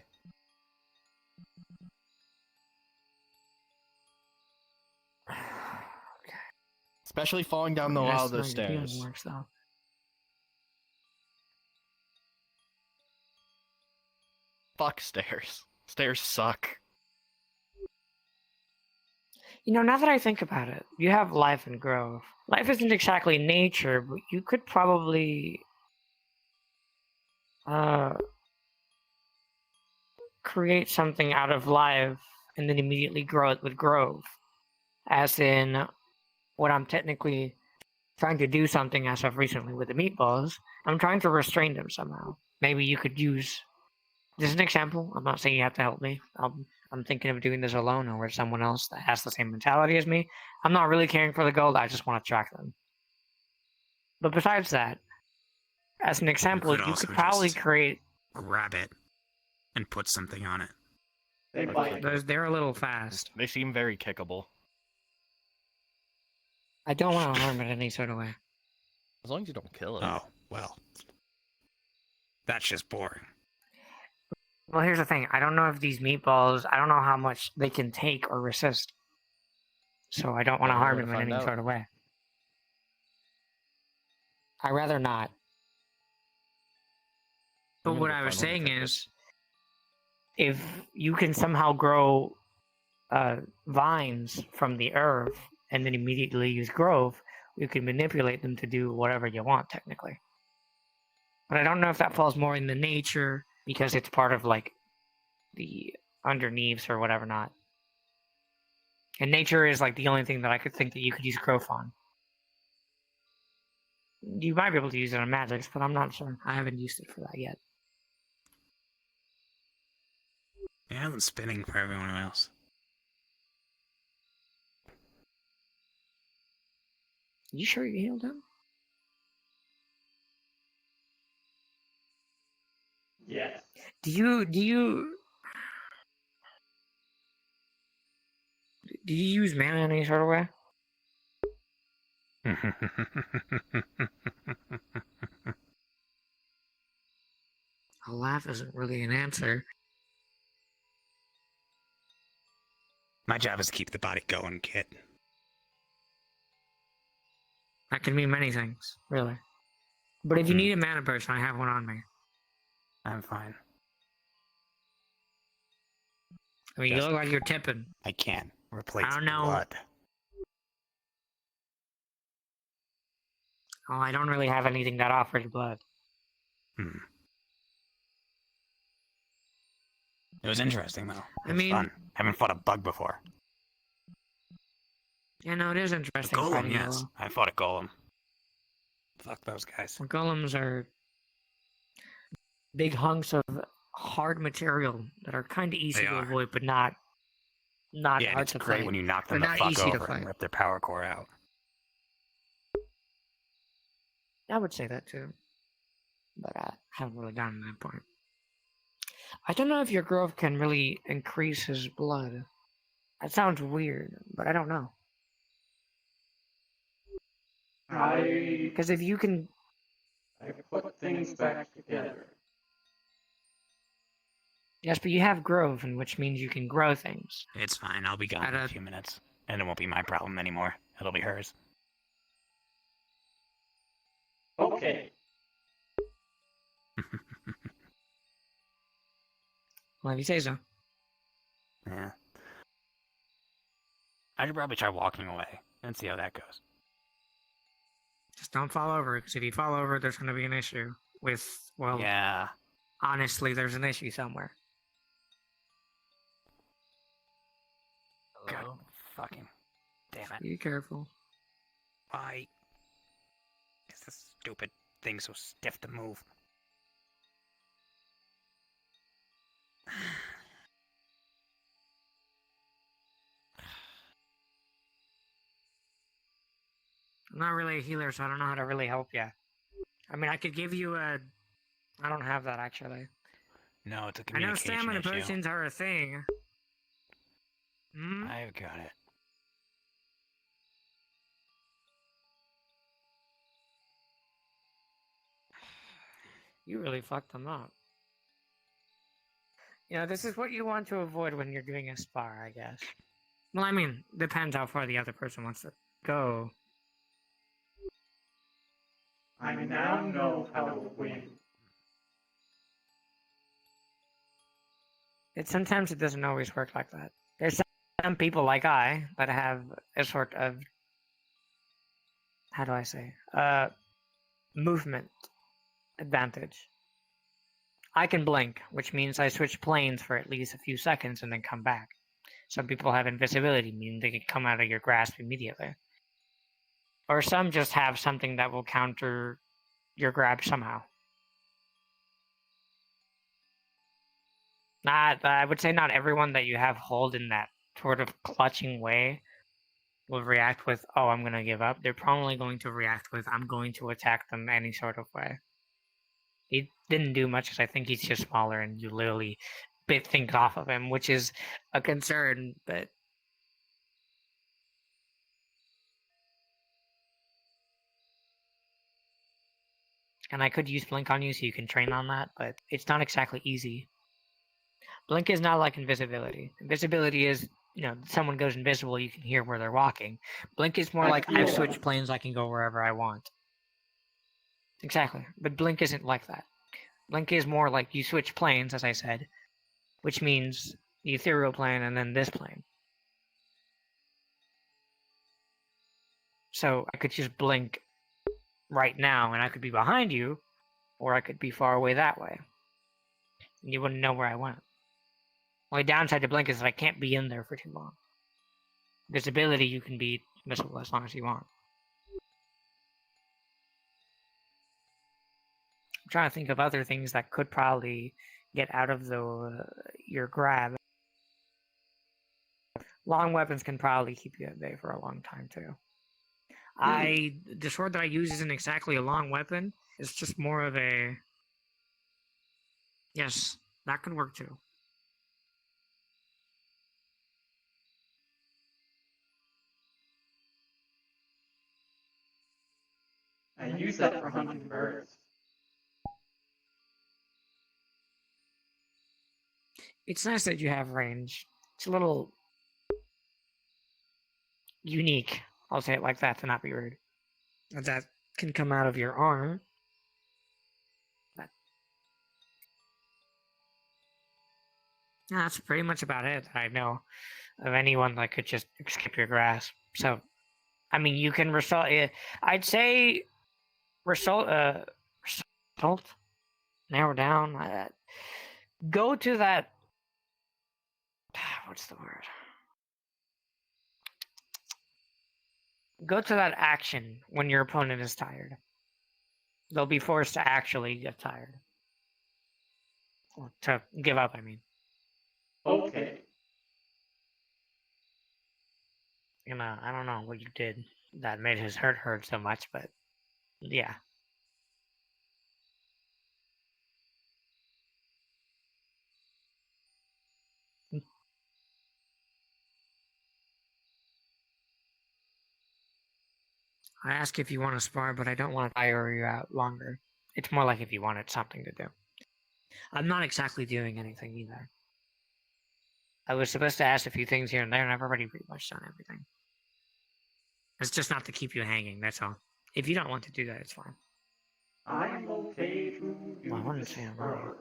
Especially falling down a lot of those That's not how your healing stairs. works, though. Fuck stairs. Stairs suck. You know, now that I think about it, you have life and growth. Life isn't exactly nature, but you could probably create something out of life and then immediately grow it with growth. As in, what I'm technically trying to do something as of recently with the meatballs, I'm trying to restrain them somehow. Maybe you could use. Just an example. I'm not saying you have to help me. I'm thinking of doing this alone or with someone else that has the same mentality as me. I'm not really caring for the gold. I just want to track them. But besides that, as an example, you also could probably just create. grab it and put something on it. They're a little fast. They seem very kickable. I don't want to harm it in any sort of way. As long as you don't kill it. Oh, well. That's just boring. Well, here's the thing. I don't know if these meatballs. I don't know how much they can take or resist. So I don't want to Well, we're harm gonna them in find any out. sort of way. I'd rather not. But We're what gonna I was find when we saying cook it. is, if you can somehow grow vines from the earth and then immediately use growth, you can manipulate them to do whatever you want, technically. But I don't know if that falls more in the nature because it's part of like the underneaths or whatever not. And nature is like the only thing that I could think that you could use growth on. You might be able to use it on magics, but I'm not sure. I haven't used it for that yet. Yeah, I'm spinning for everyone else. You sure you healed him? Yes. Do you use mana in any sort of way? A laugh isn't really an answer. My job is to keep the body going, kid. That can mean many things, really. But if you need a mana potion, I have one on me. I'm fine. I mean, you look like you're tipping. I can't replace I don't know. blood. Oh, I don't really have anything that offers blood. It was interesting, though. I mean- fun. Haven't fought a bug before. Yeah, no, it is A interesting. golem, fighting yes. golem. I fought a golem. Fuck those guys. Well, golems are big hunks of hard material that are kind of easy They to are. avoid, but not Yeah, and hard it's to great fight. when you knock They're them the not fuck easy to over fight. and rip their power core out. I would say that too, but I haven't really gotten to that point. I don't know if your growth can really increase his blood. That sounds weird, but I don't know. Because if you can, I put things back together. yes, but you have growth, and which means you can grow things. It's fine. I'll be gone in a few minutes. And it won't be my problem anymore. It'll be hers. Okay. Well, if you say so. Yeah. I should probably try walking away and see how that goes. Just don't fall over, because if you fall over, there's going to be an issue with, well, Yeah. honestly, there's an issue somewhere. God, fucking damn it. Be careful. Why is this stupid thing so stiff to move? I'm not really a healer, so I don't know how to really help you. I mean, I could give you a. I don't have that actually. No, it's a I know communication stamina issue. potions are a thing. Hmm? I've got it. You really fucked them up. You know, this is what you want to avoid when you're doing a spar, I guess. Well, I mean, depends how far the other person wants to go. I now know how to win. Sometimes it doesn't always work like that. There's some people like I that have a sort of, how do I say, movement advantage. I can blink, which means I switch planes for at least a few seconds and then come back. Some people have invisibility, meaning they can come out of your grasp immediately. Or some just have something that will counter your grab somehow. I would say not everyone that you have hold in that sort of clutching way will react with, oh, I'm going to give up. They're probably going to react with, I'm going to attack them any sort of way. He didn't do much because I think he's just smaller and you literally bit things off of him, which is a concern, but and I could use Blink on you so you can train on that, but it's not exactly easy. Blink is not like invisibility. Invisibility is, you know, someone goes invisible, you can hear where they're walking. Blink is more like I've switched planes, I can go wherever I want. Exactly. But Blink isn't like that. Blink is more like you switch planes, as I said, which means the ethereal plane and then this plane. So I could just blink right now and I could be behind you, or I could be far away that way. And you wouldn't know where I went. Only downside to blink is that I can't be in there for too long. Visibility, you can be invisible as long as you want. I'm trying to think of other things that could probably get out of your grab. Long weapons can probably keep you at bay for a long time too. The sword that I use isn't exactly a long weapon. It's just more of a. Yes, that could work too. I use that for hunting birds. It's nice that you have range. It's a little unique. I'll say it like that to not be rude. That can come out of your arm. That's pretty much about it that I know of anyone that could just skip your grasp. So, I mean, you can result. I'd say result. Narrow down. Go to that. What's the word? Go to that action when your opponent is tired. They'll be forced to actually get tired. Or to give up, I mean. Okay. You know, I don't know what you did that made his hurt so much, but yeah. I ask if you want to spar, but I don't want to tire you out longer. It's more like if you wanted something to do. I'm not exactly doing anything either. I was supposed to ask a few things here and there, and I've already pretty much done everything. It's just not to keep you hanging, that's all. If you don't want to do that, it's fine. I'm okay to do Well, I wouldn't say I'm right.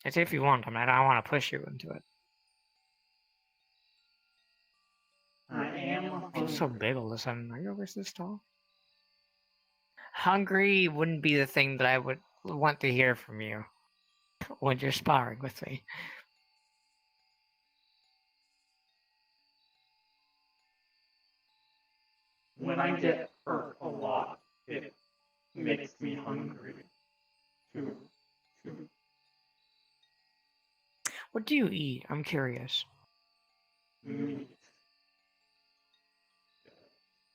It's if you want, I mean, I don't want to push you into it. I am I feel so big all of a sudden. Are you always this tall? Hungry wouldn't be the thing that I would want to hear from you when you're sparring with me. When I get hurt a lot, it makes me hungry, too. What do you eat? I'm curious. Meat.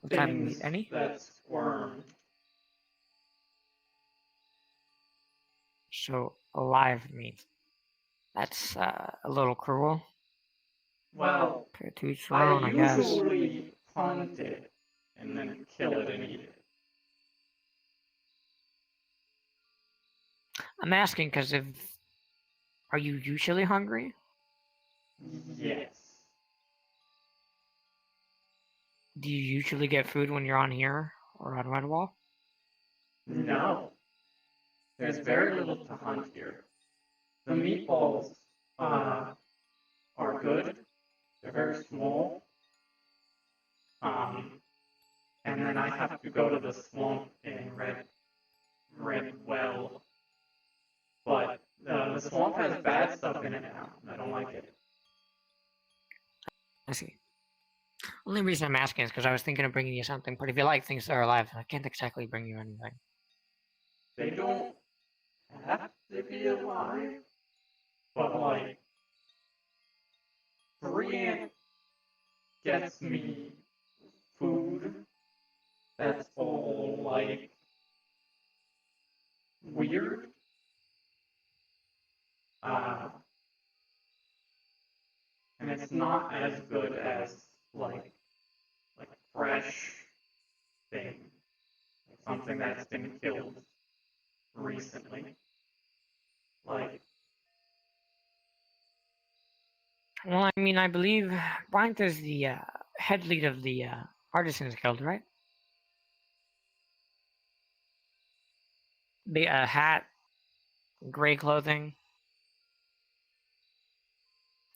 What type of meat? Things Any? that squirm. So, alive meat. That's a little cruel. Well, To each their own, I guess. usually hunt it and then kill it and eat it. I'm asking because if... Are you usually hungry? Yes. Do you usually get food when you're on here or on Redwall? No. There's very little to hunt here. The meatballs are good. They're very small. And then I have to go to the swamp in Redwell. But the swamp has bad stuff in it now, and I don't like it. I see. Only reason I'm asking is because I was thinking of bringing you something, but if you like things that are alive, I can't exactly bring you anything. They don't have to be alive, but like, Brienne gets me food that's all like weird. And it's not as good as like fresh thing, something that's been killed recently. Like, Well, I mean, I believe Bryant is the head lead of the Artisans Guild, right? The hat, gray clothing.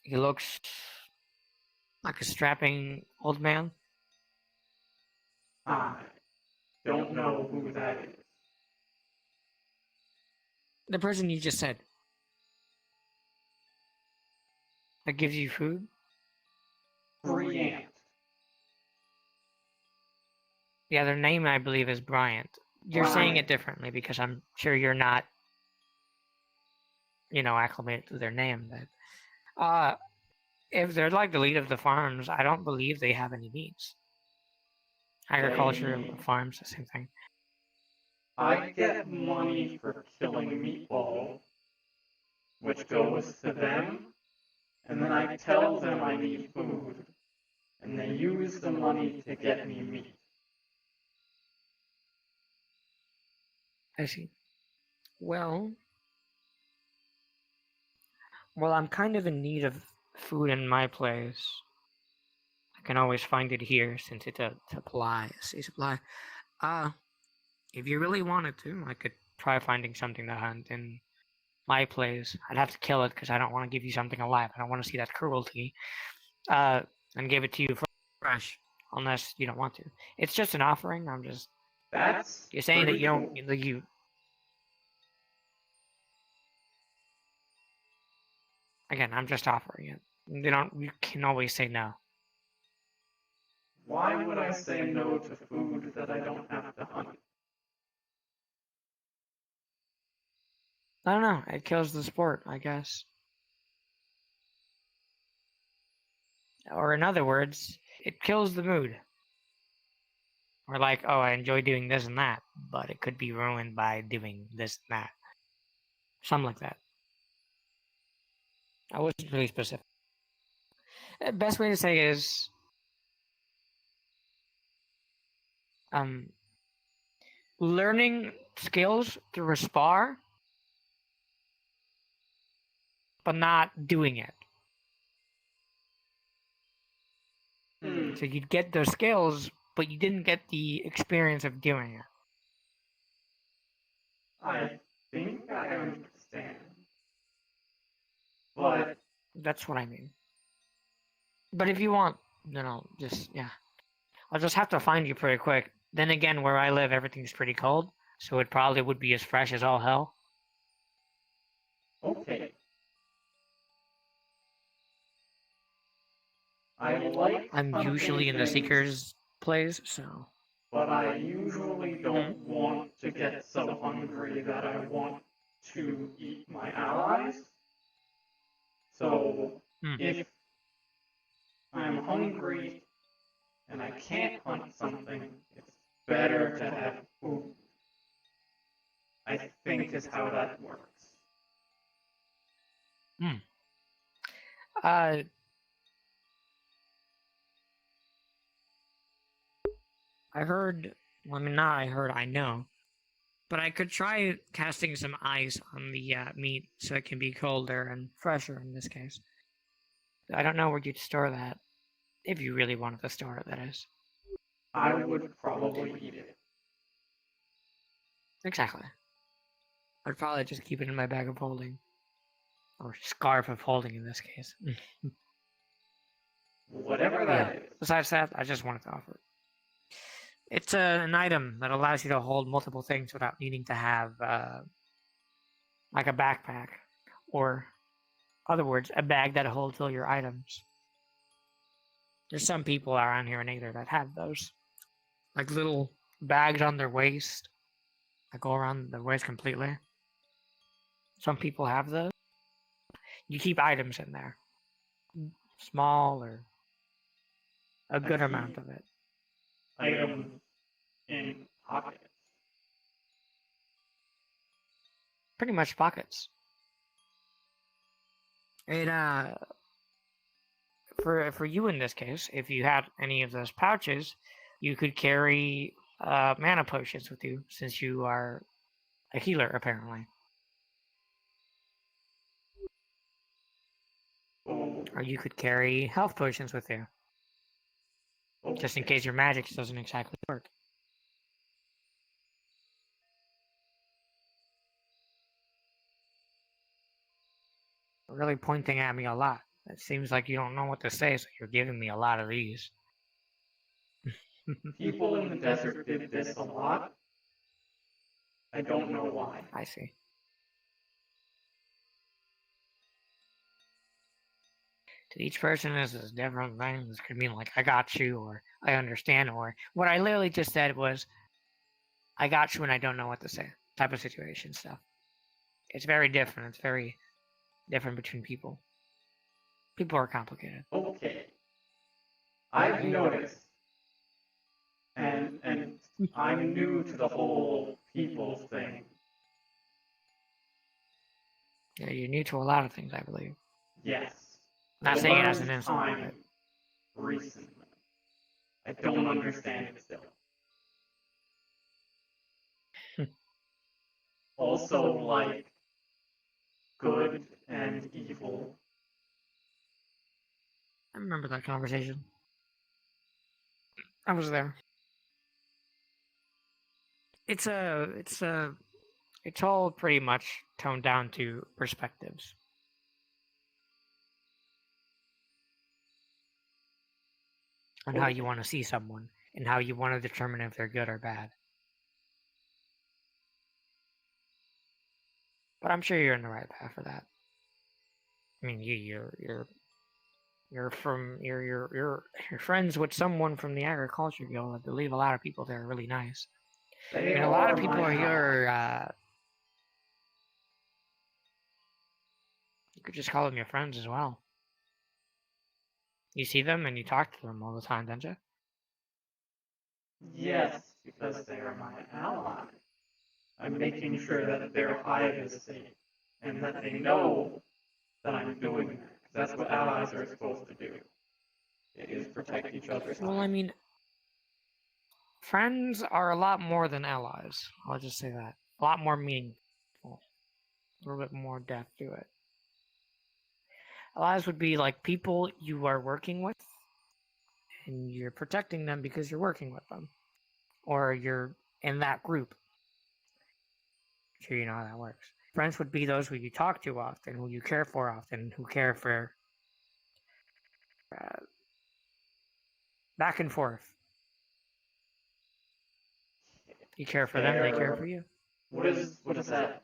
He looks like a strapping old man. I don't know who that is. The person you just said. That gives you food? Brienne. Yeah, their name, I believe, is Bryant. You're saying it differently because I'm sure you're not, acclimated to their name. But if they're like the lead of the farms, I don't believe they have any needs. Agriculture, farms, the same thing. I get money for killing meatball, which goes to them, and then I tell them I need food, and they use the money to get me meat. I see. Well, I'm kind of in need of food in my place. I can always find it here since it's a supply. If you really wanted to, I could try finding something to hunt in my place. I'd have to kill it because I don't want to give you something alive. I don't want to see that cruelty. And give it to you fresh, unless you don't want to. It's just an offering. I'm just. That's. You're saying that you don't. You. Again, I'm just offering it. You can always say no. Why would I say no to food that I don't have to hunt? I don't know. It kills the sport, I guess. Or in other words, it kills the mood. Or like, oh, I enjoy doing this and that, but it could be ruined by doing this and that. Something like that. I wasn't really specific. The best way to say is, learning skills through a spar, but not doing it. So you'd get those skills, but you didn't get the experience of doing it. I think I understand. But that's what I mean. But if you want, I'll just have to find you pretty quick. Then again, where I live, everything's pretty cold, so it probably would be as fresh as all hell. Okay. I'm usually in the Seeker's place, so. But I usually don't want to get so hungry that I want to eat my allies. So Hmm. if I'm hungry and I can't hunt something, it's better to have food. I think is how that works. Hmm. Uh, I heard. Well, I mean, not I heard. I know. But I could try casting some ice on the meat so it can be colder and fresher in this case. I don't know where you'd store that. If you really wanted to store it, that is. I would probably eat it. Exactly. I'd probably just keep it in my bag of holding. Or scarf of holding in this case. Whatever that is. Besides that, I just wanted to offer it. It's an item that allows you to hold multiple things without needing to have, like a backpack. Or, other words, a bag that holds all your items. There's some people around here in Aether that have those. Like little bags on their waist that go around their waist completely. Some people have those. You keep items in there. Small or a good amount of it. Items in pockets. Pretty much pockets. It for you in this case, if you had any of those pouches, you could carry mana potions with you, since you are a healer apparently. Or you could carry health potions with you, just in case your magic doesn't exactly work. You're really pointing at me a lot. It seems like you don't know what to say, so you're giving me a lot of these. People in the desert did this a lot. I don't know why. I see. To each person is a different thing. This could mean like, I got you, or I understand, or what I literally just said was, I got you and I don't know what to say, type of situation stuff. It's very different. It's very different between people. People are complicated. Okay. I've noticed, and I'm new to the whole people's thing. Yeah, you're new to a lot of things, I believe. Yes. Not saying it as an insult, time recently. I don't understand it still. Also, like, good and evil. I remember that conversation. I was there. It's all pretty much toned down to perspectives. On how you want to see someone, and how you want to determine if they're good or bad. But I'm sure you're in the right path for that. I mean, you're friends with someone from the agriculture guild. I believe a lot of people there are really nice. And a lot of people are here. You could just call them your friends as well. You see them and you talk to them all the time, don't you? Yes, because they are my ally. I'm making sure that their hive is safe, and that they know that I'm doing that. That's what allies are supposed to do. It is protect each other's Well, I mean, friends are a lot more than allies. I'll just say that. A lot more meaningful. A little bit more depth to it. Allies would be like people you are working with, and you're protecting them because you're working with them. Or you're in that group. Sure, you know how that works. Friends would be those who you talk to often, who you care for often, who care for back and forth. You care for them, they care for you. What is that?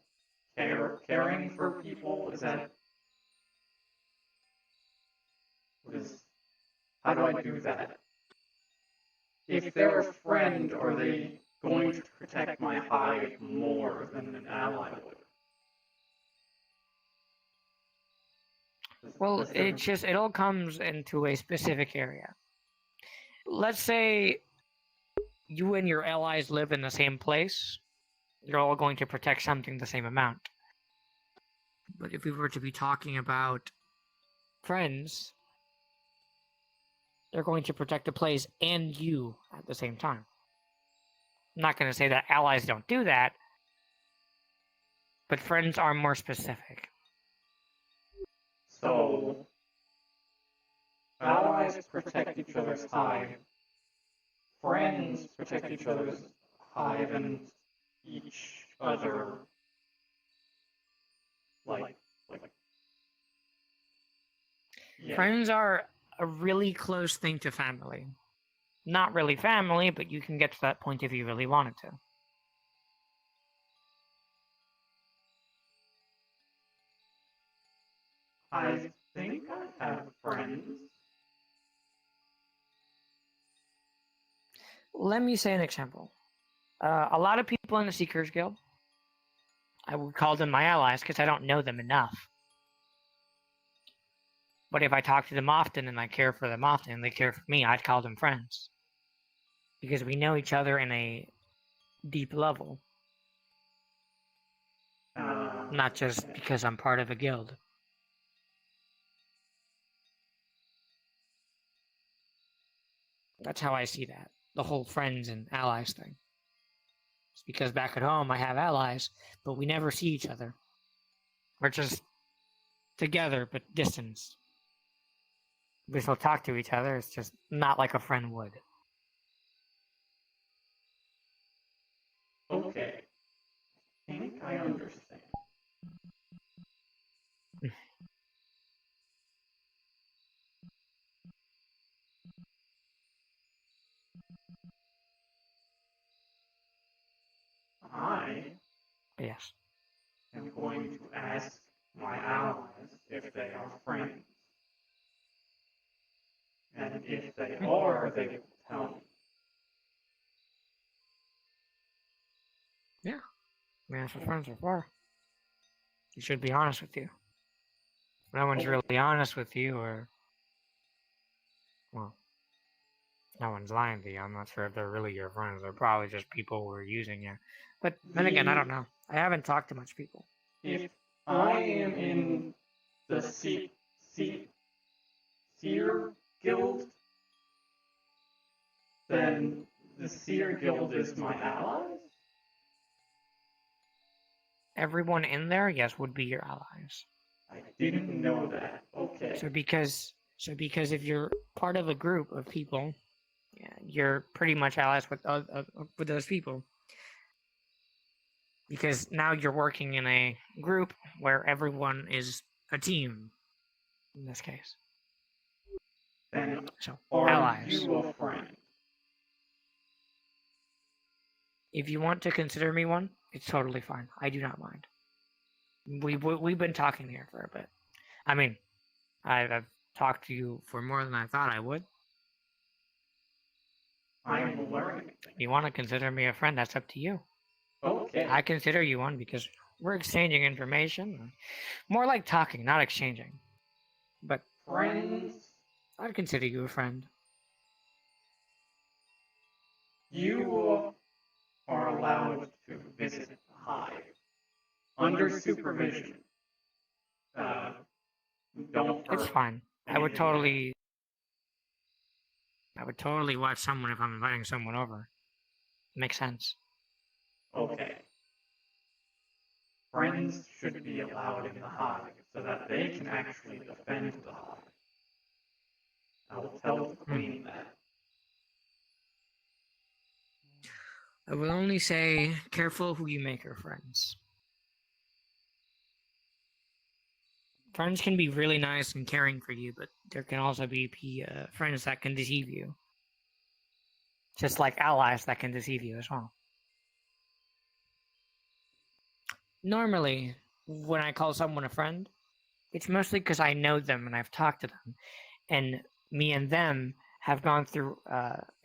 Caring for people? Is that? How do I do that? If they're a friend, are they going to protect my hive more than an ally would? Well, it all comes into a specific area. Let's say you and your allies live in the same place. You're all going to protect something the same amount. But if we were to be talking about friends, they're going to protect the place and you at the same time. I'm not going to say that allies don't do that, but friends are more specific. So, allies protect each other's hive. Friends protect each other's hive and each other, yeah. Friends are a really close thing to family. Not really family, but you can get to that point if you really wanted to. I think I have friends. Let me say an example. A lot of people in the Seekers Guild, I would call them my allies because I don't know them enough. But if I talk to them often and I care for them often and they care for me, I'd call them friends. Because we know each other in a deep level. Not just because I'm part of a guild. That's how I see that. The whole friends and allies thing. It's because back at home I have allies, but we never see each other. We're just together, but distanced. We still talk to each other, it's just not like a friend would. Okay. I think I understand. I Yes. am going to ask my allies if they are friends. And if they are, they will tell me. Yeah. I mean, that's what friends are for. You should be honest with you. If no one's really honest with you, or... Well, no one's lying to you. I'm not sure if they're really your friends. They're probably just people who are using you. But then again, I don't know. I haven't talked to much people. If I am in the Seer Guild, then the Seer Guild is my allies? Everyone in there, yes, would be your allies. I didn't know that. Okay. So because if you're part of a group of people, yeah, you're pretty much allies with those people. Because now you're working in a group where everyone is a team. In this case. Then so are allies. you a friend? If you want to consider me one, it's totally fine. I do not mind. We've been talking here for a bit. I mean, I've talked to you for more than I thought I would. I'm learning. You want to consider me a friend, that's up to you. Okay. I consider you one because we're exchanging information. More like talking, not exchanging. But friends? I'd consider you a friend. You are allowed to visit the hive under supervision. Don't hurt. It's fine. I would totally watch someone if I'm inviting someone over. Makes sense. Okay. Friends should be allowed in the hive so that they can actually defend the hive. I will tell the queen that. I will only say, careful who you make your friends. Friends can be really nice and caring for you, but there can also be friends that can deceive you. Just like allies that can deceive you as well. Normally, when I call someone a friend, it's mostly because I know them and I've talked to them. And me and them have gone through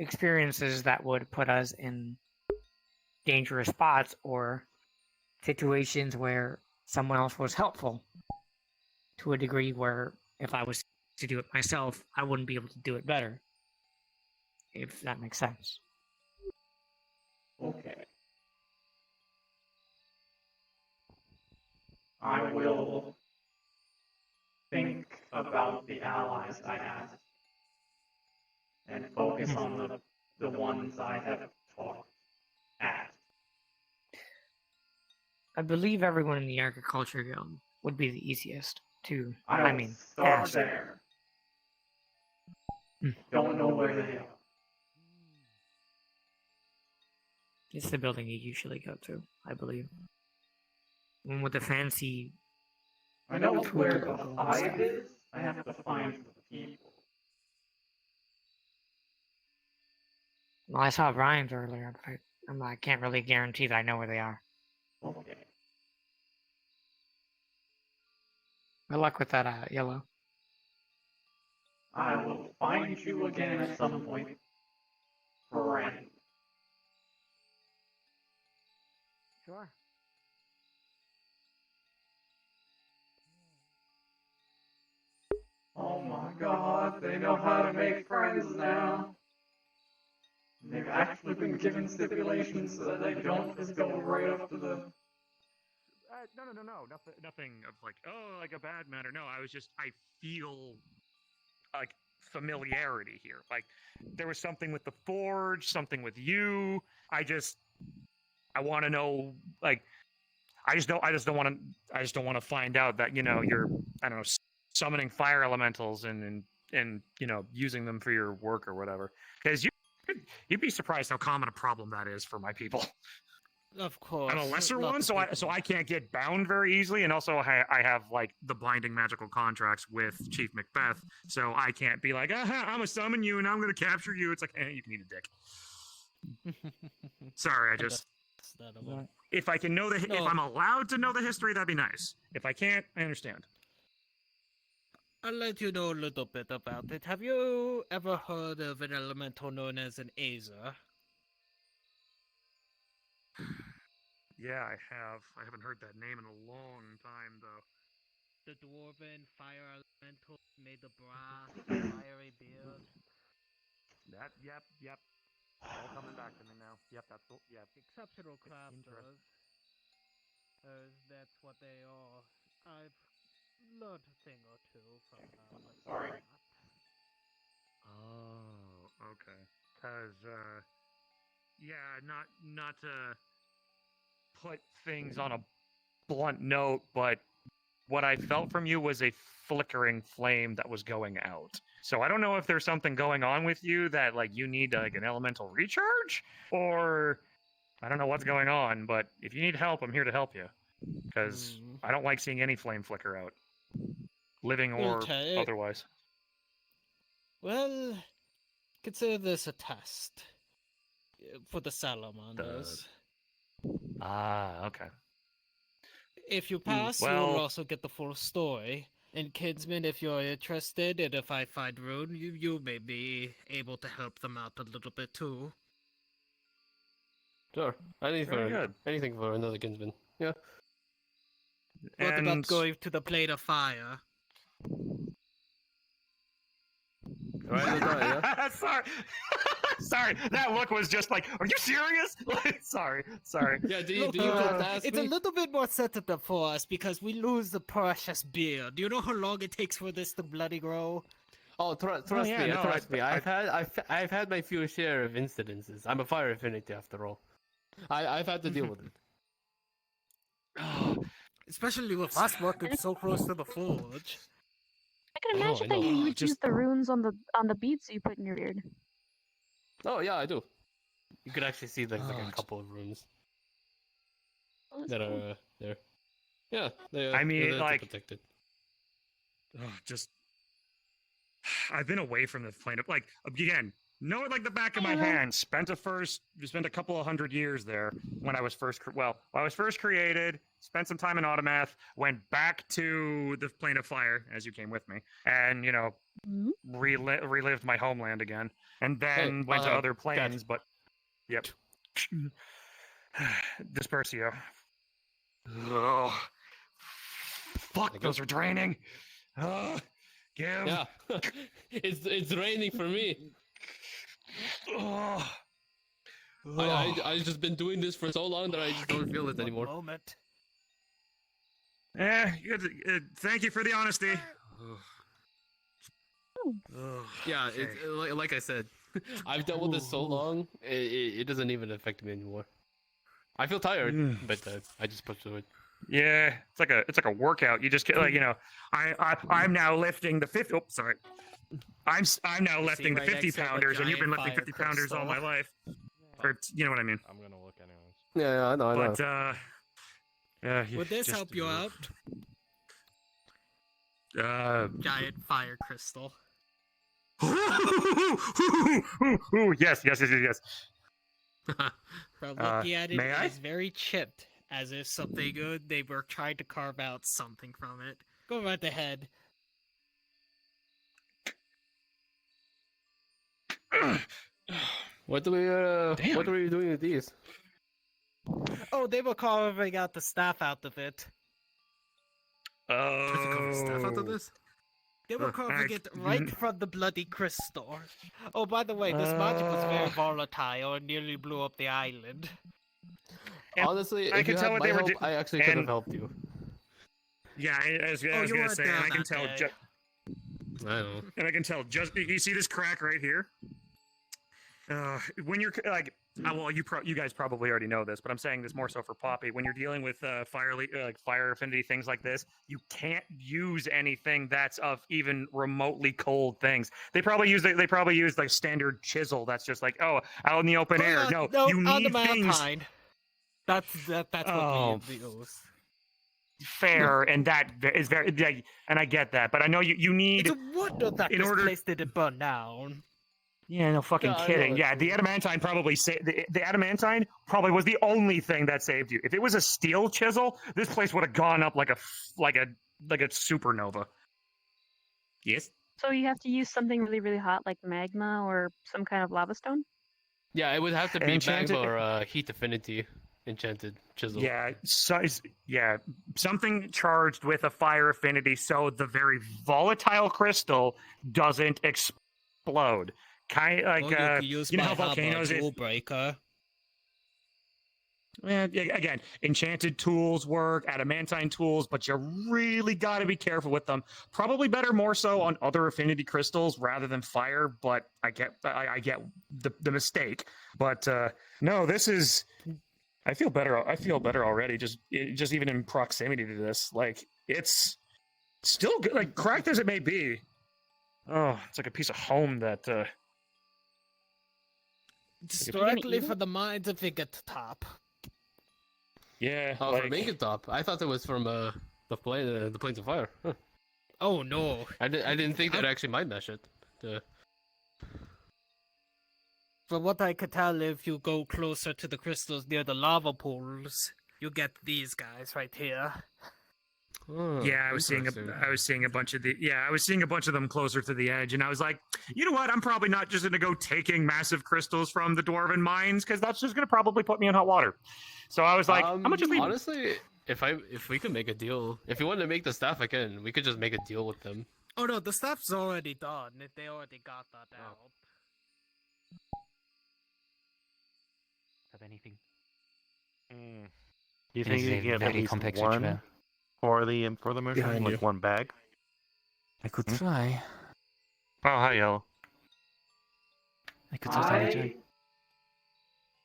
experiences that would put us in dangerous spots or situations where someone else was helpful to a degree where if I was to do it myself, I wouldn't be able to do it better. If that makes sense. Okay. I will think about the allies I have and focus on the ones I have talked at. I believe everyone in the agriculture guild would be the easiest to, I will start ask. there. Don't know where they are. It's the building you usually go to, I believe. One with the fancy. I know where the hive is. I have to find the people. Well, I saw Ryan's earlier, but I can't really guarantee that I know where they are. Okay. Good luck with that, Yellow. I will find you again at some point, friend. Sure. Oh my god, they know how to make friends now. They've actually been given stipulations so that they don't just go right up to the... No. Nothing of like, oh, like a bad matter. No, I feel like familiarity here. Like there was something with the forge, something with you. I want to know. Like I just don't want to find out that you're I don't know summoning fire elementals and using them for your work or whatever. Because you'd be surprised how common a problem that is for my people. Of course. I'm a lesser one, so I can't get bound very easily, and also I have like the binding magical contracts with Chief Macbeth, so I can't be like, I'm gonna summon you and I'm gonna capture you. It's like, you can eat a dick. Sorry, if I can know if I'm allowed to know the history, that'd be nice. If I can't, I understand. I'll let you know a little bit about it. Have you ever heard of an elemental known as an Aether? Yeah, I have. I haven't heard that name in a long time, though. The dwarven fire elemental made the brass, fiery beard. Yep. All coming back to me now. Yep. Exceptional crafters. That's what they are. I've learned a thing or two from them. Sorry. Oh, okay. Cause not to put things on a blunt note, but what I felt from you was a flickering flame that was going out. So I don't know if there's something going on with you that like you need like an elemental recharge, or I don't know what's going on. But if you need help, I'm here to help you, because I don't like seeing any flame flicker out, living or otherwise. Well, consider this a test for the salamanders. Okay. If you pass, you'll also get the full story. And Kinsman, if you're interested, and if I find Rune, you may be able to help them out a little bit too. Sure. Anything for another Kinsman. Yeah. What about going to the plane of fire? Right, Sorry, that look was just like, are you serious? sorry. Yeah, do you ask It's me? a little bit more sensitive for us because we lose the precious beard. Do you know how long it takes for this to bloody grow? Oh, trust me. I've had my fair share of incidences. I'm a fire affinity after all. I've had to deal with it. Especially with us working so close to the forge. I can imagine that you would use the runes on the beads you put in your beard. Oh yeah, I do. You could actually see there's like a couple of runes that are there. Yeah, they're protected. I've been away from the planet. Like again, know it like the back of my hand. Spent a couple of 100 years there when I was first. I was first created. Spent some time in Automath. Went back to the plane of fire as you came with me, and relived my homeland again, and then went to other planes. But yep, Dispersio. Oh, fuck! Those are draining. Yeah, it's raining for me. I've just been doing this for so long that I just don't feel it anymore. Moment. Thank you for the honesty. Yeah, Okay. like I said, I've dealt with this so long, it doesn't even affect me anymore. I feel tired, but I just push through it. Yeah, it's like a workout. You just get like, you know, I'm now lifting the 50. Oh, sorry. I'm now lifting the right 50 next to the pounders, and you've been giant lifting fire 50 pounders all crystal. my life. Or you know what I mean. I'm gonna look anyways. Yeah, I know. But yeah. Would this help you out? Giant fire crystal. Yes. From looking at it, may I? it's very chipped, as if something good they were trying to carve out something from it. Go right ahead. What were you doing with these? Oh, they were carving out the staff out of it. Staff out of this? They were carving it right from the bloody crystal. Oh, by the way, this magic was very volatile and nearly blew up the island. Honestly, I if can you tell had what my they were help, I actually could have helped you. Yeah, I was gonna say, and I can tell. I know. And I can tell. Just you see this crack right here. When you're like, well, you guys probably already know this, but I'm saying this more so for Poppy. When you're dealing with fire affinity things like this, you can't use anything that's of even remotely cold things. They probably use like standard chisel. That's just like out in the open air. No, you need things. That's what we use. Fair, and that is very, and I get that, but I know you need. It's a wonder that in this order. place didn't burn down. Yeah, no fucking kidding. Yeah, the adamantine probably the adamantine probably was the only thing that saved you. If it was a steel chisel, this place would have gone up like a supernova. Yes. So you have to use something really, really hot like magma or some kind of lava stone? Yeah, it would have to be Enchanted- magma or heat affinity enchanted chisel. Yeah, something charged with a fire affinity, so the very volatile crystal doesn't explode. Kind like you could use you know my how volcanoes. jewel breaker. Yeah, again, enchanted tools work, adamantine tools, but you really got to be careful with them. Probably better more so on other affinity crystals rather than fire. But I get the mistake. But no, this is. I feel better. I feel better already. Just even in proximity to this, like it's still good. Like cracked as it may be. Oh, it's like a piece of home that. Directly for the mind of Top. Yeah. Oh, from Top. I thought it was from the planes of fire. Huh. Oh no! I didn't think they'd actually mind that shit. From what I could tell, if you go closer to the crystals near the lava pools, you get these guys right here. Yeah, I was seeing a bunch of them closer to the edge, and I was like, you know what? I'm probably not just gonna go taking massive crystals from the dwarven mines because that's just gonna probably put me in hot water. So I was like, I'm gonna just leave. Honestly, if we could make a deal, if you wanted to make the staff again, we could just make a deal with them. Oh no, the staff's already done. They already got that out. Have anything? Do you think you can get at least one for the mission, Behind like you. one bag? I could try. Oh, hi, Yellow. I could certainly try.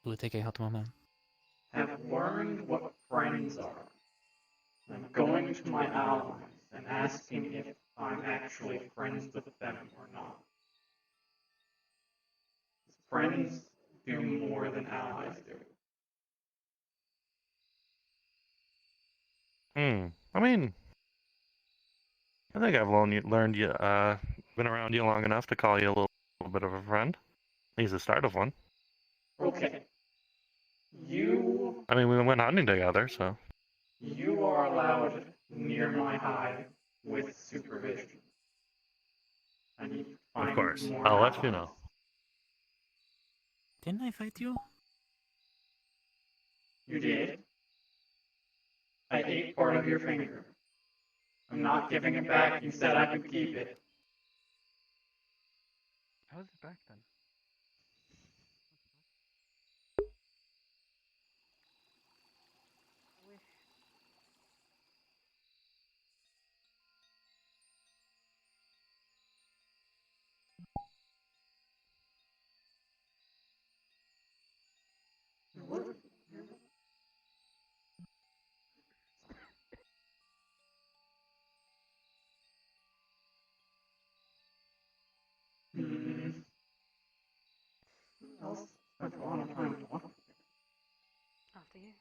Will take a hot moment. Have learned what friends are. I'm going to my allies and asking if I'm actually friends with them or not. Friends do more than allies do. I mean, I think I've learned you, been around you long enough to call you a little bit of a friend. At least the start of one. Okay. I mean, we went hunting together, so. You are allowed near my hive with supervision. I need to find Of course. more I'll let you allies. know. Didn't I fight you? You did. I ate part of your finger. I'm not giving it back. You said I could keep it. How's it back then? After you.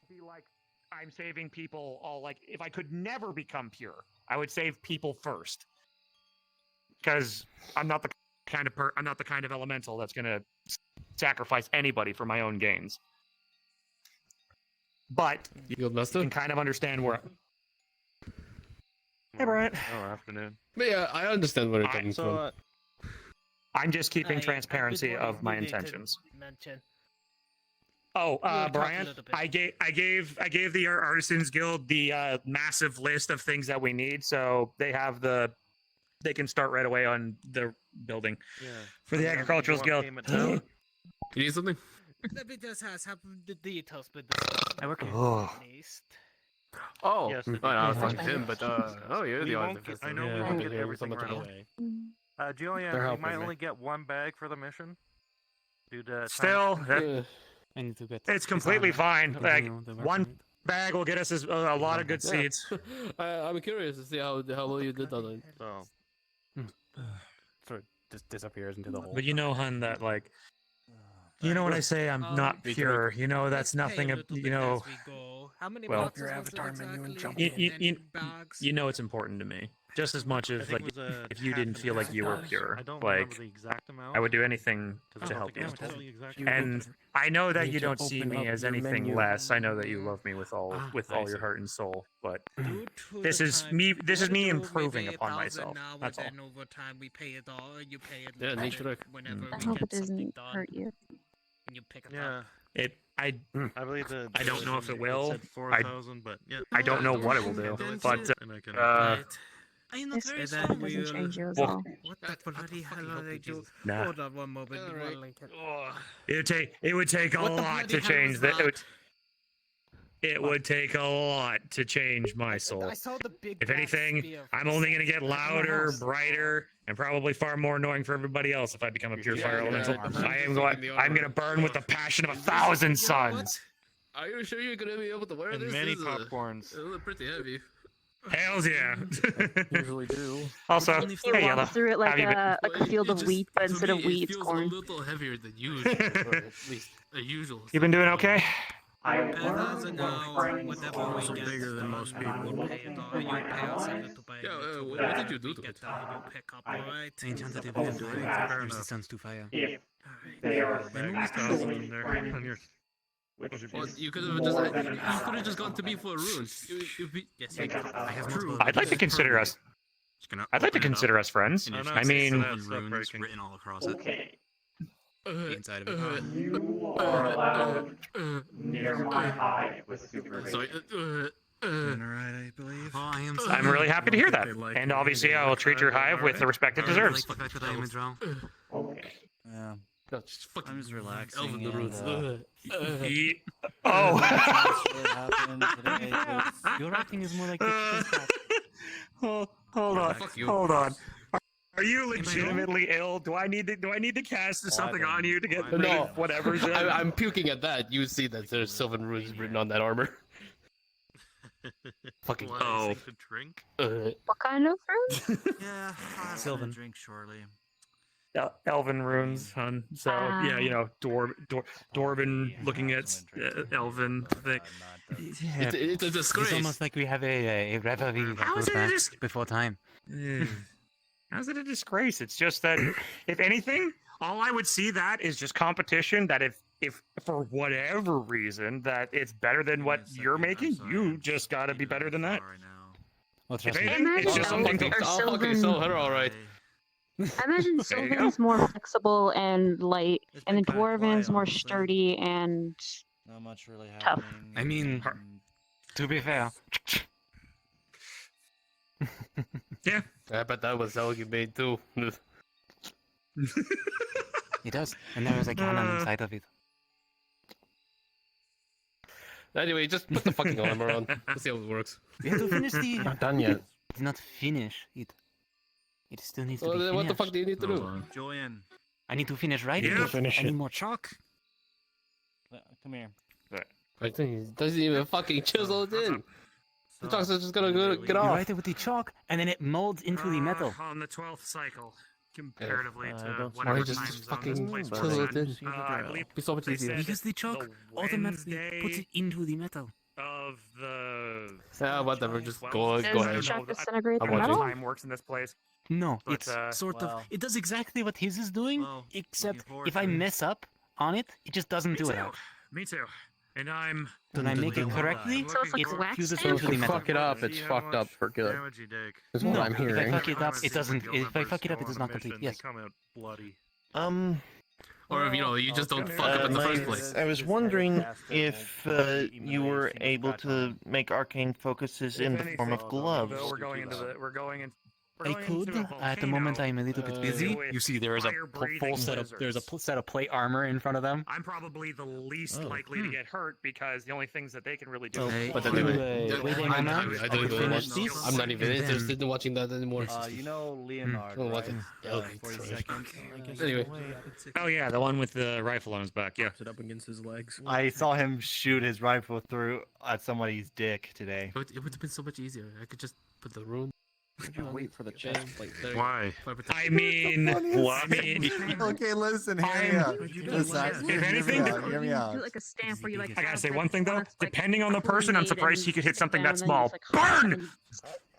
Be like, I'm saving people all like, if I could never become pure, I would save people first. Because I'm not the I'm not the kind of elemental that's gonna sacrifice anybody for my own gains. But you can kind of understand where. Hey, Brian. Oh, afternoon. But yeah, I understand where you're coming from. I'm just keeping I transparency would of my need to intentions. Mention. Oh, We'll talk a Brian, little bit. I gave the Artisans Guild the massive list of things that we need, so they have they can start right away on the building. Yeah. For the Agricultural Guild. You need something? Let me just ask, have the details been discussed? I work here. At least. Oh, Yes, well, I was talking to him, but oh, you're the one. I know we won't get everything right away. Julian, They're we helping might me. only get one bag for the mission. Due to time Still, constraints. I need to get. it's completely fine. Like continue the work one on it. bag will get us a lot of good Yeah. seeds. I'm curious to see how well you did on it. So, Sort of just disappears into the hole. But you know, hun, that like, you know when I say I'm not Me too. pure, you know that's Let's pay nothing. a little You bit know, as we go. How many well, boxes was it exactly? you know it's important to me just as much as like if you didn't feel like you were pure. I don't Like remember the exact amount. I would do anything Because to I don't help think you. I told the exact And amount. I know that Need you to don't see open me up as your anything menu. less. I know that you love me with all I your see. heart and soul. But Due to this the is time, me. This is me we'll do improving maybe upon 1,000 myself. now, That's all. and then over time we pay it all, or you pay it Yeah, little neat bit trick. whenever I we hope it get something doesn't done, hurt you. and you pick it Yeah. up. I believe the. I don't know if it will. Said 4,000, but yeah. I don't know what it will do. But And I can. I am not This very is strong. that doesn't change you as Well, well. What the bloody hell are they doing? Nah. Hold on one moment. All one right. Lincoln. it would take a What the lot bloody to hell change was that. that? It would take a lot to change my soul. I saw the big If black anything, spear I'm from only going to Seth. get louder, brighter, and probably far more annoying for everybody else if I become a pure Yeah, fire yeah, elemental. I'm I am just going. taking the I'm armor. going to burn with the passion of 1,000 suns. Are you sure you're gonna be able to wear And this? many This is, popcorns. It look pretty heavy. Hells yeah. Usually do. Also, They hey Yella, walk through it like how you been? a field of wheat, but To instead me, of wheat, it it's feels corn. a little heavier than usual, or at least a usual. You been doing okay? I As learned of what now, friends whatever are. we get, bigger than most you people. pay it all. You pay us a little by Yeah, little. what did you do to get it? down, you pick up, alright? I enchanted it with Fair fire. enough. Resistance to fire. If they are When was actually in there? friends, On your which Well, is you could have more just than you enough. could have just gone to me for a rune. Yes, They you just could. I have True. multiple. I'd like to consider us. I'd like to consider us friends. And I mean, runes written all across it. Okay, The inside of it. you are allowed near my hive with supervision. Sorry. Alright, I believe. Oh, I am. I'm really happy to hear that. And obviously, I will treat your hive with the respect it deserves. Okay. Yeah. No, just fucking I'm just relaxing. Elven the and, runes. Oh. Your acting is more like the chicken scratch. Hold on. Fuck you. Hold on. Are you legitimately ill? Do I need to cast something on you to get rid of whatever? I'm puking at that. You see that there's Sylvan runes written on that armor. Fucking Oh. To drink? What kind of fruit? Yeah, I'll have Sylvan. to drink shortly. Elven runes, hun. So yeah, you know, Dwarven looking at Elven thing. Yeah, It's a disgrace. It's almost like we have a revelry that How goes is it a back dis- before time. How's it a disgrace? It's just that, if anything, all I would see that is just competition. That if for whatever reason that it's better than what you're making, you just got to be better than that. Well, If trust me. anything, it's just something to. I'll fucking sell her, all right. I imagine There you go. Sylvan's more flexible and light, and the been kinda Dwarven's quiet, more honestly. sturdy and Not much really tough. happening. I mean, to be fair. Yeah. I bet that was how you made too. It does, and there is a cannon inside of it. Anyway, just put the fucking armor on. Let's see how it works. We have to finish the. Not done yet. It's not finish it. It still needs to Well, be then finished. what the fuck do you need to do? Joanne, I need to finish writing Yeah. it. Finish I need it. more chalk. come here. I think he doesn't even fucking chisel it in. The chalk's just gonna get You off. write it with the chalk, and then it molds into the metal. On the 12th cycle, comparatively I to don't whatever Why just time zone fucking this place but was chisel in. it in? I believe Be so much they easier. said Because the chalk the automatically puts it into the metal. of the. Yeah, whatever. Just go Does ahead. the chalk disintegrate the I'm watching. metal? Time works in this place. No, But, it's sort well- of. It does exactly what his is doing, Well, except looking forward if I to it. mess up on it, it just doesn't Me do too. it out. Me too. And I'm. When I make it correctly, So it's like it wax fuses stamp? into If the you metal. fuck it up, it's fucked up for good. Damage you take. Is what No, I'm if I hearing. fuck it up, it doesn't. If I fuck it up, it does not complete. Yes. They come out bloody. Or if you just don't fuck up in the first place. I was wondering if you were able to make arcane focuses in the form of gloves. We're going into the. We're going in. I could. At the moment, I'm a little bit busy. with You see, there is a fire-breathing full set of. There's a lizards. set of plate armor in front of them. I'm probably the least Oh. likely to get hurt because the only things that they can really do. Okay. But then Wait, anyway, wait a I moment. don't even Finish watch. this, I'm not even and then- interested in watching that anymore. You know Leonard, I don't watch right? it. Yeah, 40 trash. seconds. Anyway, Oh yeah, the one with the rifle on his back. Yeah. It up against his legs. I saw him shoot his rifle through at somebody's dick today. it would have been so much easier. I could just put the rune. Would you wait for the chest plate? There you Why? go. I mean, Okay, listen, hear me out. Listen, if anything, hear me out. Do like a stamp where you like. I gotta have say this one thing though. one that's, like, Depending on the person, I'm made surprised and he could hit stick something down that and then you small. just, like, hop Burn! and-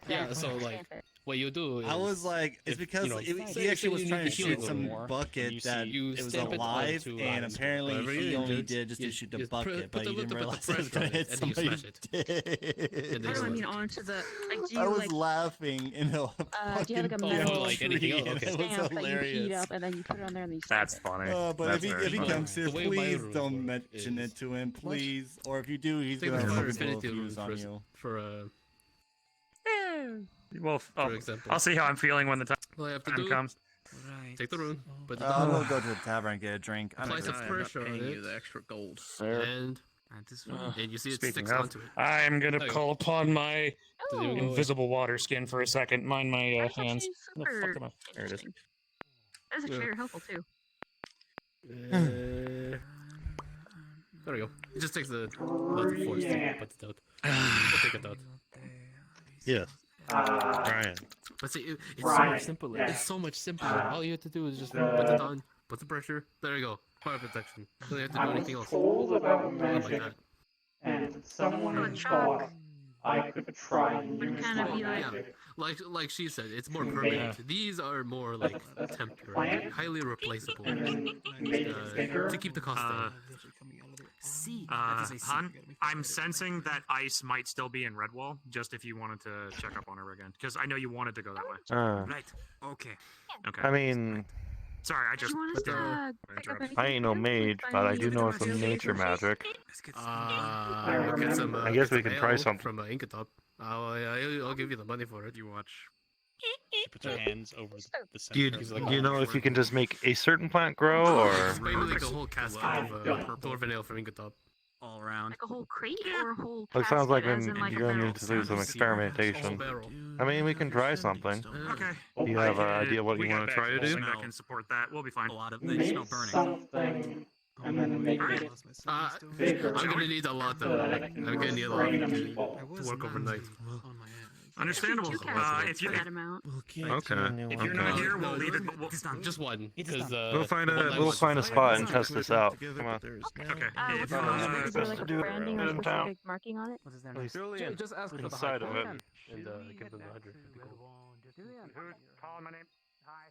Yeah, so like what you do is I was like, it's if, because you know, he actually was you trying to need to heal shoot a little some more, bucket that you it was stamp it alive, onto and items. apparently Whatever he you only did, did just to shoot the you bucket, but he didn't put the realize it was pressure gonna on hit it, and you somebody's smash dick. And How then do I you mean onto the like? Do you I was like? laughing in a Do you have like a fucking metal like anything tree, else, and okay. it was stamp that you heat hilarious. up and then you put it on there and you. That's funny. But That's if very he funny. comes here, The way please rules don't work mention is- it to him, please. Or if you do, he's take gonna the have fire a full infinity fuse runes on you. for Well, for example. I'll see how I'm feeling when the All I have to time do comes. take the rune, put it I'm down, gonna go to the tavern and get a drink. I'm apply not some gonna- pressure on Paying you it, the extra gold. and you see it Speaking sticks of, onto it. I'm gonna There you call upon my Does it even go away? invisible water skin for a second. Mind my That's hands. actually Where the fuck super am I? There it is. interesting. That's actually very helpful too. There we go. It just takes the force to put it out. We'll take it out. Yes. Brian. But see, it's so much simpler. It's so much simpler. All you have to do is just put it on, put the pressure. There you go. Fire protection. You don't have to do anything else. told about Not like magic, that. and someone Oh, chalk thought I could try and Would use kind of my be like- magic. Like she said, it's more Yeah. permanent. These are more like temporary, highly replaceable, to keep the cost down. See, Han, I'm sensing that ice might still be in Redwall. Just if you wanted to check up on her again, because I know you wanted to go that way. Right. Okay. Okay. I mean, Sorry, I just. You want us to pick up I ain't no mage, but I do know some nature magic. Get some, I guess get we some can try ale something. from Inkatop. I'll give you the money for it. You watch She puts her hands over the Do you, center. do you know if you can just make a certain plant grow, or Maybe like a whole cascade of dwarven ale from Ingatop. All around. Like a whole crate or a whole it sounds like casket as in then like a you're going to barrel? need to do some experimentation. I mean, we can try something. Okay. Do you have an idea what We you got want to try to do? that can support that. We'll be fine. A lot of Make something and then make it bigger. I'm gonna need a lot of. I'm gonna need a lot Restrain a to meatball. work overnight. Understandable. Two If caskets you for that amount. Okay. if you're not here, we'll leave it. We'll, Just one. Because We'll find a spot and test this out. Come on. Okay. What's the name? Is there like a branding or specific marking on it? What is their At name? least Julian, just ask for the inside of it. and give them the 100. That'd be cool. Who's calling my name? Hi.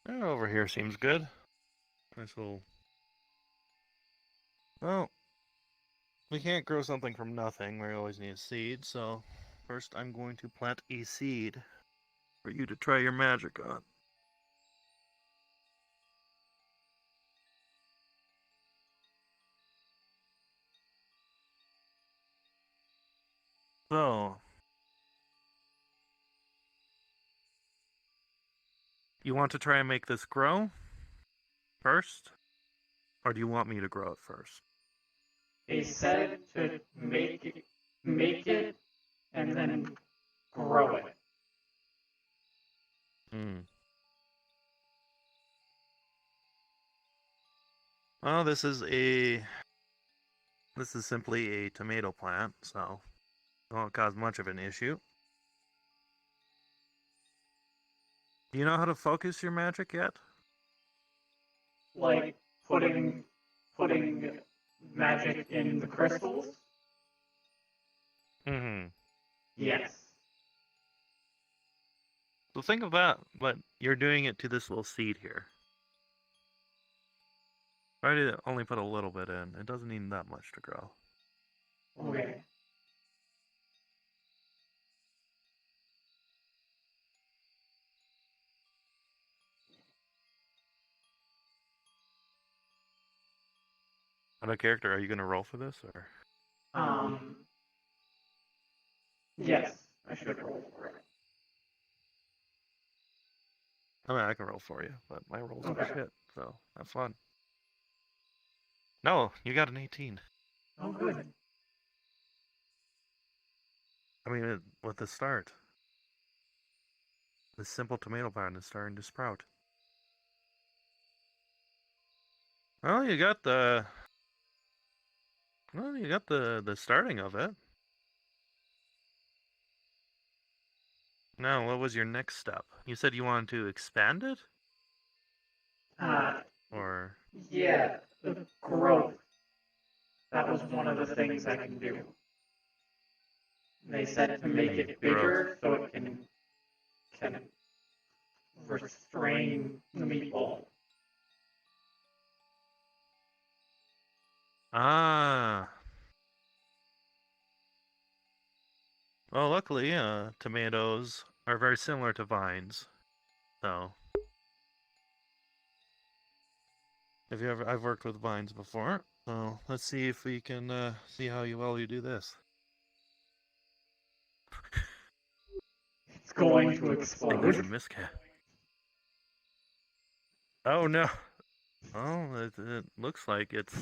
Over here seems good. Nice little. Well, we can't grow something from nothing. We always need a seed. So first, I'm going to plant a seed for you to try your magic on. So, you want to try and make this grow first? Or do you want me to grow it first? He said to make it, and then grow it. Well, this is simply a tomato plant, so it won't cause much of an issue. Do you know how to focus your magic yet? Like putting magic in the crystals? Mm-hmm. Yes. So think of that, but you're doing it to this little seed here. Try to only put a little bit in. It doesn't need that much to grow. Okay. What a character, are you going to roll for this, or? Yes, I should roll for it. I mean, I can roll for you, but my rolls Okay. are shit, so have fun. No, you got an 18. Oh, good. I mean, with the start. This simple tomato plant is starting to sprout. Well, you got the starting of it. Now, what was your next step? You said you wanted to expand it? Or... Yeah, the growth. That was one of the things I can do. They said to make it bigger so it can restrain the meatball. Ah. Well, luckily, tomatoes are very similar to vines. So, I've worked with vines before. So let's see if we can see how well you do this. It's going to explode. There's a miscap. Oh no. Oh, it looks like it's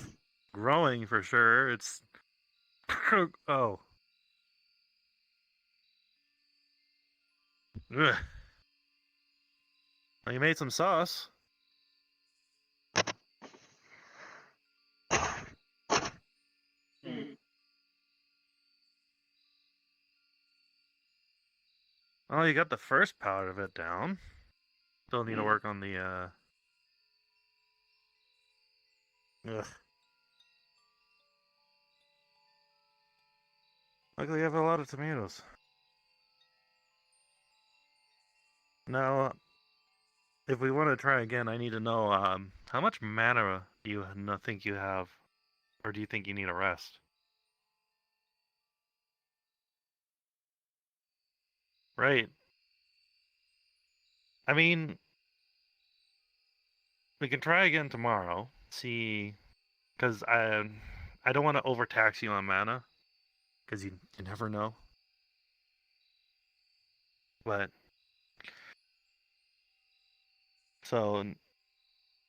growing for sure. It's oh. Ugh. Well, you made some sauce. Oh, you got the first part of it down. Still need to work on the ugh. Luckily, you have a lot of tomatoes. Now, if we want to try again, I need to know how much mana do you think you have, or do you think you need a rest? Right. I mean, we can try again tomorrow. See, because I don't want to overtax you on mana, because you never know. But so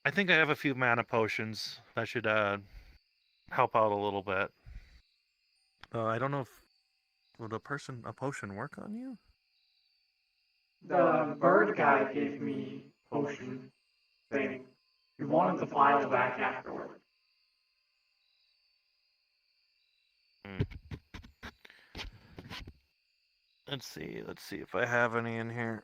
I think I have a few mana potions that should help out a little bit. I don't know if would a potion work on you? The bird guy gave me potion thing. He wanted the vial back afterward. Let's see if I have any in here.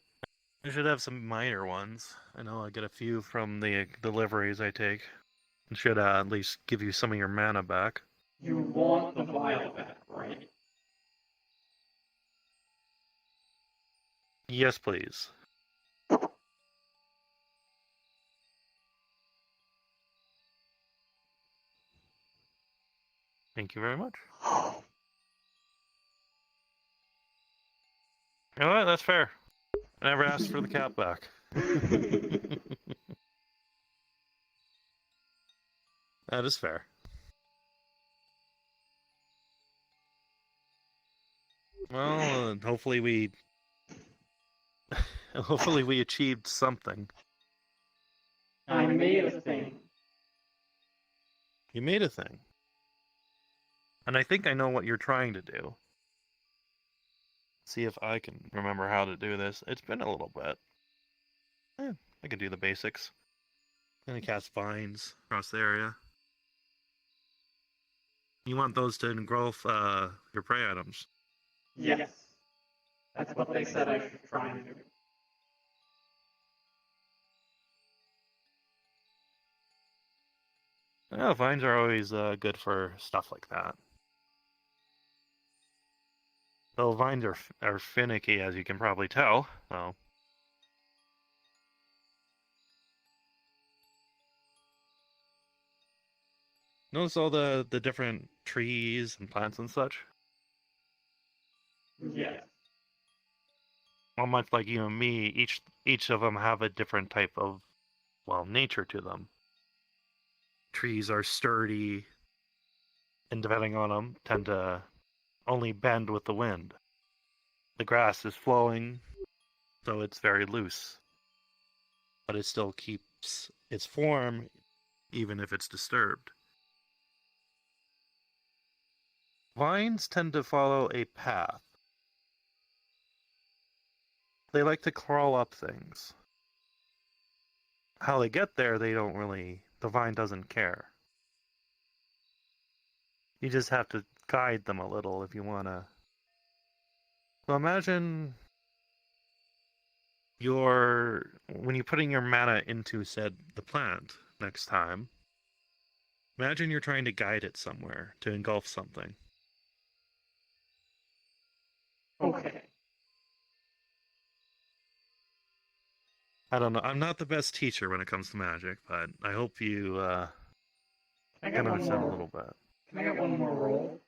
I should have some minor ones. I know I get a few from the deliveries I take. It should at least give you some of your mana back. You want the vial back, right? Yes, please. Thank you very much. You know what? That's fair. I never asked for the cap back. That is fair. Well, hopefully we achieved something. I made a thing. You made a thing. And I think I know what you're trying to do. See if I can remember how to do this. It's been a little bit. I can do the basics. And cast vines across the area. You want those to engulf your prey items. Yes. That's what they said I should try and do. Yeah, vines are always good for stuff like that. Though vines are finicky, as you can probably tell. So. Notice all the different trees and plants and such? Yes. Well, much like you and me, each of them have a different type of, well, nature to them. Trees are sturdy, and depending on them, tend to only bend with the wind. The grass is flowing, so it's very loose. But it still keeps its form, even if it's disturbed. Vines tend to follow a path. They like to crawl up things. How they get there, the vine doesn't care. You just have to guide them a little if you want to. So imagine when you're putting your mana into the plant next time, imagine you're trying to guide it somewhere to engulf something. Okay. I don't know. I'm not the best teacher when it comes to magic, but I hope you can understand a little bit. Can I get one more roll?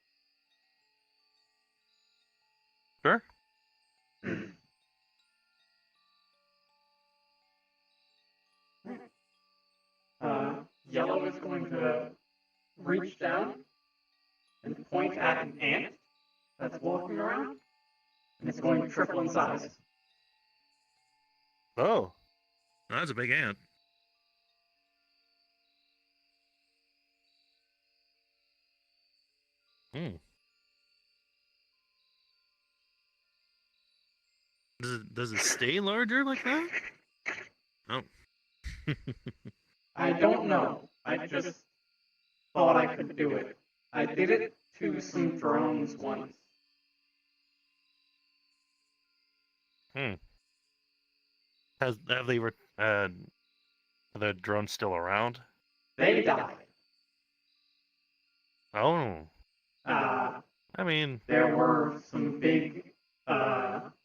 Sure. Yellow is going to reach down and point at an ant that's walking around, and it's going to triple in size. Oh, that's a big ant. Does it stay larger like that? Oh. I don't know. I just thought I could do it. I did it to some drones once. Have the drones still around? They died. Oh. I mean, there were some big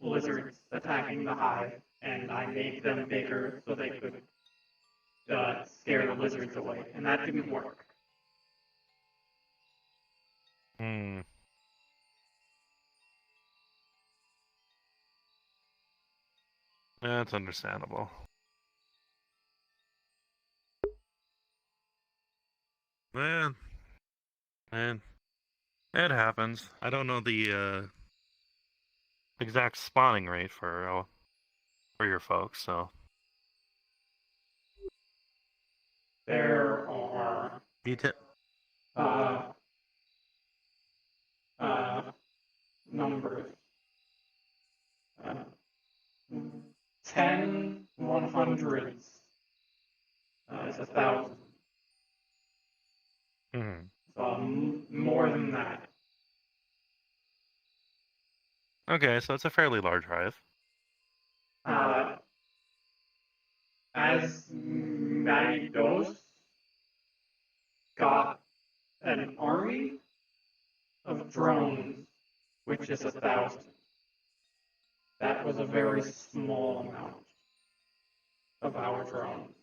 lizards attacking the hive, and I made them bigger so they could scare the lizards away, and that didn't work. That's understandable. Man, it happens. I don't know the exact spawning rate for your folks, so. There are numbers. 10 100s is 1,000. So more than that. Okay, so it's a fairly large hive. As Magdos got an army of drones, which is 1,000. That was a very small amount of our drones.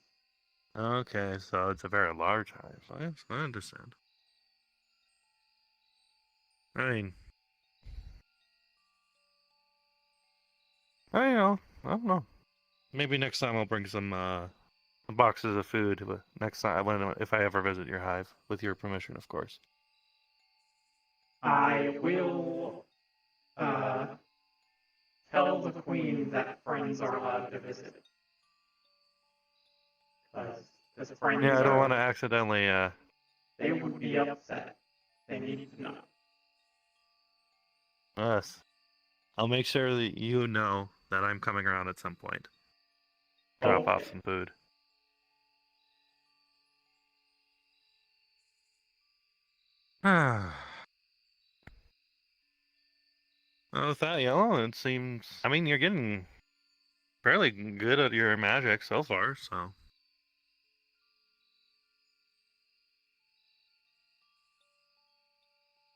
Okay, so it's a very large hive. I understand. I mean, I don't know. Maybe next time I'll bring some boxes of food. But next time, if I ever visit your hive, with your permission, of course. I will tell the queen that friends are allowed to visit. Because friends Yeah, I don't want to accidentally. They would be upset. They need to know. Us. I'll make sure that you know that I'm coming around at some point. Drop off some food. Well, with that, Yellow, it seems. I mean, you're getting fairly good at your magic so far, so.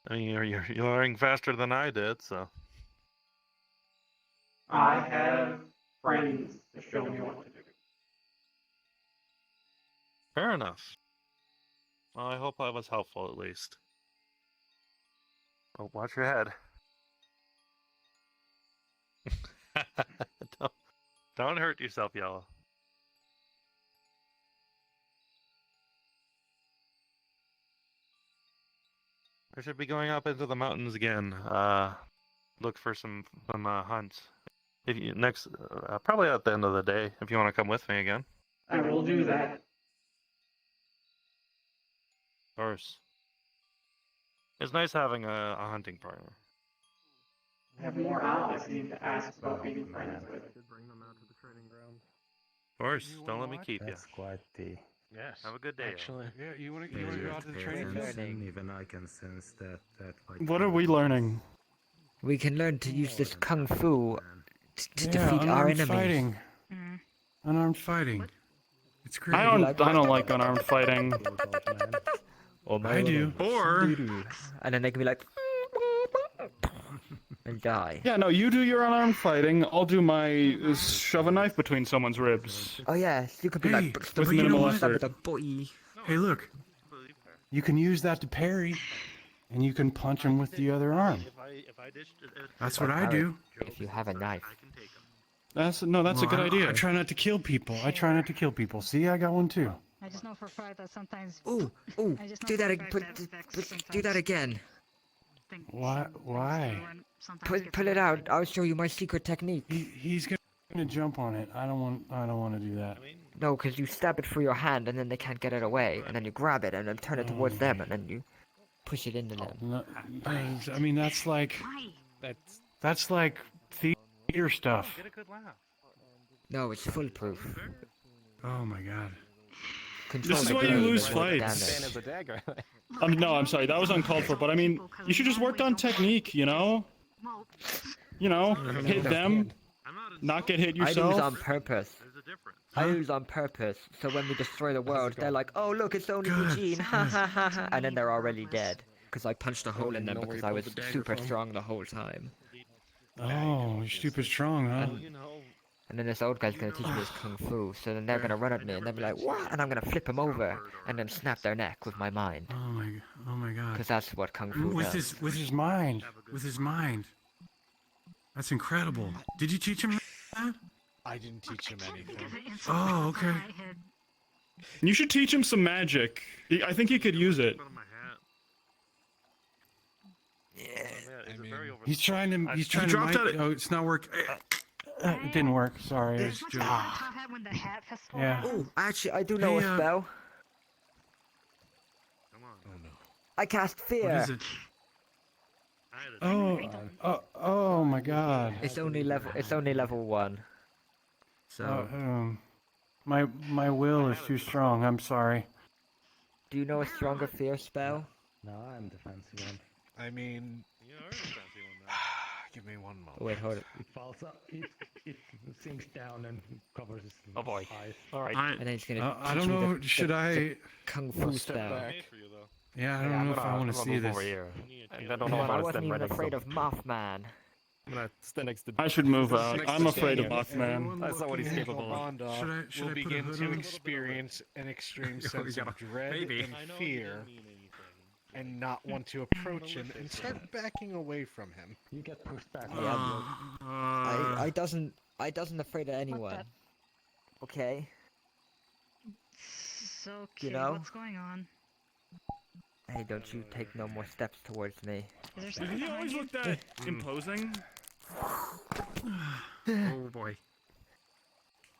I mean, you're learning faster than I did, so. I have friends to show me what to do. Fair enough. Well, I hope I was helpful at least. Oh, watch your head. don't hurt yourself, Yellow. I should be going up into the mountains again. Look for some hunts. If you probably at the end of the day, if you want to come with me again. I will do that. Of course. It's nice having a hunting partner. I have more allies I need to ask about being friends with. Bring them out to the training ground. Of course, don't let me keep you. That's quite the. Yes. Have a good day. Actually. Yeah, you want to Yeah, go out to the training field? Even I can sense that like. What are we learning? We can learn to use this kung fu to defeat our unarmed enemies. fighting. Unarmed fighting. It's great. I don't like unarmed fighting. I do. Or and then they can be like and die. Yeah, no, you do your unarmed fighting. I'll do my shove a knife between someone's ribs. Oh yeah, you could be Hey, like with minimal effort. with a boy. Hey, look. You can use that to parry, and you can punch him with the other arm. That's what I do. If you have a knife. That's a good idea. I try not to kill people. See, I got one too. I just know for a fact that sometimes. Ooh, I just know do for that, a fact that do that again. Why? Pull it out. I'll show you my secret technique. He's gonna jump on it. I don't want to do that. No, because you stab it through your hand and then they can't get it away, and then you grab it and then turn it towards them and then you push it into them. No, I mean that's like theater stuff. No, it's foolproof. Oh my god. This is why you lose fights. No, I'm sorry, that was uncalled for. But I mean, you should just work on technique. You know, hit them, not get hit yourself. I use on purpose. I use on purpose, so when we destroy the world, they're like, "Oh look, it's only Eugene," ha ha ha ha, and then they're already dead. Because I punched a hole in them because I was super strong the whole time. Oh, you're stupid strong, huh? And then this old guy's gonna teach me his kung fu, so then they're gonna run at me and they'll be like, "What?" And I'm gonna flip them over and then snap their neck with my mind. Oh my god. Because that's what kung fu does. With his mind. That's incredible. Did you teach him that? I I didn't teach him anything. Oh, okay. You should teach him some magic. I think he could use it. I mean, he's trying to. He's trying to. dropped out. Oh, it's not working. It didn't work. Sorry. It was just. Yeah. Oh, actually, I do know a spell. I cast fear. What is it? Oh my God. It's only level. It's only level 1. So. My will is too strong. I'm sorry. Do you know a stronger fear spell? No, I'm defensive one. I mean. Give me one moment. Wait, hold it. It falls up. It sinks down and covers his Oh boy. eyes. All right. And then he's gonna. I teach don't you know. the Should I? Kung Fu step spell. back? Yeah, I don't know if I want to see this. I don't know I about wasn't even afraid of Mothman. I'm gonna stand next to. I should move out. I'm afraid of Mothman. That's not what he's capable of. Should I begin to experience an extreme sense of dread and fear, and not want to approach him, and start backing away from him. You get pushed back. I doesn't afraid of anyone. Okay. So, You Kitty, know? what's going on? Hey, don't you take no more steps towards me. Is there Did something he always behind look you? that imposing? Oh boy.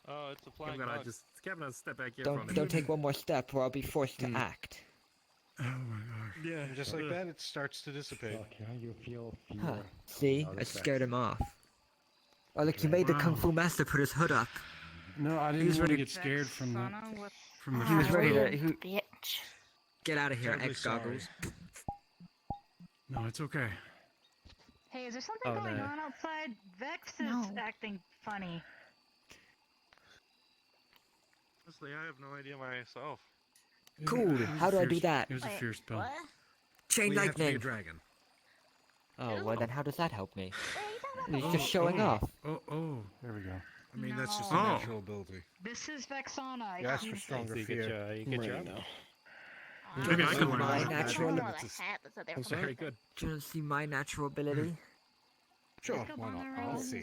Oh, it's a flying I'm gonna bug. just Kevin, step back here. Don't take one more step, or I'll be forced to act. Oh my gosh. Yeah, and just like that, it starts to dissipate. Okay, you feel fear. Huh. See, I scared him off. Oh, look, you made the Kung Fu Master put his hood up. No, I He didn't was want to ready- get scared from the. From the. He was ready to. Bitch. Get out of here, Terribly X goggles. No, it's okay. Hey, is there something Oh, going no. on outside? Vex is acting funny. Honestly, I have no idea myself. Cool. How do I do that? It was a fear spell. Chain Well, you have to be a lightning. dragon. Oh, well then how does that help me? He's just showing off. Oh, there we go. I mean, that's just a No. natural ability. This is Vexana. You asked for He's- stronger You get fear. your- you get your- now. Maybe I could learn My that. natural. That's very good. Do you want to see my natural ability? Sure, why not? Let's see.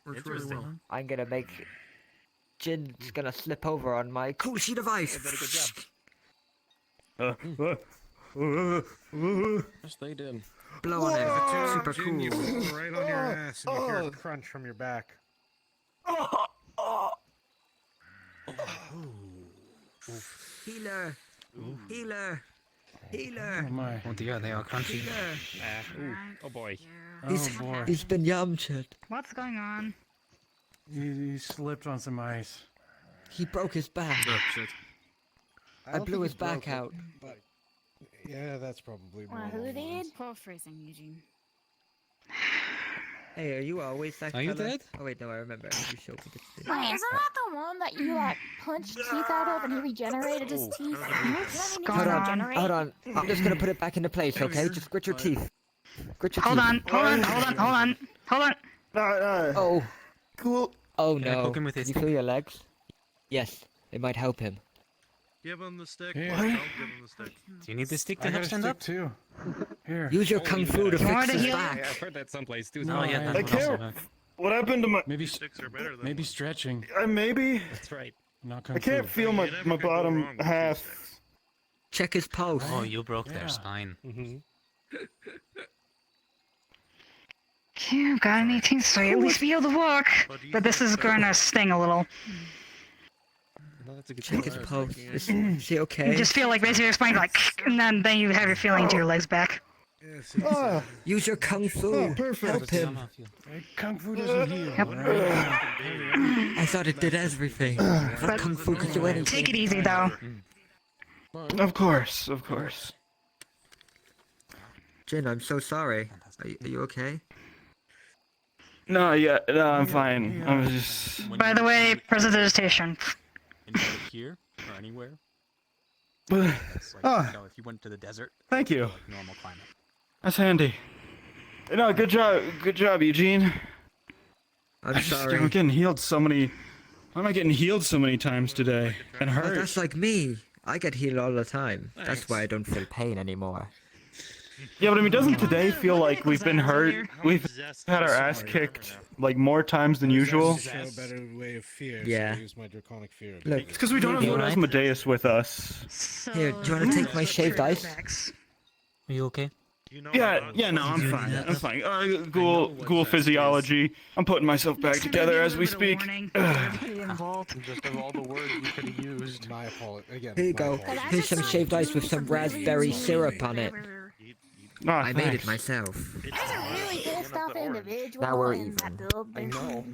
Works really well. I'm gonna make. Jin's gonna slip over on my cool sheet of ice. Yes, they did. Blow on it. Super Jin, you cool. fall right on your ass, and you hear a crunch from your back. Healer. Healer. Healer. Oh my. Oh dear, they are crunchy. Healer. Oh boy. He's been yamched. What's going on? He slipped on some ice. He broke his back. Oh shit. I don't blew think his he back broke it, out. But yeah, that's probably more. Well, who along the did? lines. Poor freezing, Eugene. Hey, are you always that Are you fella? dead? Oh wait, no, I remember. You showed me this. Wait, isn't that the one that you like punched teeth out of and he regenerated his teeth? Hold on. I'm just gonna put it back into place, okay? Just grit your teeth. Grit your Hold teeth. on. Oh. Cool. Oh Can I no. poke him with Can his you stick? feel your legs? Yes, it might help him. Give him the stick. Yeah. I'll give him the stick. Do you need the stick to I help got a stand stick up? too. Here. Use your kung fu to You want fix to his heal? back. Yeah, I've heard that someplace too. No, Oh yeah, that I would also can't. work. What happened to my? Maybe Sticks are better than maybe stretching. maybe. That's right. Not kung I can't fu. feel my You never my could go bottom wrong with half. Check his pulse. Oh, you broke Yeah. their spine. You got anything so you at least be able to walk. But this is gonna sting a little. No, that's a good Check his start. pulse. Is he okay? You just feel like basically your spine like, and then you have your feeling to your legs back. Yes, Ah, Use your kung fu. Oh, perfect. Help him. kung fu doesn't heal. Yep. Right? I thought it did everything. But kung fu could do anything. Take it easy though. Of course, of course. Jin, I'm so sorry. Are you okay? No, yeah, no, I'm fine. I was just. By the way, presentation. Anybody here or anywhere? Ah, It's like, you know, if you went to the desert, thank you. like normal climate. That's handy. No, good job, Eugene. I'm I just, sorry. I'm getting healed so many. Why am I getting healed so many times today? And Oh, hurt. that's like me. I get healed all the time. That's why I don't feel pain anymore. Yeah, but I mean, doesn't today feel like we've been hurt? We've had our ass kicked like more times than usual. Show a better way of fear. Yeah. So I use my draconic fear. Look, It's because we don't have you Lord alright? Asmodeus with us. Here, do you want to take my shaved ice? Are you okay? Yeah, no, I'm fine. I'm fine. Ghoul physiology. I'm putting myself back together as we speak. Just of all the words we could have used. My apology. Again, Here you go. Here's some shaved ice with some raspberry syrup on it. I made it myself. Really pissed off individual Now we're in even. that building. I know.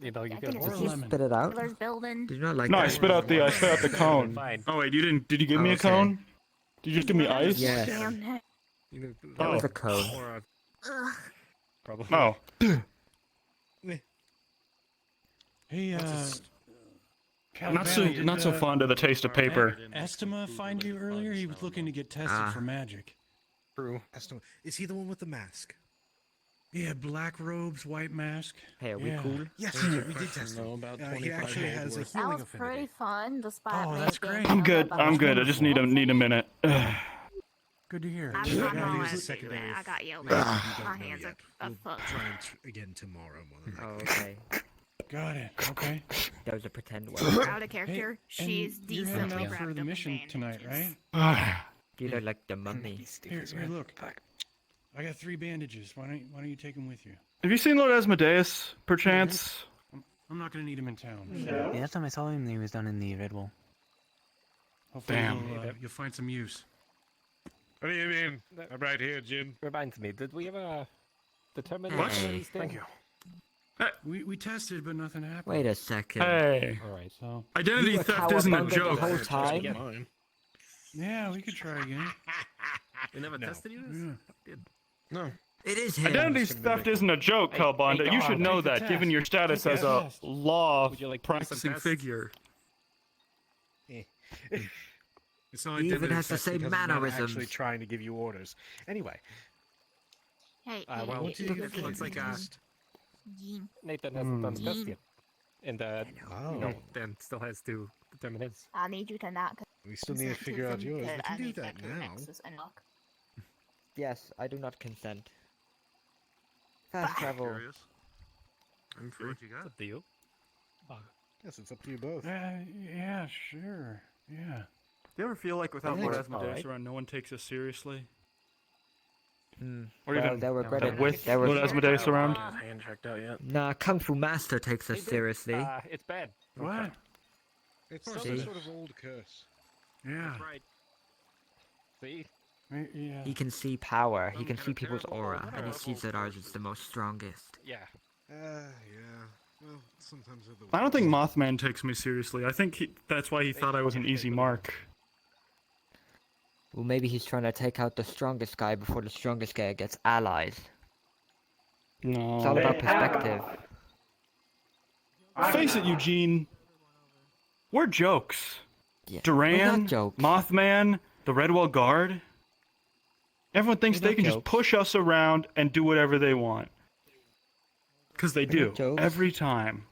You know, you I can think it's pour a lemon. Spit it out. Taylor's building. Did you not like No, that? I spit out the cone. Fine. Oh wait, you didn't? Did you give me a Okay. cone? Did you just give me ice? Yes. Damn it. That was Oh. a cone. Ugh. Probably. Oh. Hey, Not so fond of the taste of paper. Estima find you earlier? He was looking to get tested for magic. True. Estima, is he the one with the mask? Yeah, black robes, white mask. Hey, are we Yeah. cool? Yes, we did test know him. about He 25 actually gold has a worth. That healing was affinity. pretty fun, despite Oh, me that's being great. I'm hung good. up on I'm the good. I just need a minute. Good to hear. I'm Yeah, not he gonna was the lie, second day I of- got yelled You at. don't My know hands yet. are We'll fucked. try again tomorrow. Oh, okay. Got it. Okay. That was a pretend one. Out of character, Hey, she's and you're heading decently out wrapped for the up mission in tonight, right? You look like the mummy. Here, look. I got 3 bandages. Why don't you take them with you? Have you seen Lord Asmodeus, perchance? I'm not gonna need him in town. The last time I saw him, he was down in the Red Wall. Hopefully Damn. you'll find some use. What do you mean? I'm right here, Jin. Reminds me, did we ever determine What? where he's Thank staying? you. We tested, but nothing happened. Wait a second. Hey. Alright, so... Identity You were theft isn't a cowabunga the joke. whole time. Mine. Yeah, we could try again. We never tested you? Yeah. No. It is him. Identity theft isn't a joke, Calbonda. hey, You should Calbonda, know take the that, test. given your status Take as the a test. law Would you like practicing some tests? figure. It's not He even identity has the theft same because he's not mannerisms. actually trying to give you orders. Anyway, Hey, well, hey, hey, Looks like Gene. Nathan hasn't done the test Gene. yet. And, Oh. you know, Dan still has to determine his. I need you to not. we still need to figure out yours. We can do that now. Yes, I do not consent. Fast travel. I'm free. What you got? Up to you. Yes, it's up to you both. Yeah, sure. Yeah. Do you ever feel like without think Lord it's Asmodeus alright. around, no one takes us seriously? Well, Or even they'll regret it. with They were- Lord Asmodeus around? Hand checked out yet? Nah, Kung Fu Master takes us seriously. It's bad. What? It's some See? sort of old curse. Yeah. Right. See? Yeah. He can see power. He can see people's aura, and he sees that ours is the most strongest. Yeah. Yeah. Well, sometimes they're the I don't think Mothman takes me seriously. I think that's why he thought I was an easy mark. Well, maybe he's trying to take out the strongest guy before the strongest guy gets allies. No. It's all about perspective. Face it, Eugene. We're jokes. Yeah. Duran, not jokes. Mothman, the Redwall Guard. Everyone thinks We're they not can just jokes. push us around and do whatever they want. Because they We're do. not jokes. Every time.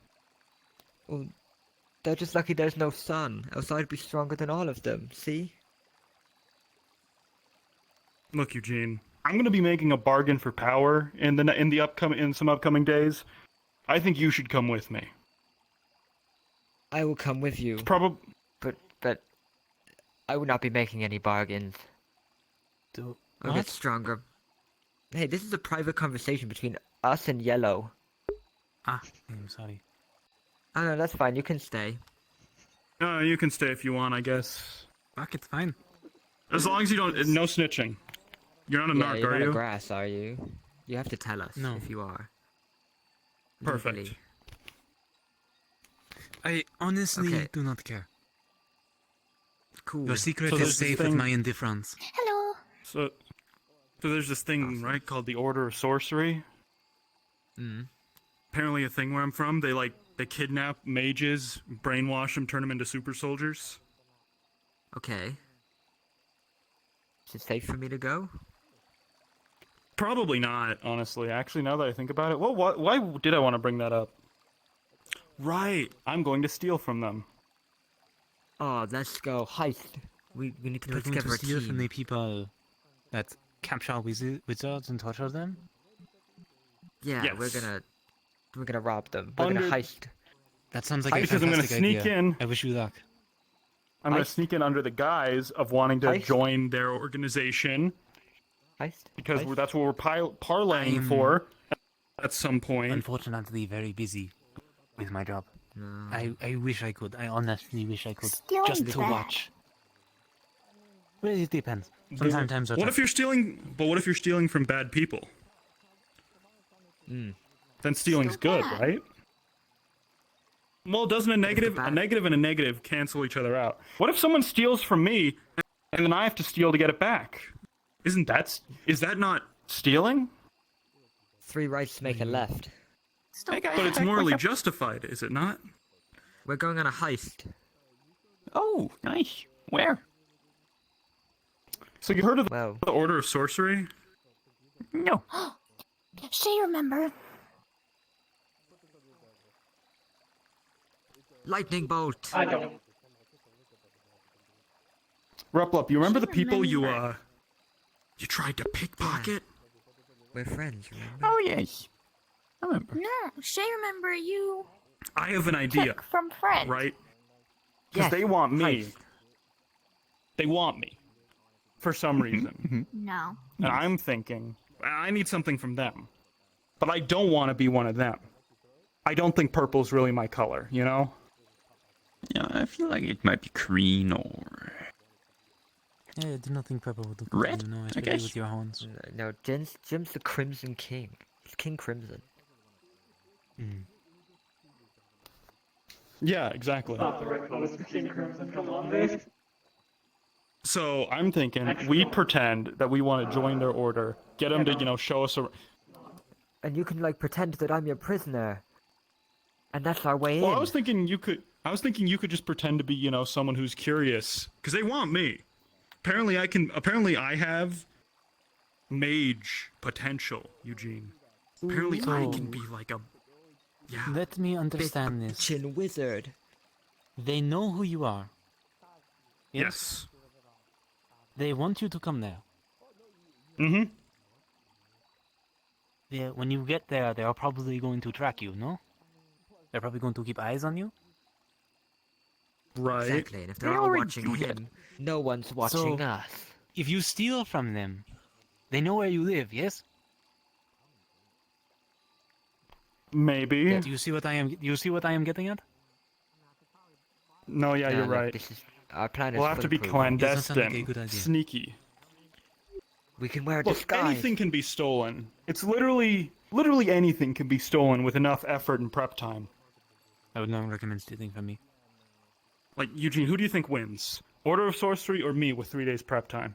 Well, they're just lucky there's no sun, else I'd be stronger than all of them, see? Look, Eugene. I'm going to be making a bargain for power in some upcoming days. I think you should come with me. I will come with you. Probably. But I would not be making any bargains. I'll get stronger. Hey, this is a private conversation between us and Yellow. Ah, I'm sorry. Oh no, that's fine. You can stay. You can stay if you want, I guess. Fuck, it's fine. As long as you don't. No snitching. You're not a Yeah, narc, you're are not you? a grass, are you? You have to tell us No. if you are. Perfect. Legally. I honestly Okay. do not care. Cool. Your secret So is there's this safe with thing- my indifference. Hello. So there's this thing, right, called the Order of Sorcery. Apparently a thing where I'm from, they kidnap mages, brainwash them, turn them into super soldiers. Okay. Is it safe for me to go? Probably not, honestly. Actually, now that I think about it, well, why did I want to bring that up? Right, I'm going to steal from them. Oh, let's go heist. We need to You're put going together to a steal from team. the people that capture wizards and torture them? Yeah, Yes. we're gonna rob them. We're gonna heist. That sounds like a Because I'm gonna fantastic sneak idea. in. I wish you luck. I'm gonna Heist? sneak in under the guise of wanting to Heist? join their organization. Heist? Because Heist? that's what we're parlaying I'm- for at some point. Unfortunately, very busy with my job. I wish I could. I honestly wish I could. Stealing Just to bad. watch. Well, it depends. But Sometimes what if you're stealing? But what if you're stealing from bad people? Then stealing's Still good, bad. right? Well, doesn't a negative and a negative cancel each other out? What if someone steals from me, and then I have to steal to get it back? Is that not stealing? 3 rights make a left. But it's morally justified, is it not? We're going on a heist. Oh, nice. Where? So you heard of Well, the Order of Sorcery? No. She remember. lightning bolt. I don't. Replup, you remember the people you remember. you tried to pickpocket? We're friends, remember? Oh, yes. I remember. No, she remember you I have an idea, took from friend. right? Because Yes, they want me. heist. They want me. For some reason. No. And I'm thinking, I need something from them. But I don't want to be one of them. I don't think purple's really my color, you know? Yeah, I feel like it might be green or Yeah, I do not think purple would look red. good, you know, I especially guess. with your horns. No, Jim's the Crimson King. He's King Crimson. Yeah, exactly. Not the right colors for King Crimson. Come on, dude. So I'm thinking we pretend that we want to join their order, get them to, you know, show us a. And you can like pretend that I'm your prisoner. And that's our way Well, in. I was thinking you could just pretend to be, you know, someone who's curious, because they want me. Apparently, I have mage potential, Eugene. Apparently, I can be like a. Yeah. Let me understand this. Chin wizard. They know who you are. Yes. They want you to come there. Mm-hmm. When you get there, they are probably going to track you, no? They're probably going to keep eyes on you? Right. Exactly, and if they're They all already watching do that. him, no one's watching So- us. If you steal from them, they know where you live, yes? Maybe. Do you see what I am? Do you see what I am getting at? No, yeah, you're look, right. This is, our plan is We'll have to be foolproof. Doesn't sound like a clandestine, good idea. sneaky. We can wear a Look, disguise. anything can be stolen. It's literally anything can be stolen with enough effort and prep time. I would not recommend stealing from me. Like, Eugene, who do you think wins? Order of Sorcery or me with 3 days prep time?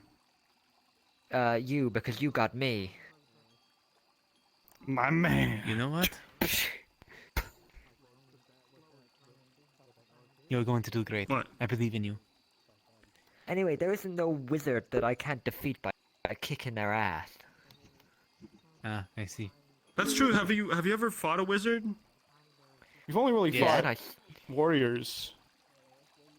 You, because you got me. My man. You know what? You're going to do great. What? I believe in you. Anyway, there isn't no wizard that I can't defeat by kicking their ass. Ah, I see. That's true. Have you ever fought a wizard? You've only really Yeah, fought and warriors.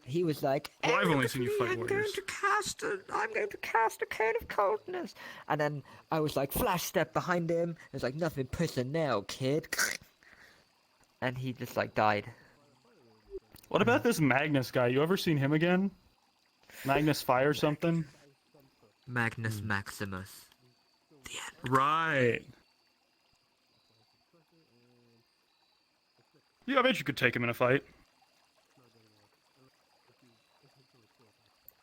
he was like, Well, I've "Hey, only look seen at you me, fight I'm warriors." going to cast a cone of coldness. And then I was like, flash step behind him. It's like, nothing personnel, kid. And he just like died. What about this Magnus guy? You ever seen him again? Magnus Fire something? Magnus Maximus. Right. Yeah, I bet you could take him in a fight.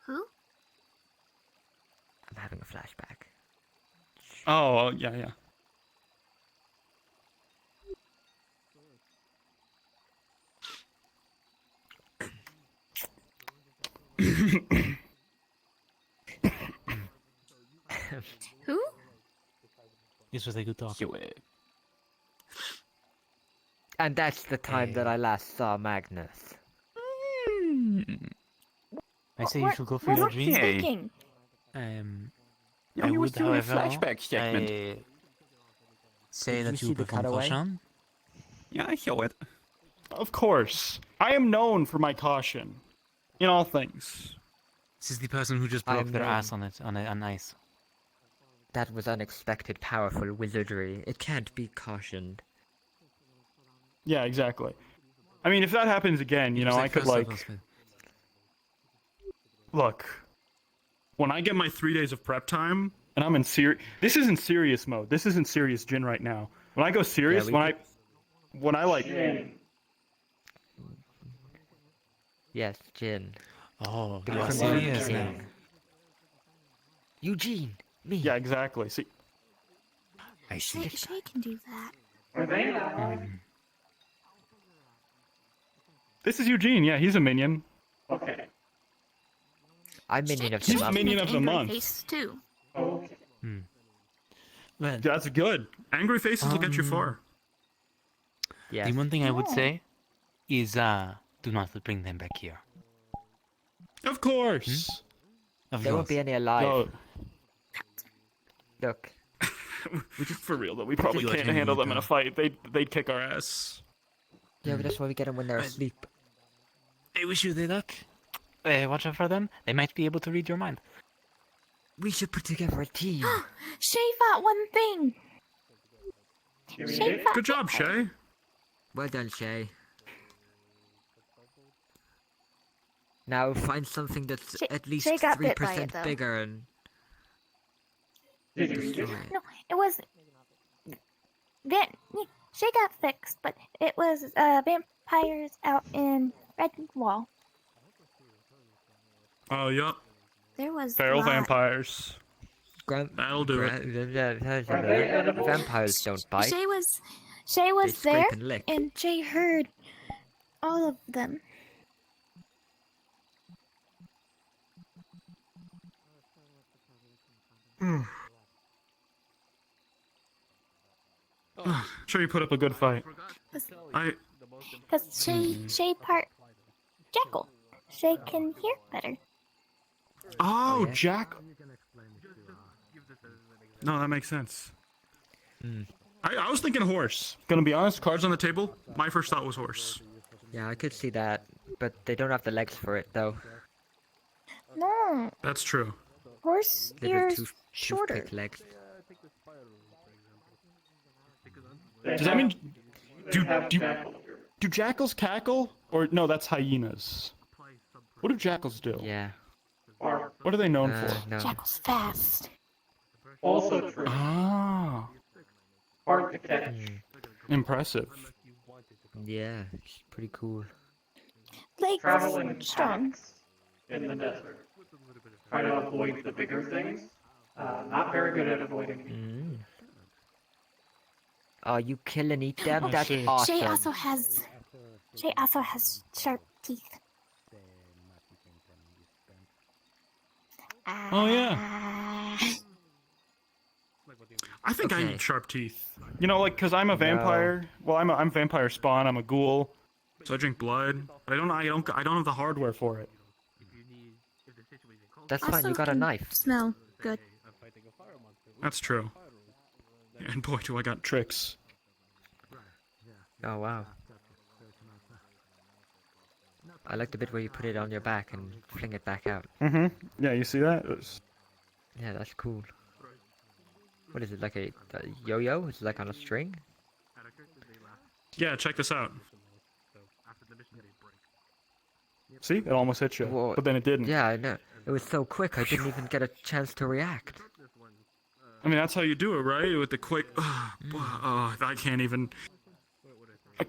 Who? I'm having a flashback. Oh, yeah, yeah. Who? This was a good talk. And that's the time that I last saw Magnus. I say you should go for your What dream. speaking? I you were would, doing a however, flashback segment. say Did that you see you the perform cutaway? caution. Yeah, I saw it. Of course. I am known for my caution. In all things. This is the person who just I broke am their known. ass on ice. That was unexpected, powerful wizardry. It can't be cautioned. Yeah, exactly. I mean, if that happens again, you know, I could like. Look, when I get my 3 days of prep time, and I'm in serious. This isn't serious mode. This isn't serious Jin right now. When I go serious, when I like. Yes, Jin. Oh, The you are promoted serious now. king. Eugene, me. Yeah, exactly. See. I see. Shay can do that. Are they allies? This is Eugene. Yeah, he's a minion. Okay. I'm minion of the He's month. minion of the Angry month. face too. Okay. Well, That's good. Angry faces will get you far. Yes. the one thing I would say is, do not bring them back here. Of course. Of There won't course. be any alive. No. Look. For real though, we probably You are can't telling handle me, them in a bro. fight. They'd kick our ass. Yeah, but that's why we get them when they're asleep. I wish you the luck. Watch out for them. They might be able to read your mind. We should put together a team. Shay fought one thing. Shay fought Good job, Shay. Well done, Shay. Now find something that's Shay- at least Shay got bit by 3% it, though. bigger and Did you destroy just it. No, it was. Shay got fixed, but it was vampires out in Redwall. Oh, yup. There was Feral a lot. vampires. That'll do it. Vampires don't bite. Shay was They there, scrape and lick. and Shay heard all of them. Sure, you put up a good fight. Because Shay part Jackal. Shay can hear better. Oh, yeah? Jack. No, that makes sense. I was thinking horse. Gonna be honest, cards on the table. My first thought was horse. Yeah, I could see that, but they don't have the legs for it though. No, That's true. horse They have ears two shorter. toothpick legs. Does that mean do jackals cackle? Or no, that's hyenas. What do jackals do? Yeah. What are they known for? No. Jackal's fast. Also true. Ah, Hard to catch. impressive. Yeah, it's pretty cool. Legs Traveling strong. packs in the desert. Try to avoid the bigger things. Not very good at avoiding me. Oh, you kill and eat them? I That's see. awesome. Shay also has sharp teeth. Oh yeah. I think I Okay. need sharp teeth. You know, like, cause I'm a vampire. Well, I'm vampire spawn. I'm a ghoul, so I drink blood. But I don't have the hardware for it. That's fine, you Also got a can knife. Smell good. That's true. And boy, do I got tricks. Oh, wow. I like the bit where you put it on your back and fling it back out. Yeah, you see that? Yeah, that's cool. What is it, like a yo-yo? Is it like on a string? Yeah, check this out. See, it almost hit you, Whoa. but then it didn't. Yeah, I know. It was so quick, I didn't even get a chance to react. I mean, that's how you do it, right? With the quick. Oh, I can't even.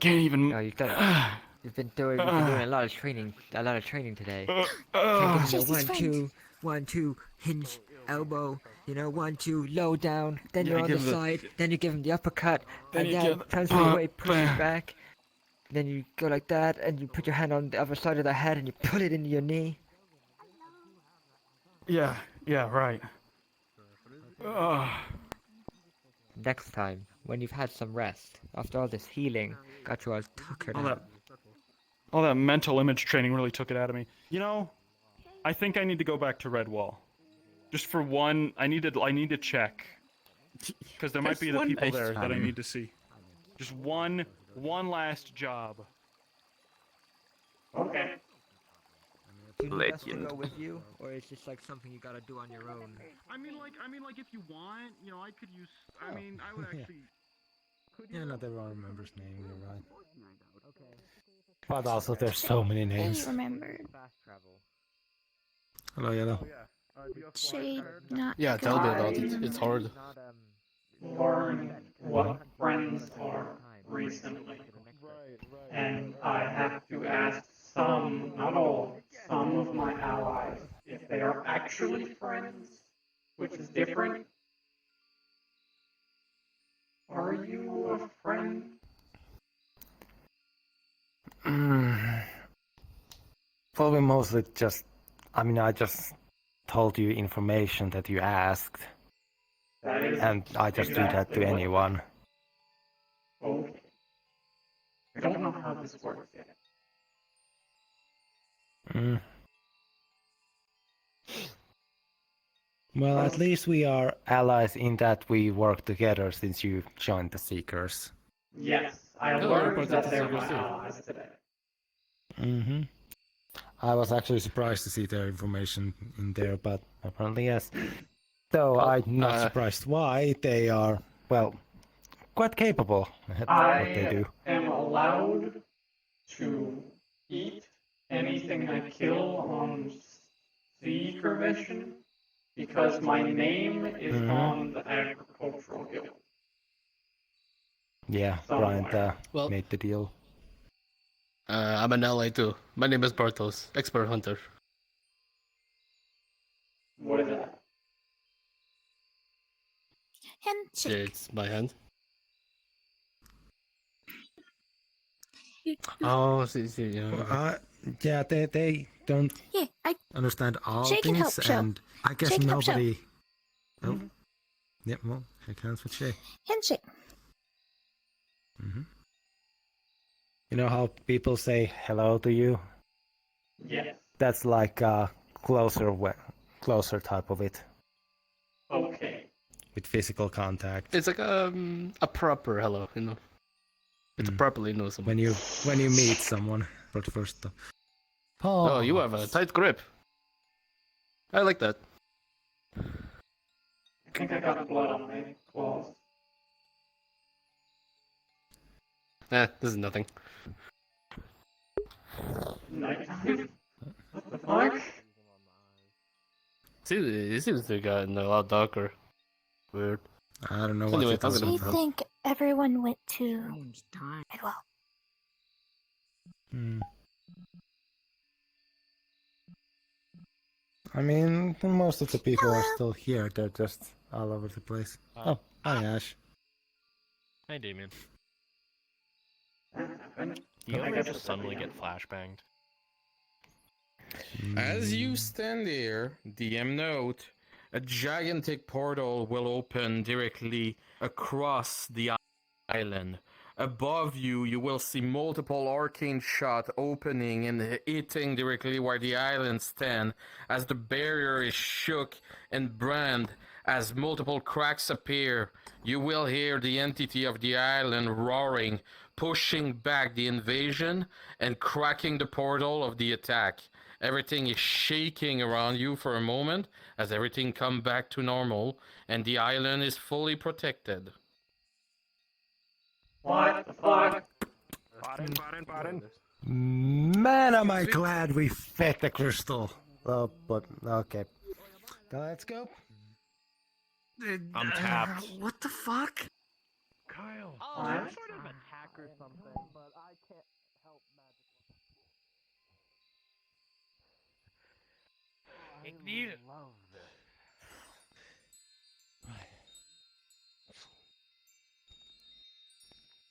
No, you've been doing a lot of training today. Can't give me a 1, 2, hinge, elbow, 1, 2, low down, then Yeah, you're on the give it- side, then you give him the uppercut, Then and you then give- transfer your weight, push bam. it back, then you go like that, and you put your hand on the other side of the head, and you pull it into your knee. Yeah, right. Next time, when you've had some rest, after all this healing, got you all tuckered out. All that mental image training really took it out of me. You know, I think I need to go back to Redwall. Just for one, I need to check. Because there might be the one people nice there that I time. need to see. Just one last job. Okay. Do you need us to Legend. go with you, or is this like something you gotta do on your own? I mean, like if you want, you know, I could use. I mean, I would actually. Yeah, not everyone remembers name, you're right. But also, there's so many names. I remembered. Hello, Yellow. Shade, not Yeah, tell me about good. it. It's hard. Learned what friends are recently. And I have to ask some, not all, some of my allies if they are actually friends, which is different. Are you a friend? Probably mostly just. I mean, I just told you information that you asked. That is And I just do that exactly to what- anyone. Okay. I don't know how this works yet. Mm. Well, at least we are allies in that we work together since you joined the Seekers. Yes, I Oh, learned but that that's they're a good my thing. allies today. Mm-hmm. I was actually surprised to see their information in there, but apparently yes. Though I'm not surprised why. They are, well, quite capable at what they do. I am allowed to eat anything I kill on Seeker mission because my name is on the agricultural guild. Yeah, Somewhere. Brian Well- made the deal. I'm an ally too. My name is Bartos, expert hunter. What is that? Handshake. It's my hand. Oh, yeah. Yeah, they don't Yeah, I understand all Shake and things, help, show. and I guess Shake and help, show. nobody. Oh, yeah, well, shake hands with Shay. handshake. Mm-hmm. You know how people say hello to you? Yes. That's like a closer type of it, Okay. with physical contact. It's like a proper hello, you know. It's properly know someone. When you meet someone for the first time. Oh, you have a tight grip. I like that. I think I got blood on my claws. This is nothing. Nighttime? What the fuck? See, it seems to have gotten a lot darker. Weird. I don't know what Anyway, you're Do talking you about. think everyone went to Redwell? I mean, most of the people are still here. They're just all over the place. Oh, hi, Ash. Hi, Damien. Do Do you ever just suddenly get flashbanged? As you stand there, DM note, a gigantic portal will open directly across the island. Above you, you will see multiple arcane shot opening and hitting directly where the island stand as the barrier is shook and brand. As multiple cracks appear, you will hear the entity of the island roaring, pushing back the invasion and cracking the portal of the attack. Everything is shaking around you for a moment as everything comes back to normal and the island is fully protected. What the fuck? Pardon. Man, am I glad we fed the crystal. Oh, but okay. Let's go. I'm tapped. What the fuck? Kyle. Oh, I'm sort of attack or something, but I can't help magic. I love this.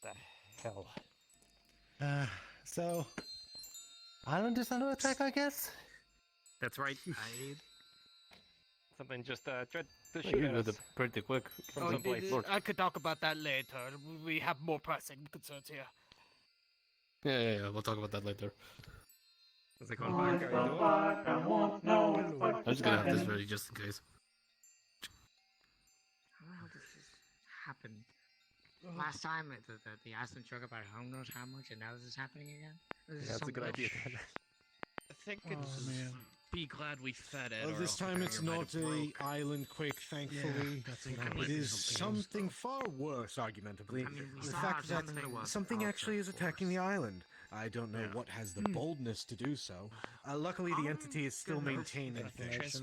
The hell. So, Island is under attack, I guess? That's right. Something just tried to You shoot did us it pretty quick from from someplace. someplace. I could talk about that later. We have more pressing concerns here. Yeah, we'll talk about that later. Is it going What back? the fuck? I want to know what the fuck I'm just gonna have this happened. ready just in case. How the hell does this happen? Last time the Aspen joke about who knows how much, and now this is happening again. This is That's a good something idea. else. Dan. think it's Be glad we fed it. Well, this time it's not a island quake, thankfully. It is something far worse, argumentably. The fact that something actually is attacking the island. I don't know what has the boldness to do so. Luckily, the entity is still maintaining things.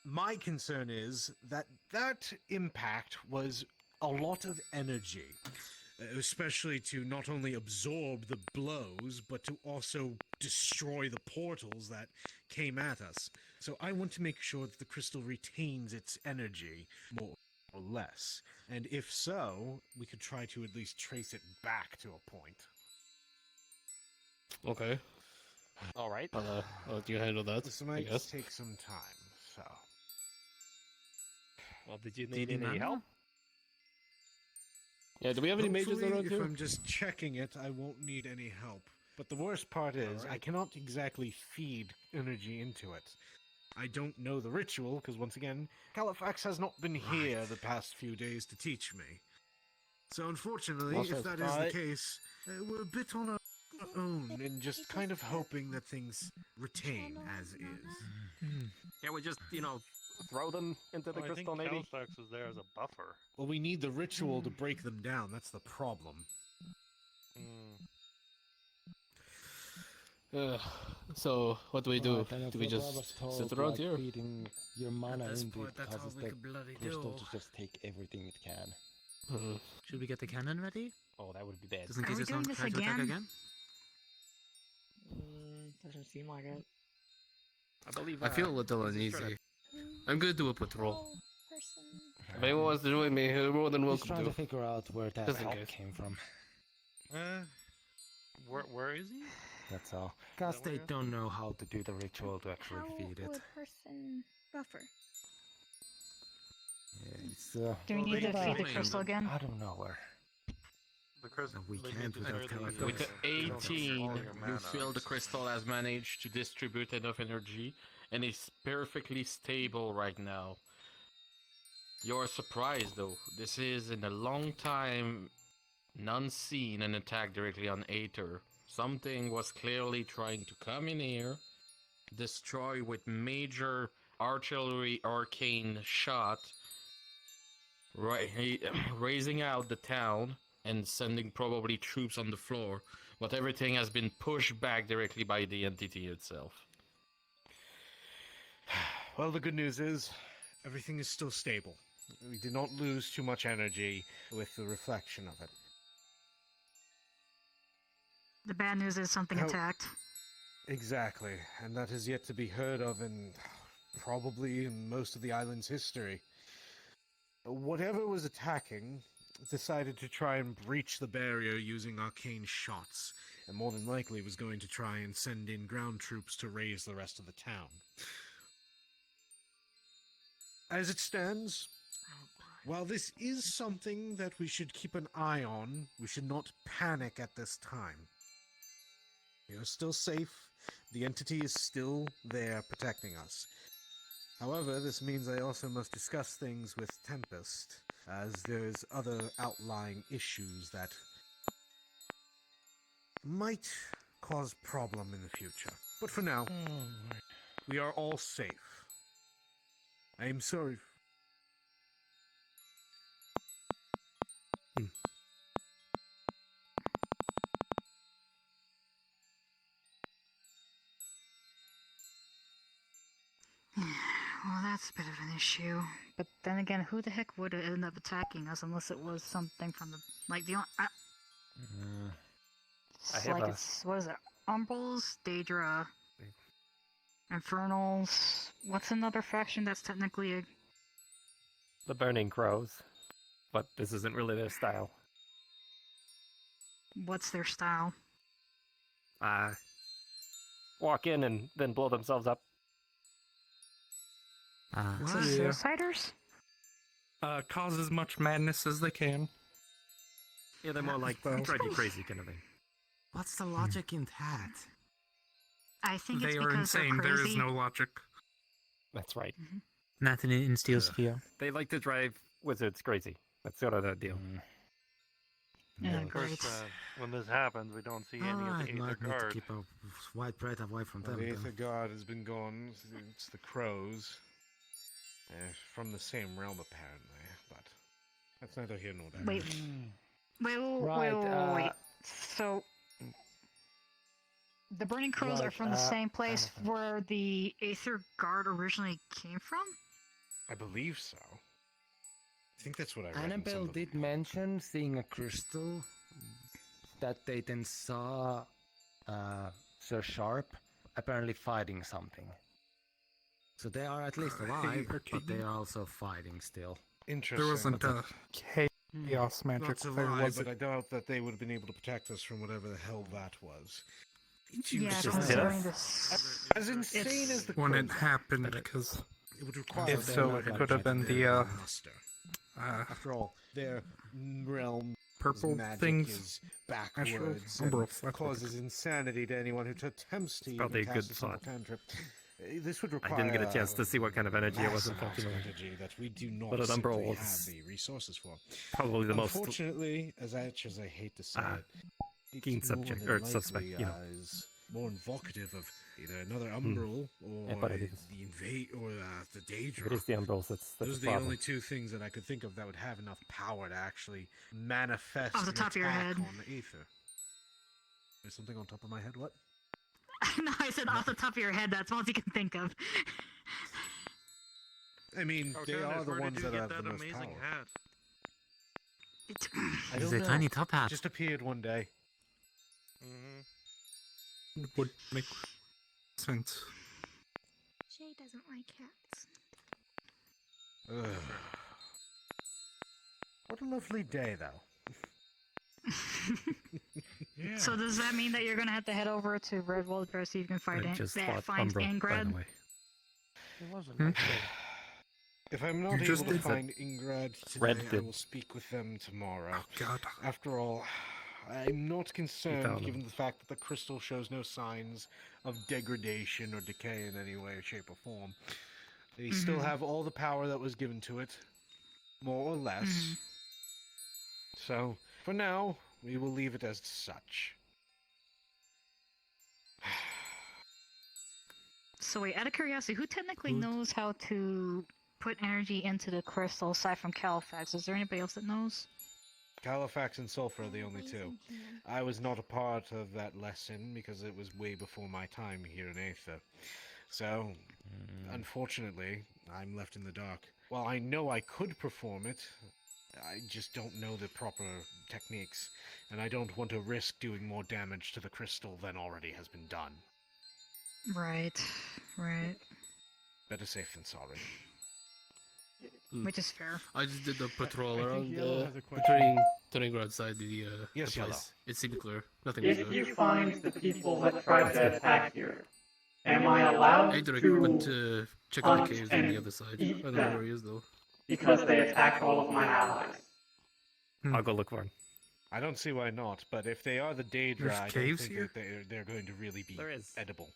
My concern is that that impact was a lot of energy, especially to not only absorb the blows, but to also destroy the portals that came at us. So I want to make sure that the crystal retains its energy, more or less. And if so, we could try to at least trace it back to a point. Okay. All right. I'll let you handle that. This I might guess. take some time, so... Well, did you need any help? Yeah, do we have any mages Hopefully, around if here? I'm just checking it, I won't need any help. But the worst part is, I cannot exactly feed energy into it. I don't know the ritual, because once again, Califax has not been here the past few days to teach me. So unfortunately, if that is the case, we're a bit on our own, and just kind of hoping that things retain as is. Yeah, we just, throw them into the crystal, maybe? Califax is there as a buffer. Well, we need the ritual to break them down, that's the problem. So, what do we do? Right, Do we just sit around here? Feeding your mana this into point, it that's all causes we the could bloody crystal do. to just take everything it can. Should we get the cannon ready? Oh, that would be bad. Just in Are case we it's doing on this try to attack again? again. Doesn't seem like it. I believe. I feel a little this is uneasy. I'm gonna do a patrol. If anyone wants to join me, you're more than Just welcome trying to. to figure out where that Just in help case. came from. Where is he? That's all. Because they don't know how to do the ritual to actually How feed it. would person buffer? Yeah, it's, Do we need to feed the crystal again? I don't know where. We can't without Califax. With 18, you feel the crystal has managed to distribute enough energy and is perfectly stable right now. You're surprised though. This is in a long time none seen an attack directly on Aether. Something was clearly trying to come in here, destroy with major artillery arcane shot, raising out the town and sending probably troops on the floor, but everything has been pushed back directly by the entity itself. Well, the good news is, everything is still stable. We did not lose too much energy with the reflection of it. The bad news is something attacked. Exactly, and that is yet to be heard of in probably in most of the island's history. Whatever was attacking decided to try and breach the barrier using arcane shots, and more than likely was going to try and send in ground troops to raise the rest of the town. As it stands, while this is something that we should keep an eye on, we should not panic at this time. We are still safe. The entity is still there protecting us. However, this means I also must discuss things with Tempest, as there's other outlying issues that might cause problem in the future. But for now, we are all safe. I am sorry. Well, that's a bit of an issue. But then again, who the heck would end up attacking us unless it was something from the what is it? Umbrals, Daedra, Infernals. What's another faction that's technically a... The Burning Crows, but this isn't really their style. What's their style? Walk in and then blow themselves up. Suiciders? Cause as much madness as they can. Yeah, they're more like try to be crazy kind of thing. What's the logic in that? I think it's They are because insane. they're There crazy. is no logic. That's right. Nothing in Steel Sphere. They like to drive wizards crazy. That's sort of the deal. Yeah, No. Of course, great. when this happens, we don't see any of the I Aether might need to Guard. keep a white bread away from Well, them. the then. Aether God has been gone since the crows. From the same realm, apparently, but that's neither here nor there. Wait. Wait. Right, So the Burning Crows are right, from the same place where the Aether Guard originally came from? I believe so. I think that's what I read. in some Annabelle of the- did mention seeing a crystal that they then saw Sir Sharp apparently fighting something. So they are at least alive, but they are also fighting still. Interesting. There wasn't a chaos magic Not there, survive, was but it? I doubt that they would have been able to protect us from whatever the hell that was. Yeah, Just considering this. as insane as the When it crows are, happened, but because it would require if them so, to it have could have been their the master. After all, their realm purple magic things. is backwards Umbros, and causes insanity to anyone who attempts to probably even a cast good a simple thought. cantrip. This would I require didn't get a chance to see what kind of energy it was massive infecting with. strategy that we do not But an simply Umbral have is the resources for. probably the most Unfortunately, as much as I hate to say it, keen it's subject more or than suspect, likely, you know. is more invocative of either another Umbral Yeah, or but it is. the invade or the Daedra. If it is the Umbrals, that's Those a are the problem. only two things that I could think of that would have enough power to actually manifest Off the an top of your attack head. on the Aether. There's something on top of my head. What? No, I said off the top of your head. That's all you can think of. I mean, they are the ones that have the most power. I It's don't a know. tiny top hat. Just appeared one day. It would make sense. Shay doesn't like cats. Ugh. What a lovely day, though. So does that mean that you're gonna have to head over to Redwall to see if you can find I just find fought Umbral, by the Angrad? way. It wasn't Hmm? If I'm not You able just to did that. find Ingrad Red today, I did. will speak with them tomorrow. Oh, God. After all, I'm not concerned found given the fact that the crystal shows no signs of degradation or decay in any way, shape, or form. They still Mhm. have all the power that was given to it, more or less. Mhm. So, for now, we will leave it as such. So wait, out of curiosity, who technically knows how to put energy into the crystal aside from Califax? Is there anybody else that knows? Califax and Sulfur are the only two. I was not a part of that lesson because it was way before my time here in Aether. So, unfortunately, I'm left in the dark. Well, I know I could perform it. I just don't know the proper techniques, and I don't want to risk doing more damage to the crystal than already has been done. Right, right. Better safe than sorry. Which is fair. I just did the patrol I think around Yellow has a the question. turning outside the Yes, the Yellow. place. It seemed clear. Nothing was If there. you find the people that tried to attack here, am I allowed Aether to went to check on the hunt caves on and the other side. I eat don't know where them he is though. because they attacked all of my allies? I'll go look for him. I don't see why not, but if they are the Daedra, There's I don't caves think here? that they're going to really be There is. edible.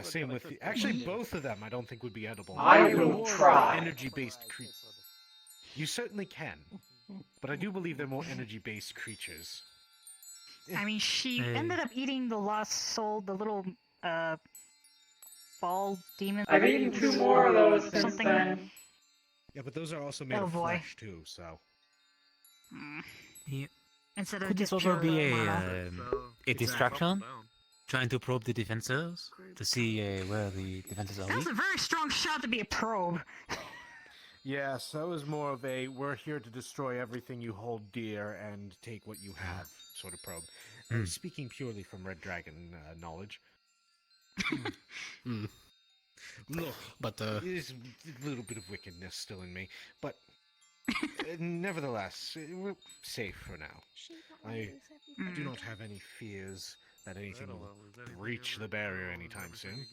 Same with actually both of them. I don't think would be edible. I They're will more try. energy-based creatures. You certainly can, but I do believe they're more energy-based creatures. I mean, she Hey. ended up eating the lost soul, the little ball demon. I've eaten 2 more of those since Something. then. Yeah, but those are also made Oh, of boy. flesh too. So Yeah. Instead of Could this just also pure be mana. a distraction? Trying to probe the defenses to see where the defenses are That's weak? a very strong shot to be a probe. yes, that was more of a "we're here to destroy everything you hold dear and take what you have" sort of probe. Speaking purely from Red Dragon knowledge. Look, But there's a little bit of wickedness still in me, but nevertheless, we're safe for now. I do not have any fears that anything will breach the barrier anytime soon.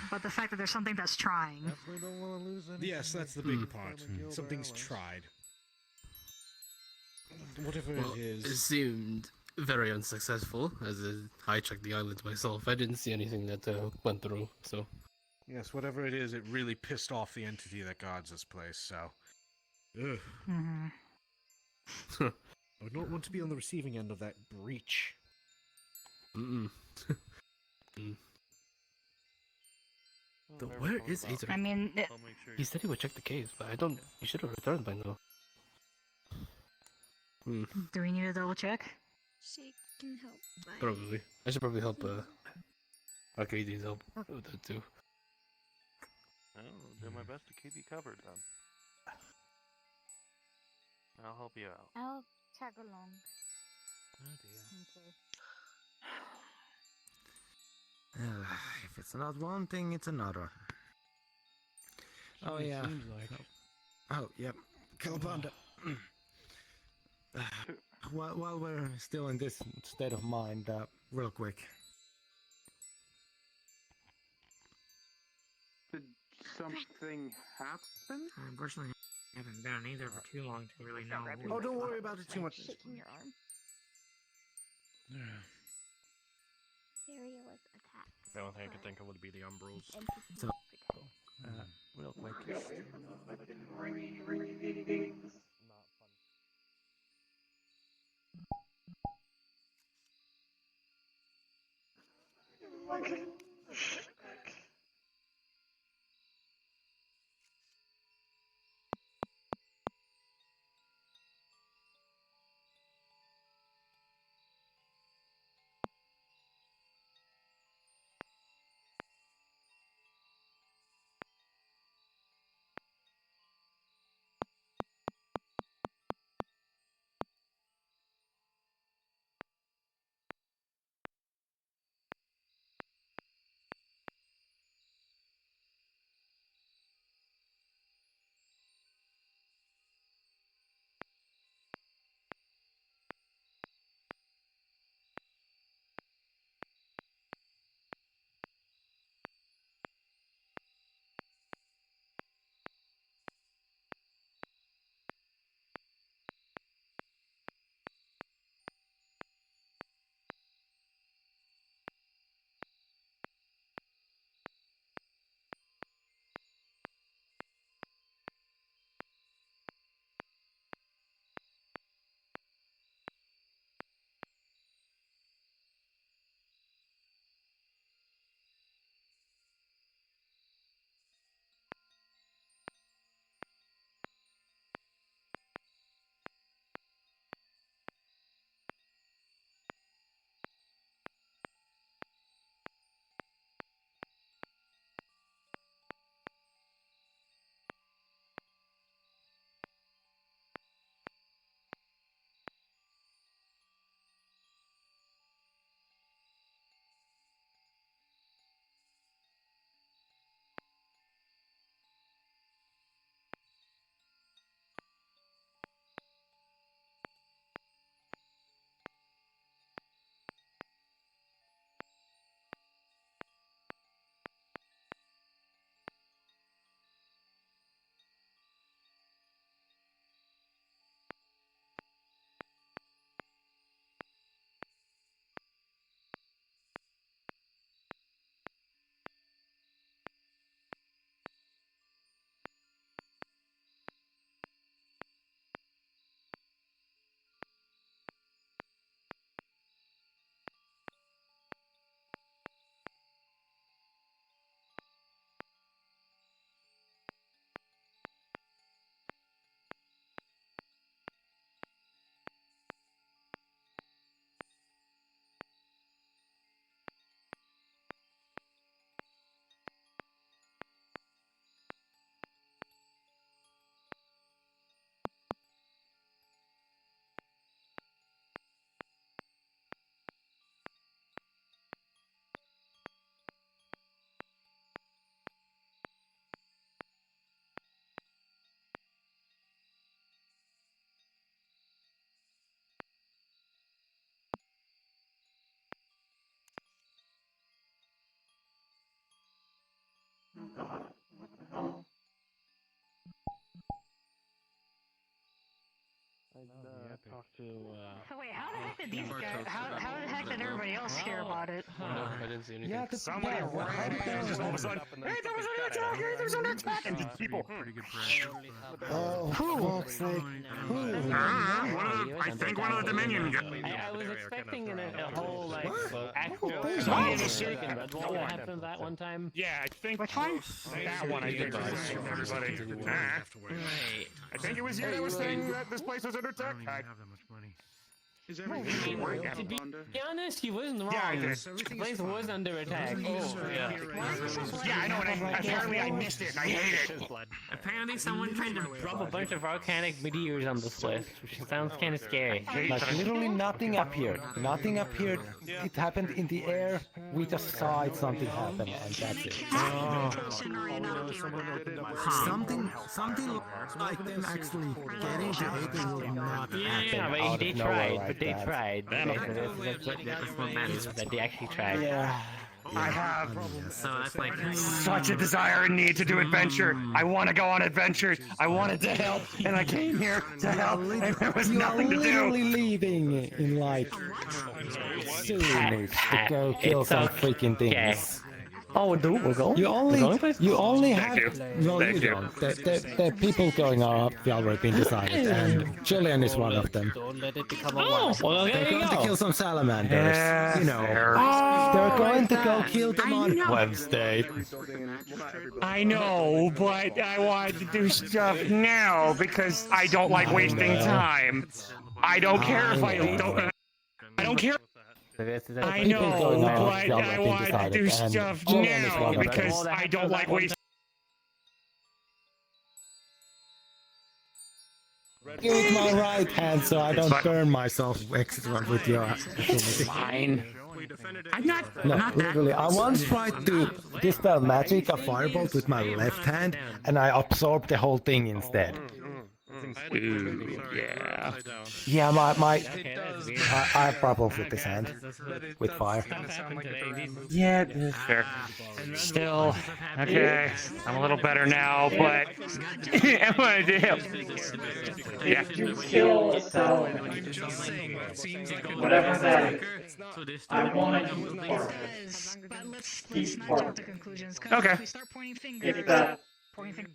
But the fact that there's something that's trying. Definitely don't want to lose anything. Yes, that's the big part. Something's tried. Whatever well, it is. it seemed very unsuccessful. As I checked the islands myself, I didn't see anything that went through. So Yes, whatever it is, it really pissed off the entity that guards this place, so. Ugh. Mhm. I would not want to be on the receiving end of that breach. Mm-mm. Where is Aether? I mean, He said he would check the caves, but I don't. He should have returned by now. do we need to double check? She can help. Probably. I should probably help. Arcades help with that too. I'll do my best to keep you covered then. I'll help you out. I'll tag along. Oh dear. Okay. If it's not one thing, it's another. Oh, yeah. Seems like. Oh, yep. Calabanda. While we're still in this state of mind, real quick. Did something happen? Unfortunately, I haven't been on either for too long to really know. Oh, don't worry about it too much. Shaking your arm. Area was attacked. The only thing I could think of would be the Umbrals. So, Real quick. Talk to. So wait, how the heck did these guys? How the heck did everybody else hear about it? I didn't see anything. Yeah, Somebody ran all of a sudden. Hey, there was an attack! Hey, there's an attack! And just people. Oh, for fuck's sake. I think one of the Dominion guys. I was expecting a whole like actual What? Red Wall that happened that one time. Yeah, I think Which one? that one. I think was everybody. I think it was you that was saying that this place was under attack. Is everything to be honest, he wasn't wrong. Yeah, I did. The place was under attack. Yeah, I know, and apparently I missed it, and I hate it. Apparently someone tried to drop a bunch of volcanic meteors on this place, which sounds kind of scary. Like literally nothing appeared. Nothing appeared. It happened in the air. We just saw it. Something happened, and that's it. Something like them actually getting to Aether will not happen. Yeah, but they tried. But they tried. That's what matters. That they actually tried. Yeah. I have So that's like such a desire and need to do adventure. I want to go on adventures. I wanted to help, and I came here to help, and there was nothing to You're do. literally leaving in like soon to go kill some freaking things. Oh, we'll go. You only have. you. Well, Thank you you. don't. The people going are already been decided, and Julian is one of them. Don't let it become a Oh, well, They're there you going to go. kill some salamanders. You know. Oh, They're going to go kill them on know. Wednesday. I know, but I wanted to do stuff now because I don't like wasting time. I don't care if I don't. I don't care. I People going know, on but have I been want to decided, do and stuff Julian is one now of them. because I don't like wasting. Give it my right hand so I don't burn myself extra with your opportunity. Fine. I'm not. No, not literally, I once tried to dispel magic, a firebolt with my left hand, and I absorbed the whole thing instead. Ooh, yeah. Yeah, I have problems with this hand, with fire. Yeah, fair. Still, okay. I'm a little better now, but I want to help. Yeah. You kill a salad, whatever that is. I want to use part of it. But let's Each not part jump of to it. conclusions. Okay. If we start pointing fingers, If that. pointing fingers.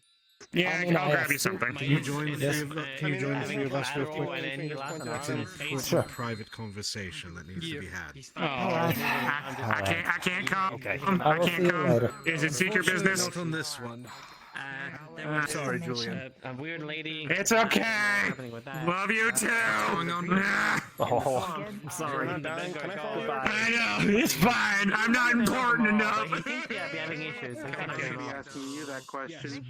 Yeah, I mean, I'll I grab you have- something. Can you join the Yes. three of us real quick? That's an important Sure. private conversation that needs to be had. Oh, I can't come. Okay. I I will see can't you come. later. Is it secret business? Not on this one. There was Sorry, Julian. a weird lady. It's okay. happening with that. Love you too. Oh, Sorry. Can I follow you? I know. It's fine. I'm not important enough. He seems to be having issues. So asking you that question.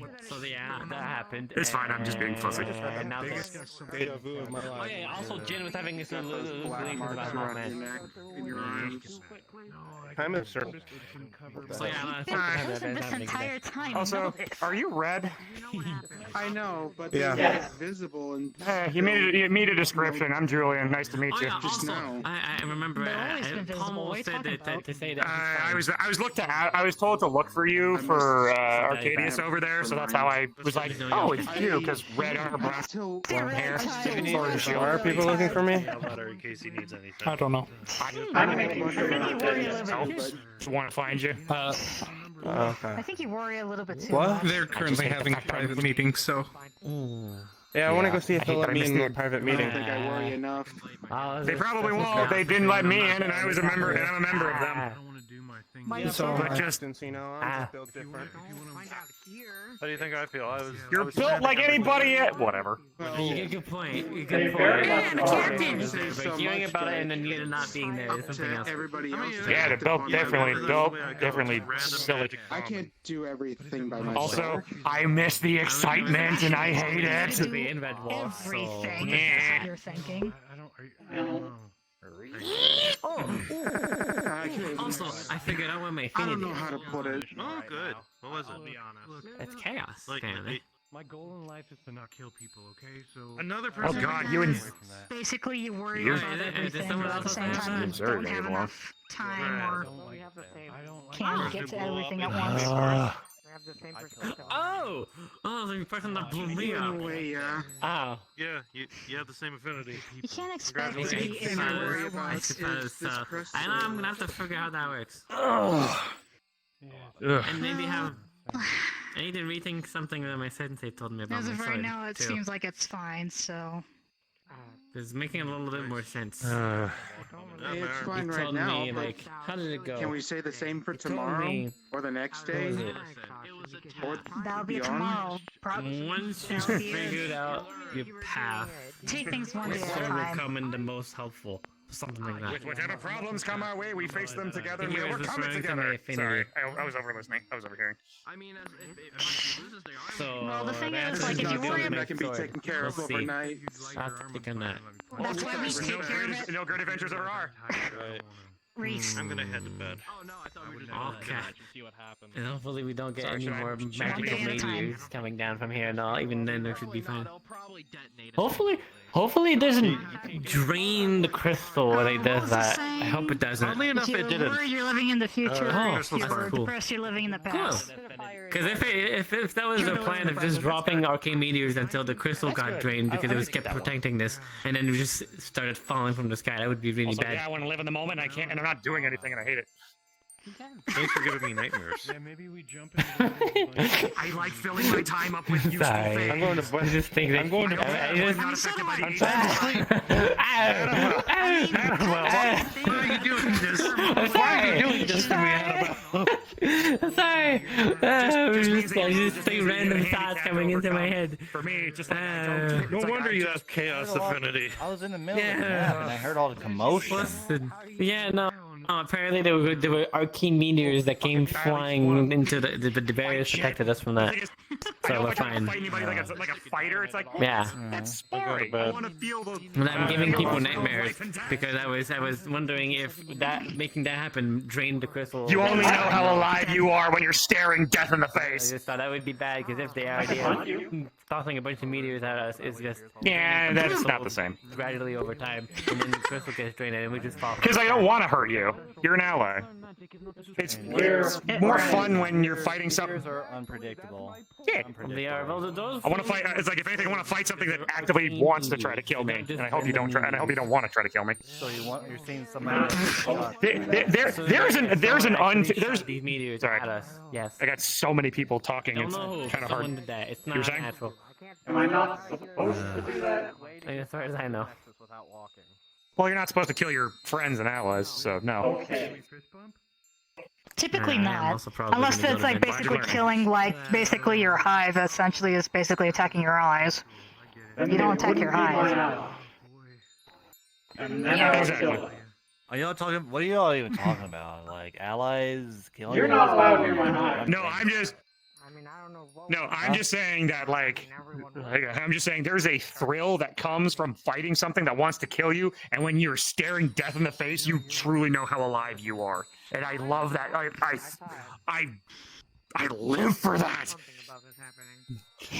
yeah, that happened. It's fine. I'm just being fussy. And now Deja vu of my Oh life. yeah, also Jin was having issues with Black marks about around your Hawkman. neck, in your arms. I'm a certain. So yeah, I've been present this entire time. Also, are you red? I know, but Yeah. they're visible and. You made a description. I'm Julian. Nice to meet Oh you. yeah, Just also, now. I remember They've always been visible. Pommel What are you said talking that, about? to say that I was told to look for you for Arcadius over there, so that's how I was like, oh, it's you, because red hair, brown hair. Why are people looking for me? In case he needs anything. I don't know. I'm making sure I think you worry a that little bit. Just want to find you. Okay. I think you worry a little bit too. What? They're currently having a private meeting, so. Yeah, I want to go see if they'll hate that let I me missed in the- the private I meeting. don't think I worry enough. They probably won't. They didn't let me in, and I was a member, and I'm a member of them. So But I just- just, you know, I'm just built different. How do you think I feel? You're built like anybody. Whatever. Good point. They Good very point. much are. But hearing about it and then you not being there is something else. Everybody else. Yeah, they're built differently silly. I can't do everything by myself. Also, I miss the excitement, and I hate it. Be in Red Wall, so Everything Yeah. you're thinking. also I figured out what my I don't affinity know how to put it. Oh, good. What was it? It's chaos. Like, apparently. My goal in life is to not kill people, okay? So another Oh person. God, you and Basically, you worry You- about Is everything, someone but at the else same have time, you Missouri don't have anymore. enough time or I don't can't like get to blow up everything in at my once. car. have the same perspective. Oh, the person that blew me up. Oh. Yeah, you have the same affinity. You can't expect I to be everywhere at once. suppose so. I know I'm gonna have to figure out how that works. Ugh. And maybe have. I need to rethink something that my sensei told me about As my of right sword, now, it too. seems like it's fine, so... It's making a little bit more sense. It's fine He right told now, me, but like, how did it go? can we say the same for He told tomorrow? me- Or the next What was day? it? Or That'll be beyond? tomorrow. Probably. Once you figured out your path, Take things one the day at a sword will time. come in the most helpful. Something like that. With whatever problems come our way, we face them together and we He was overcome it referring to together. my affinity. Sorry, I was over listening. I was overhearing. I mean, if he loses their army. So, Well, the thing that's is, like, if you not worry something about- That can be sword. taken care of We'll see. overnight. I'll take on that. That's why we No take care of it. no great adventures ever are. Reese. I'm gonna head to bed. Oh no, I thought we were just Okay. see what happens. And hopefully we don't get Sorry, any should I- more should I magical leave? One day at a time. meteors coming down from here and all. Even then, it should be fine. They'll probably detonate. Hopefully it doesn't drain the crystal when it does that. I hope it doesn't. Oddly enough, If it you're didn't. worried you're living in the future, Oh, if you're that's cool. depressed you're living in the past. Because if that was the plan of just dropping arcane meteors until the crystal got drained because it was kept protecting this, and then it just started falling from the sky, that would be really Also, bad. yeah, I want to live in the moment. I can't, and I'm not doing anything, and I hate it. Thanks for giving me nightmares. Yeah, maybe we jump into I like filling my time up with useful Sorry. things. I'm going to bed. I just think that I'm going to I bed. just- I'm not affected by the I'm trying to sleep. Why are you doing this? Why are you doing this to me, Annabelle? Sorry. Just think random thoughts coming into my head. For me, just like I don't. No it's like wonder I you just- have chaos affinity. I was in the middle of Yeah. the nap and I heard all the commotion. Listen. Yeah, no. Apparently there were arcane meteors that came flying into the barriers protected us from that. I So don't we're like to fine. fight anybody like a fighter. It's like Yeah. that's boring. I want to feel the. And I'm giving feel people the nightmares life and death. because I was wondering if making that happen drained the crystal. You only know how alive you are when you're staring death in the I face. just thought that would be bad because if the idea of tossing a bunch of meteors at us is just Yeah, that's not the same. gradually over time, and then the crystal gets drained and we just fall. Because I don't want to hurt you. You're an ally. It's more fun when you're fighting something. Meteors are unpredictable. Yeah. They are well, those. I want to fight. It's like if anything, I want to fight something that actively wants to try to kill me, and I hope you don't try. And I hope you don't want to try to kill me. So you're seeing somebody. There's these meteors at us. Yes. I got so many people talking. Don't It's know who kind of someone hard. did that. It's You were not saying? natural. Am I not supposed to do that? As far as I know. Without walking. Well, you're not supposed to kill your friends and allies, so no. Okay. Typically I'm not. also probably Unless gonna go it's to like bed. basically Glad you killing basically your hive essentially is basically attacking your allies. You don't attack your hive. And then Yeah. I'll Exactly. kill it. Are y'all talking? What are y'all even talking about? Like allies killing? You're each not allowed other? near my hive. No, I'm just. I mean, I don't know what. No, I'm just saying that, like, I'm just saying there's a thrill that comes from fighting something that wants to kill you, and when you're staring death in the face, you truly know how alive you are, and I love that. I live for that.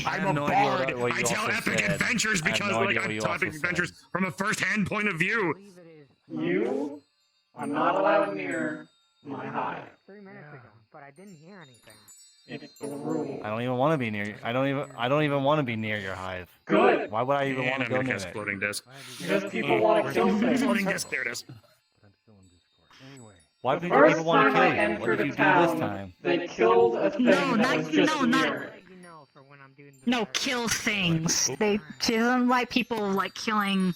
I'm a no idea bard. what you I tell also epic said. adventures I have because, no like, idea I what you tell also epic said. adventures from a first-hand point of view. You are not allowed near my hive. 3 minutes ago, but I didn't hear anything. It's the rule. I don't even want to be near. I don't even want to be near your hive. Good. Why would I even want And to I'm go gonna near cast it? floating disc. Because people want to kill things. Floating disc. There it is. Why The do first people want to time kill I you? What entered did a you do town, this time? they killed a thing No, that was just near it. No, kill things. She doesn't like people like killing.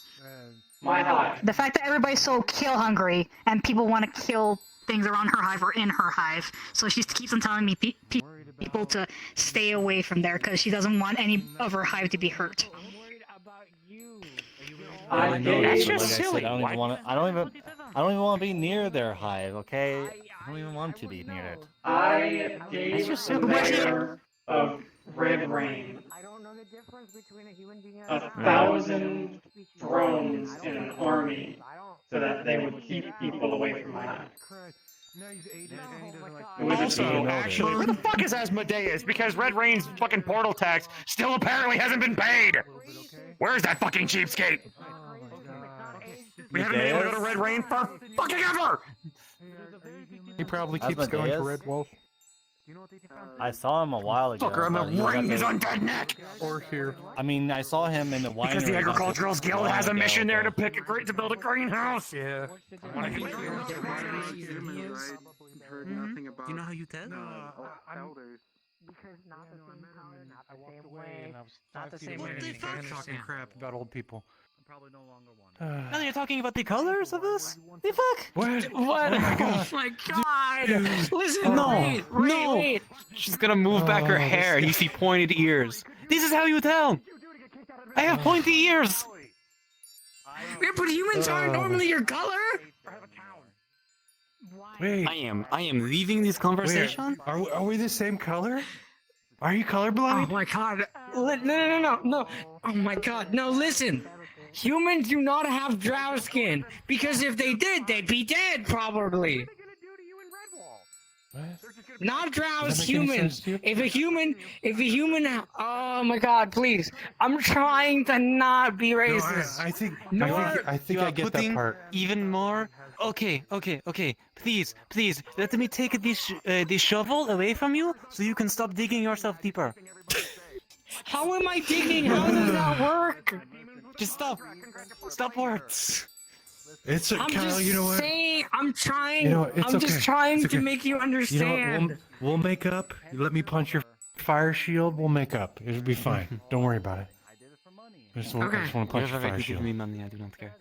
My hive. The fact that everybody's so kill hungry and people want to kill things around her hive or in her hive, so she keeps on telling me people to stay away from there because she doesn't want any of her hive to be hurt. I know gave- this, but like I said, I don't even want to. I don't even want to be near their hive. Okay, I don't even want to be near it. I gave the mayor of Red Rain I don't know the difference between a human being and 1,000 drones in an army so that they would keep people away from my hive. Also, actually, where the fuck is Asmodeus? Because Red Rain's fucking portal tax still apparently hasn't been paid. Where's that fucking cheapskate? We haven't been able to go to Red Rain for fucking ever. He probably keeps going to Asmodeus? Red Wolf. I saw him a while ago. Fucker, I'm but he was gonna at wring his the- undead neck! Or here. I mean, I saw him in the winery. Because the not Agricultural too Guild has a long mission ago, there to but- pick a to build a greenhouse. Yeah. Heard nothing about. Do you know how you tell? Because not the same color, not the same way, not the same What way. the fuck? Talking crap about old people. Probably no longer one. Now you're talking about the colors of this? The fuck? What? What? Oh my god. Oh my god! Listen, No, wait. She's gonna move back her hair and you see pointed ears. This is how you tell! I have pointy ears! Yeah, but humans aren't normally your color. Wait. I am leaving this conversation. Are we the same color? Are you Oh colorblind? my god! No! Oh my god! No, listen. Humans do not have drow skin because if they did, they'd be dead probably. Not drows, humans. If a human, oh my god, please! I'm trying to not be racist. I think You I are get that putting part. even more. Okay. Please, let me take this shovel away from you so you can stop digging yourself deeper. How am I digging? How does that work? Just stop. Stop words. It's a I'm Kyle. just You know what? saying. I'm trying. You know what? It's I'm just okay. trying It's to okay. make you You know understand. what? We'll make up. You let me punch your fire shield. We'll make up. It'll be fine. Don't worry about it. I just want to punch your fire Give shield. me money. I do not care.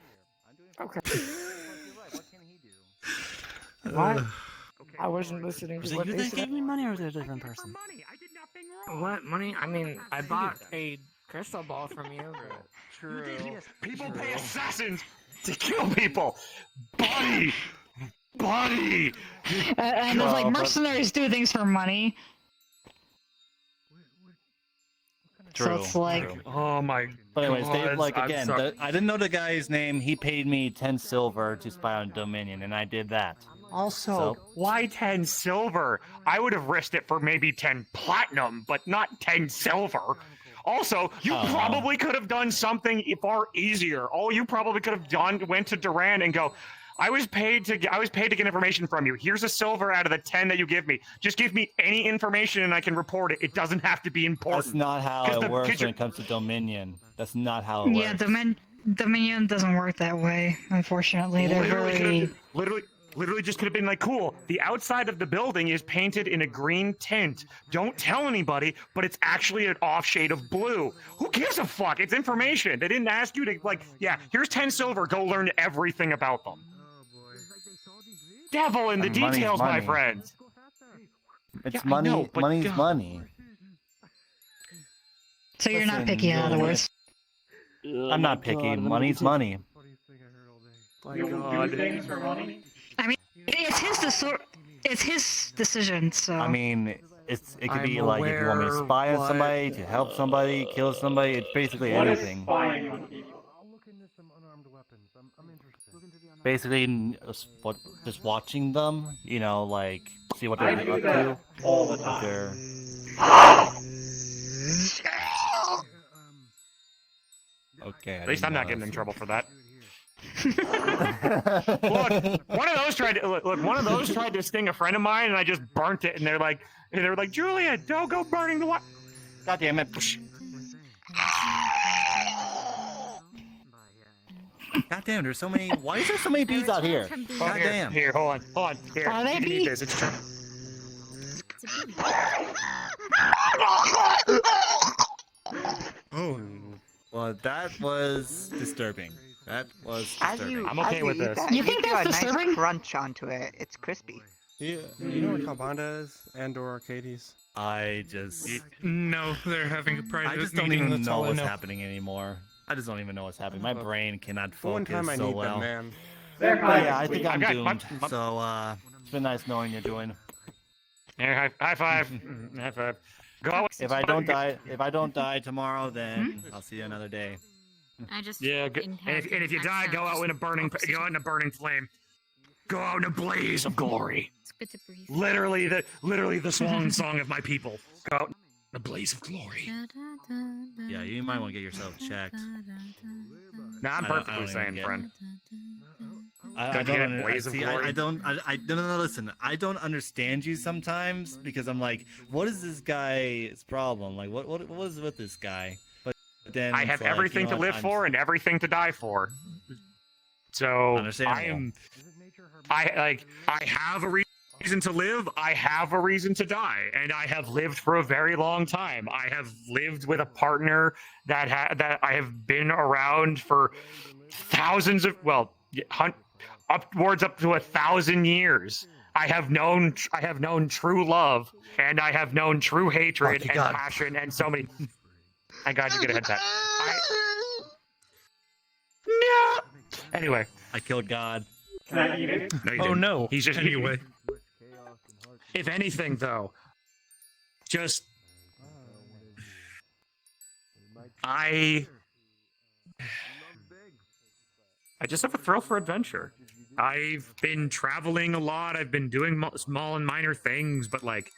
Okay. What? I wasn't listening Was to it what you they that said. gave me money or was it a different person? What money? I mean, I bought a crystal ball from you. But... True. People pay assassins to kill people. Buddy. And there's like mercenaries do things for money. So it's like, Oh my. But anyways, they, God, like I'm again, sorry. I didn't know the guy's name. He paid me 10 silver to spy on Dominion, and I did that. Also, So- why 10 silver? I would have risked it for maybe 10 platinum, but not 10 silver. Also, you probably could have done something far easier. All you probably could have done went to Duran and go, I was paid to get information from you. Here's a silver out of the 10 that you give me. Just give me any information and I can report it. It doesn't have to be important. That's not how 'Cause it the works kids when are- it comes to Dominion. That's not how it yeah, works. Dominion doesn't work that way. Unfortunately, they're very. Literally just could have been like, cool, the outside of the building is painted in a green tint. Don't tell anybody, but it's actually an off shade of blue. Who gives a fuck? It's information. They didn't ask you to, like, yeah, here's 10 silver, go learn everything about them. Devil in the And money's details, my money. friends. It's Yeah, I money. know, but money's God. money. So you're not Listen, picky, in other yeah. words. I'm not picky. Money's money. You do things for money? I mean, it's his decision. So. I mean, it could be I'm like if you want me to aware spy on what- somebody, to help somebody, kill somebody. It's basically What is anything. spying on people? Basically, just watching them. You know, like see what I they're do up that to. all the what time. they're- Okay. At least I'm not getting in trouble for that. Look, one of those tried to sting a friend of mine, and I just burnt it. And they're like, Julia, don't go burning the what? God damn it! God damn, there's so many. Why is there so many bees out here? God damn. Here, hold on. Here, Are they you can eat bees? this. It's true. Oh. Well, that was disturbing. That was disturbing. I'm okay with this. You think that's a nice disturbing? crunch onto it. It's crispy. You know where Calbanda is? And/or Arcades? I just. No, they're having a private I just don't meeting. even That's know all I what's know. happening anymore. I just don't even know what's happening. My brain cannot The one focus time I so need well. them, man. They're But kind yeah, of I think sweet. I'm got- doomed. my- So it's been nice knowing you, Join. Here, high five. High five. Go. If I don't die tomorrow, then I'll see you another day. I just Yeah, and if you die, go out in a burning flame. Go out in a blaze of glory. It's good to breathe. Literally the swan song of my people. Go out in a blaze of glory. Yeah, you might want to get yourself checked. Nah, I'm I don't perfectly even sane, get friend. it. I don't no, listen. I don't understand you sometimes because I'm like, what is this guy's problem? Like, what is with this guy? But then I it's have like, everything you know to what, live for and everything to die for. So Understandable. I have a reason to live. I have a reason to die, and I have lived for a very long time. I have lived with a partner that I have been around for thousands of upwards up to 1,000 years. I have known true love, and I have known true hatred and passion, and so many. I got you. Get a head pat. No. Anyway, I killed God. Can I eat it? No, you Oh didn't. no. He's just Anyway. If anything, though, I just have a thrill for adventure. I've been traveling a lot. I've been doing small and minor things, but like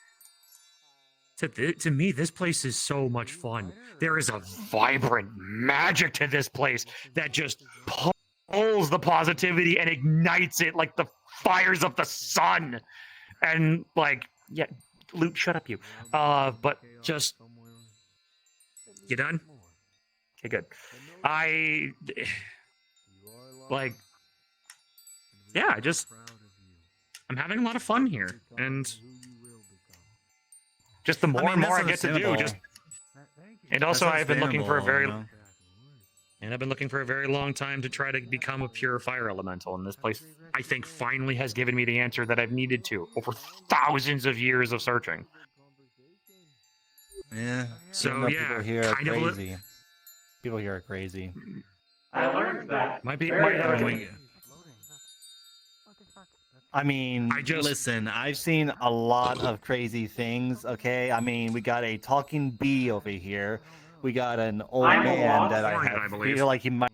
to me, this place is so much fun. There is a vibrant magic to this place that just pulls the positivity and ignites it like the fires of the sun. And like, yeah, Luke, shut up, you. But just, you done? Okay, good. I'm having a lot of fun here, and just the more and more I get to do, and also I've been looking for a very, and I've been looking for a very long time to try to become a pure fire elemental, and this place, I think, finally has given me the answer that I've needed to over thousands of years of searching. Yeah. So yeah, people here are kind of crazy. People here are crazy. I learned that. Might be. I mean, listen, I've seen a lot of crazy things, okay? I mean, we got a talking bee over here. We got an old man that I feel like he might...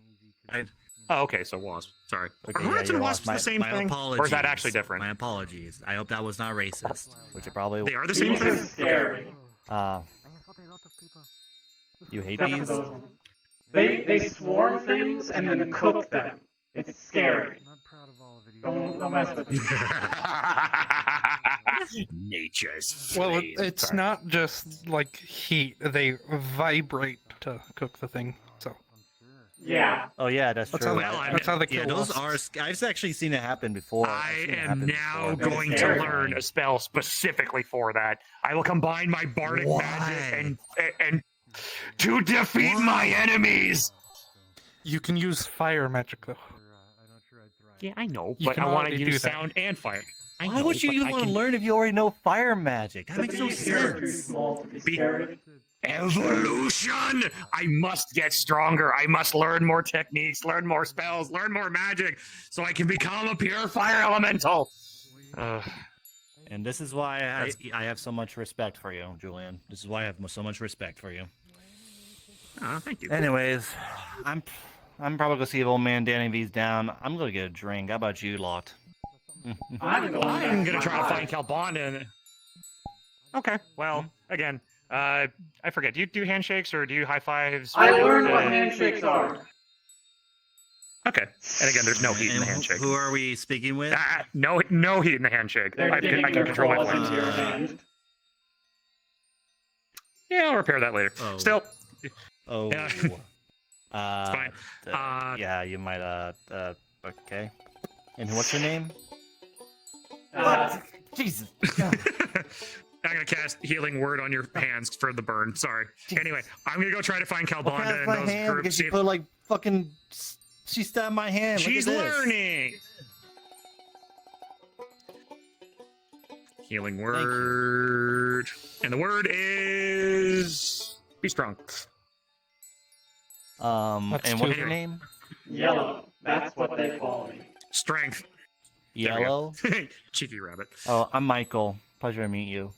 Oh, okay, so wasp. Sorry. Okay, Are rats and wasps my, the same my thing? Apologies. Or is that actually different? My apologies. I hope that was not racist. Which it probably... They are the same thing? Scary. You hate Except these? for those ones. They swarm things and then cook them. It's scary. Don't mess with these. Nature's Well, it's not just like heat; they vibrate to cook the thing. So. Yeah. Oh yeah, that's true. That's how they kill those wasps. are. I've actually seen it happen before. I am now going to learn a spell specifically for that. I will combine my bardic magic and to defeat my enemies. You can use fire magic though. Yeah, I know, You but can I want to already do use that. sound and fire. Why would you even want to learn if you already know fire magic? That makes no sense. Evolution! I must get stronger. I must learn more techniques, learn more spells, learn more magic, so I can become a pure fire elemental. And this is why I have so much respect for you, Julian. This is why I have so much respect for you. Oh, thank you. Anyways, I'm probably gonna see if old man Danny V's down. I'm gonna get a drink. How about you lot? I'm gonna try to find Calbonda. Okay, well, again, I forget. Do you do handshakes or do you high fives? I learned what handshakes are. Okay, and again, there's no heat in the handshake. Who are we speaking with? No heat in the handshake. I can control my flames. Yeah, I'll repair that later. Oh. Still. Oh. Yeah. It's fine. Yeah, you might. Okay. And what's your name? Jesus. I'm gonna cast Healing Word on your hands for the burn. Sorry. Anyway, I'm gonna go try to find Calbonda in my those hand groups. because you put like fucking. She stabbed my hand. She's Look at this. learning. Healing Word, and the word is be strong. And what's your name? Yellow. That's what they call me. Strength. Yellow. Cheeky rabbit. Oh, I'm Michael. Pleasure to meet you.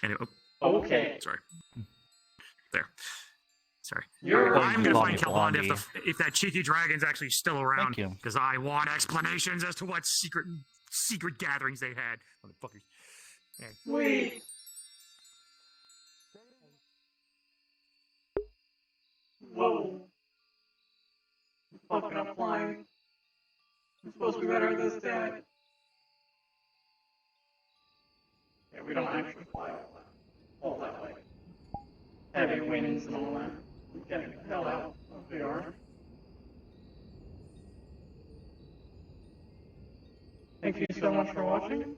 Anyway, okay. Sorry. There. Sorry. You're I'm gonna find Blondie. Calbonda if that cheeky dragon's actually still around. Thank you. Because I want explanations as to what secret gatherings they had. Motherfuckers. Yeah. Wait. Whoa. Fucking I'm flying. I'm supposed to be better at this, damn it. Yeah, we don't actually fly all that way. Heavy winds and all that. I'm getting the hell out of VR. Thank you so much for watching.